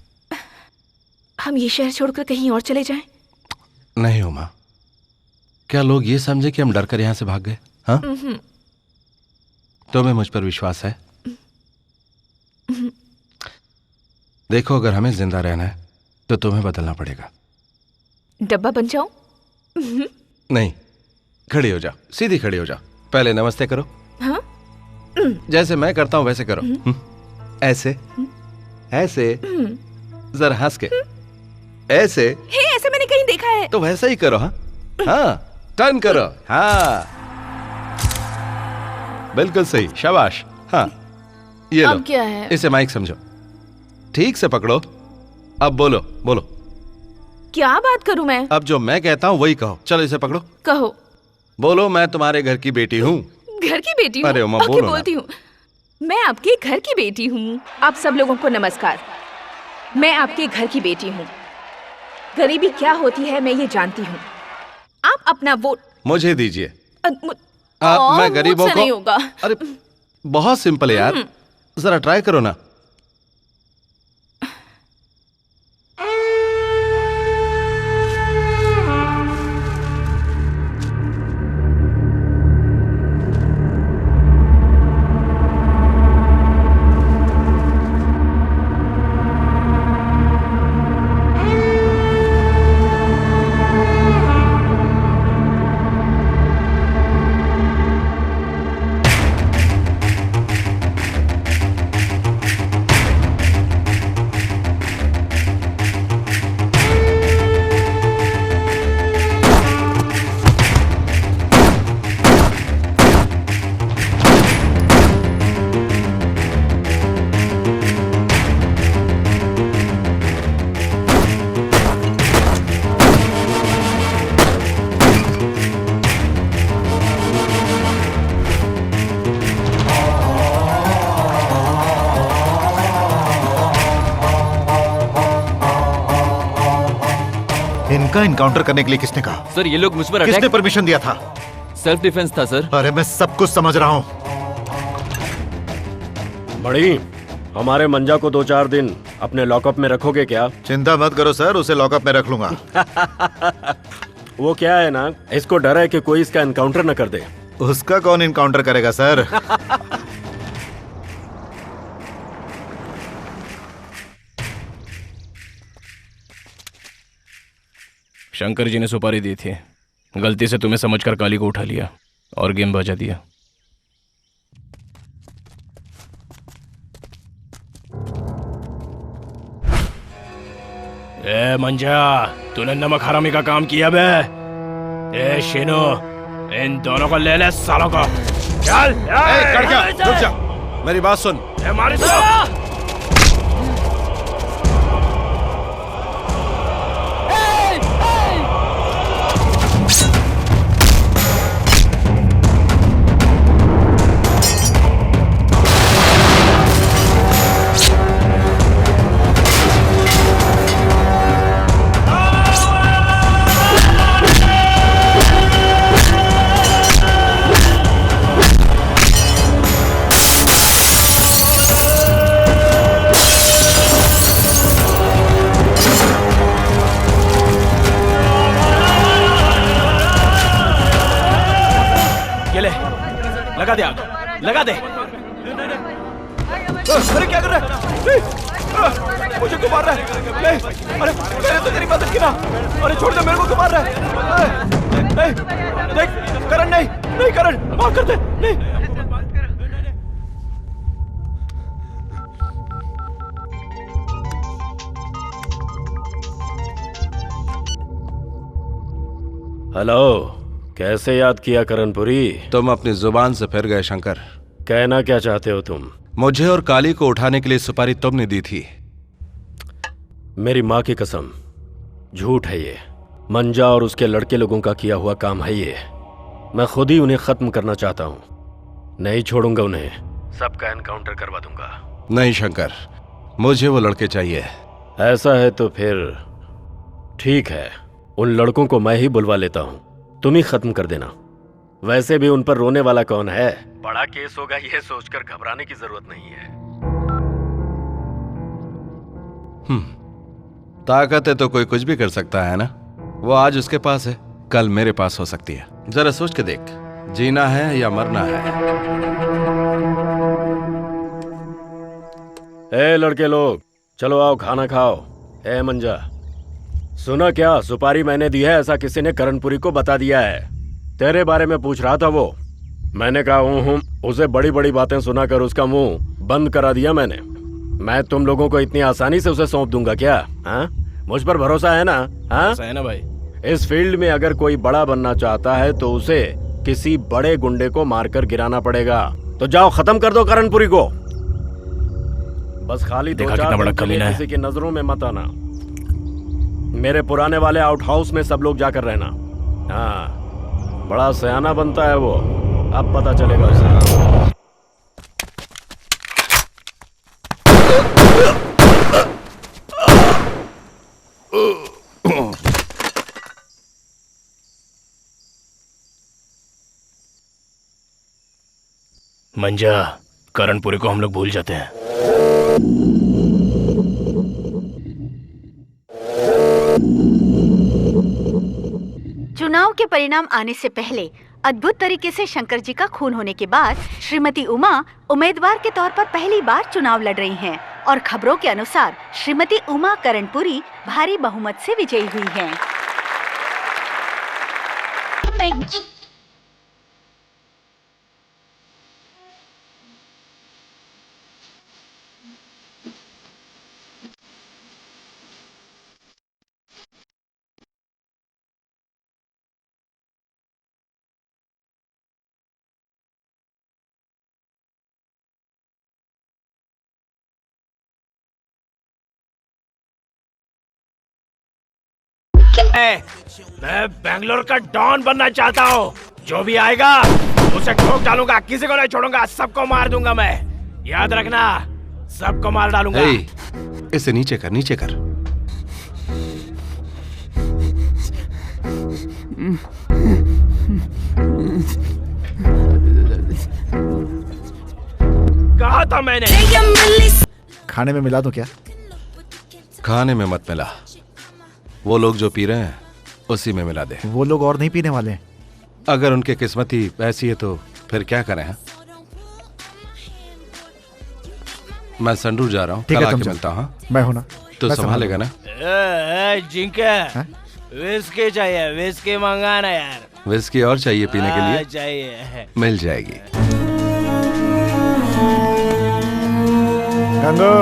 हम ये शहर छोड़कर कहीं और चले जाएं? नहीं उमा, क्या लोग ये समझे कि हम डर कर यहाँ से भाग गए? हाँ, तुम्हें मुझ पर विश्वास है? देखो, अगर हमें जिंदा रहना है तो तुम्हें बदलना पड़ेगा। डब्बा बन जाऊं? नहीं, खड़ी हो जाओ, सीधी खड़ी हो जाओ। पहले नमस्ते करो। हाँ? जैसे मैं करता हूं वैसे करो। ऐसे, ऐसे, जरा हंस के, ऐसे। हे, ऐसे मैंने कहीं देखा है। तो वैसे ही करो। हाँ हाँ, टर्न करो। हाँ, बिल्कुल सही, शाबाश। हाँ, ये लो। अब क्या है? इसे माइक समझो, ठीक से पकड़ो। अब बोलो बोलो। क्या बात करूं मैं? अब जो मैं कहता हूँ वही कहो। चलो इसे पकड़ो, कहो। बोलो, मैं तुम्हारे घर की बेटी हूँ। घर की बेटी हूँ? अरे उमा, ओके, बोलो ना। बोलती हूँ। मैं आपके घर की बेटी हूँ। आप सब लोगों को नमस्कार। मैं आपके घर की बेटी हूँ। गरीबी क्या होती है मैं ये जानती हूँ। आप अपना वोट मुझे दीजिए। मैं गरीबों को नहीं होगा। अरे बहुत सिंपल है यार, जरा ट्राई करो ना। इनका इनकाउंटर करने के लिए किसने कहा? सर, ये लोग मुझ पर किसने परमिशन दिया था? सेल्फ डिफेंस था सर। अरे मैं सब कुछ समझ रहा हूँ। बड़ी, हमारे मंजा को 2-4 दिन अपने लॉकअप में रखोगे क्या? चिंता मत करो सर, उसे लॉकअप में रख लूंगा। वो क्या है ना, इसको डर है कि कोई इसका एनकाउंटर न कर दे। उसका कौन इनकाउंटर करेगा सर? शंकर जी ने सुपारी दी थी, गलती से तुम्हें समझकर काली को उठा लिया और गेम बजा दिया। ए मंजा, तूने नमक हरामी का काम किया बे। ए शिनो, इन दोनों को ले ले सालों को। चल। रुक जा, मेरी बात सुन। हमारी लगा दे आग, लगा दे। अरे क्या कर रहा है? मुझे क्यों मार रहा है? नहीं, अरे मैंने तो तेरी मदद की ना। अरे छोड़ दे मेरे को, क्यों मार रहा है? देख करण, नहीं नहीं करण, माफ कर दे। नहीं। हेलो, कैसे याद किया करणपुरी? तुम अपनी जुबान से फिर गए शंकर। कहना क्या चाहते हो तुम? मुझे और काली को उठाने के लिए सुपारी तुमने दी थी। मेरी माँ की कसम, झूठ है ये। मंजा और उसके लड़के लोगों का किया हुआ काम है ये। मैं खुद ही उन्हें खत्म करना चाहता हूँ। नहीं छोड़ूंगा उन्हें, सबका एनकाउंटर करवा दूंगा। नहीं शंकर, मुझे वो लड़के चाहिए। ऐसा है तो फिर ठीक है, उन लड़कों को मैं ही बुलवा लेता हूँ, तुम ही खत्म कर देना। वैसे भी उन पर रोने वाला कौन है? बड़ा केस होगा ये सोचकर घबराने की जरूरत नहीं है। ताकत है तो कोई कुछ भी कर सकता है ना। वो आज उसके पास है, कल मेरे पास हो सकती है। जरा सोच के देख, जीना है या मरना है। ए लड़के लोग, चलो आओ खाना खाओ। ए मंजा, सुना क्या? सुपारी मैंने दी है ऐसा किसी ने करणपुरी को बता दिया है। तेरे बारे में पूछ रहा था वो। मैंने कहा हूँ उसे बड़ी बड़ी बातें सुनाकर उसका मुंह बंद करा दिया मैंने। मैं तुम लोगों को इतनी आसानी से उसे सौंप दूंगा क्या? हाँ, मुझ पर भरोसा है ना? हाँ है ना भाई। इस फील्ड में अगर कोई बड़ा बनना चाहता है तो उसे किसी बड़े गुंडे को मारकर गिराना पड़ेगा। तो जाओ खत्म कर दो करणपुरी को। बस खाली दो चार दिन के लिए किसी की नजरों में मत आना। मेरे पुराने वाले आउट हाउस में सब लोग जाकर रहना। हाँ, बड़ा सयाना बनता है वो, अब पता चलेगा उसे। मंजा, करणपुरी को हम लोग भूल जाते हैं। चुनाव के परिणाम आने से पहले अद्भुत तरीके से शंकर जी का खून होने के बाद श्रीमती उमा उम्मीदवार के तौर पर पहली बार चुनाव लड़ रही हैं और खबरों के अनुसार श्रीमती उमा करणपुरी भारी बहुमत से विजयी हुई हैं। मैं बेंगलोर का डॉन बनना चाहता हूँ। जो भी आएगा उसे ठोक डालूंगा, किसी को नहीं छोड़ूंगा, सबको मार दूंगा मैं। याद रखना, सबको मार डालूंगा। इसे नीचे कर, नीचे कर। कहा था मैंने। खाने में मिला तो क्या? खाने में मत मिला, वो लोग जो पी रहे हैं उसी में मिला दे। वो लोग और नहीं पीने वाले। अगर उनकी किस्मत ही ऐसी है तो फिर क्या करें? हैं? मैं संडूर जा रहा हूँ, कल आके मिलता हूँ। मैं हूं ना, तो संभालेगा ना? जिंके विस्की चाहिए, विस्की मंगाना यार। विस्की और चाहिए पीने के लिए? चाहिए, मिल जाएगी। गंगू,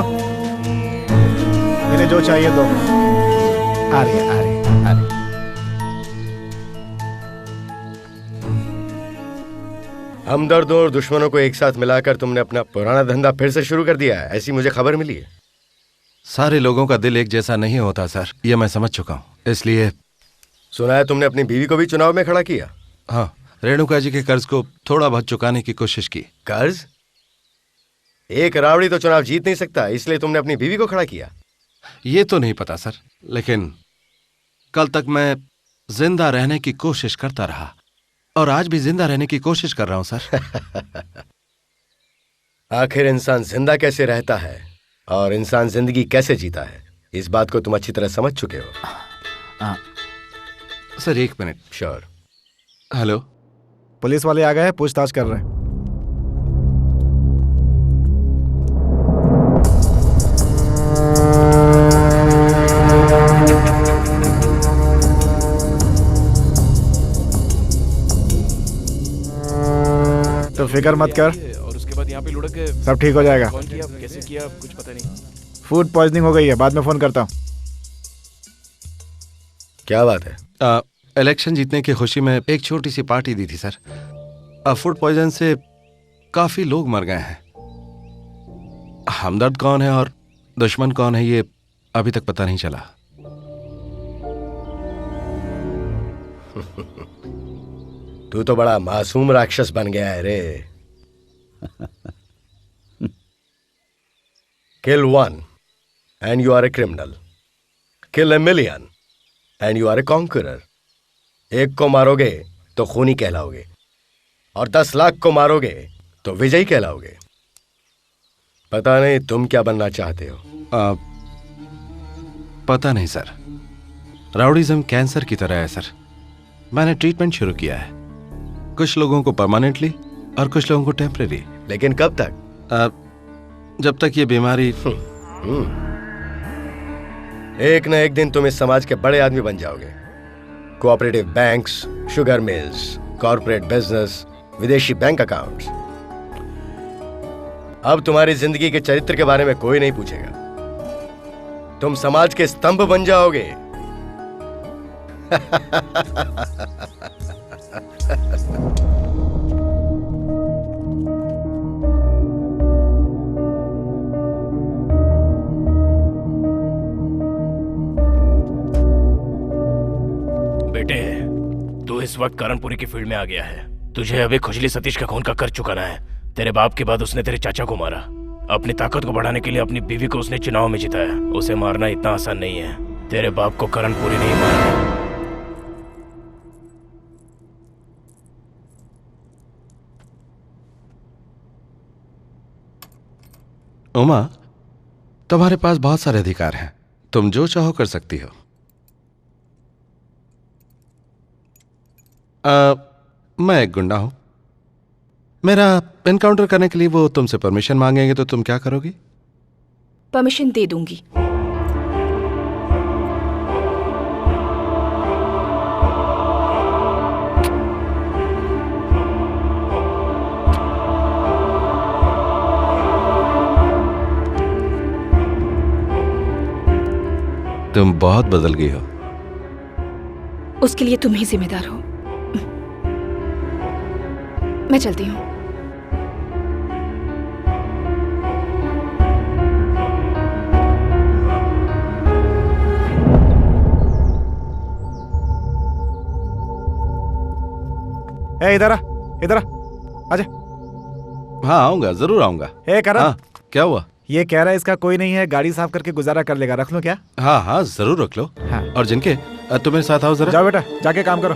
इन्हें जो चाहिए दो। आ रही है, आ रही है, आ रही है। हमदर्दों और दुश्मनों को एक साथ मिलाकर तुमने अपना पुराना धंधा फिर से शुरू कर दिया है, ऐसी मुझे खबर मिली है। सारे लोगों का दिल एक जैसा नहीं होता सर, ये मैं समझ चुका हूँ। इसलिए सुना है तुमने अपनी बीवी को भी चुनाव में खड़ा किया। हाँ, रेणुका जी के कर्ज को थोड़ा बहुत चुकाने की कोशिश की। कर्ज? एक रावड़ी तो चुनाव जीत नहीं सकता, इसलिए तुमने अपनी बीवी को खड़ा किया। ये तो नहीं पता सर, लेकिन कल तक मैं जिंदा रहने की कोशिश करता रहा और आज भी जिंदा रहने की कोशिश कर रहा हूं सर। आखिर इंसान जिंदा कैसे रहता है और इंसान जिंदगी कैसे जीता है, इस बात को तुम अच्छी तरह समझ चुके हो। सर एक मिनट। श्योर। हेलो, पुलिस वाले आ गए हैं, पूछताछ कर रहे हैं। तो फिक्र मत कर, और उसके बाद यहाँ पे लुढ़क के सब ठीक हो जाएगा। कौन किया, कैसे किया, कुछ पता नहीं। फूड पॉइजनिंग हो गई है, बाद में फोन करता हूँ। क्या बात है? इलेक्शन जीतने की खुशी में एक छोटी सी पार्टी दी थी सर। फूड पॉइजन से काफी लोग मर गए हैं। हमदर्द कौन है और दुश्मन कौन है ये अभी तक पता नहीं चला। तू तो बड़ा मासूम राक्षस बन गया है रे। किल 1 and you are a criminal. Kill a million and you are a conqueror. 1 को मारोगे तो खूनी कहलाओगे और 10 लाख को मारोगे तो विजयी कहलाओगे। पता नहीं तुम क्या बनना चाहते हो। पता नहीं सर, राउडीज्म कैंसर की तरह है सर। मैंने ट्रीटमेंट शुरू किया है, कुछ लोगों को परमानेंटली और कुछ लोगों को टेम्परेरी। लेकिन कब तक? जब तक ये बीमारी। एक न एक दिन तुम इस समाज के बड़े आदमी बन जाओगे। Cooperative banks, sugar mills, corporate business, विदेशी बैंक अकाउंट्स। अब तुम्हारी जिंदगी के चरित्र के बारे में कोई नहीं पूछेगा। तुम समाज के स्तंभ बन जाओगे। बेटे, तू इस वक्त करणपुरी की फील्ड में आ गया है। तुझे अभी खुजली सतीश का खून का कर्ज चुकाना है। तेरे बाप के बाद उसने तेरे चाचा को मारा। अपनी ताकत को बढ़ाने के लिए अपनी बीवी को उसने चुनाव में जिताया। उसे मारना इतना आसान नहीं है। तेरे बाप को करणपुरी नहीं मारा। उमा, तुम्हारे पास बहुत सारे अधिकार हैं, तुम जो चाहो कर सकती हो। मैं एक गुंडा हूं। मेरा एनकाउंटर करने के लिए वो तुमसे परमिशन मांगेंगे तो तुम क्या करोगी? परमिशन दे दूंगी। तुम बहुत बदल गई हो। उसके लिए तुम ही जिम्मेदार हो। मैं चलती हूँ। इधर आ, इधर आ, आजा। हाँ आऊंगा, जरूर आऊंगा। करण। हाँ, क्या हुआ? ये कह रहा है इसका कोई नहीं है, गाड़ी साफ करके गुजारा कर लेगा। रख लो क्या? हाँ हाँ जरूर रख लो। हाँ। और जिनके तुम मेरे साथ आओ जरा। जाओ बेटा, जाके काम करो।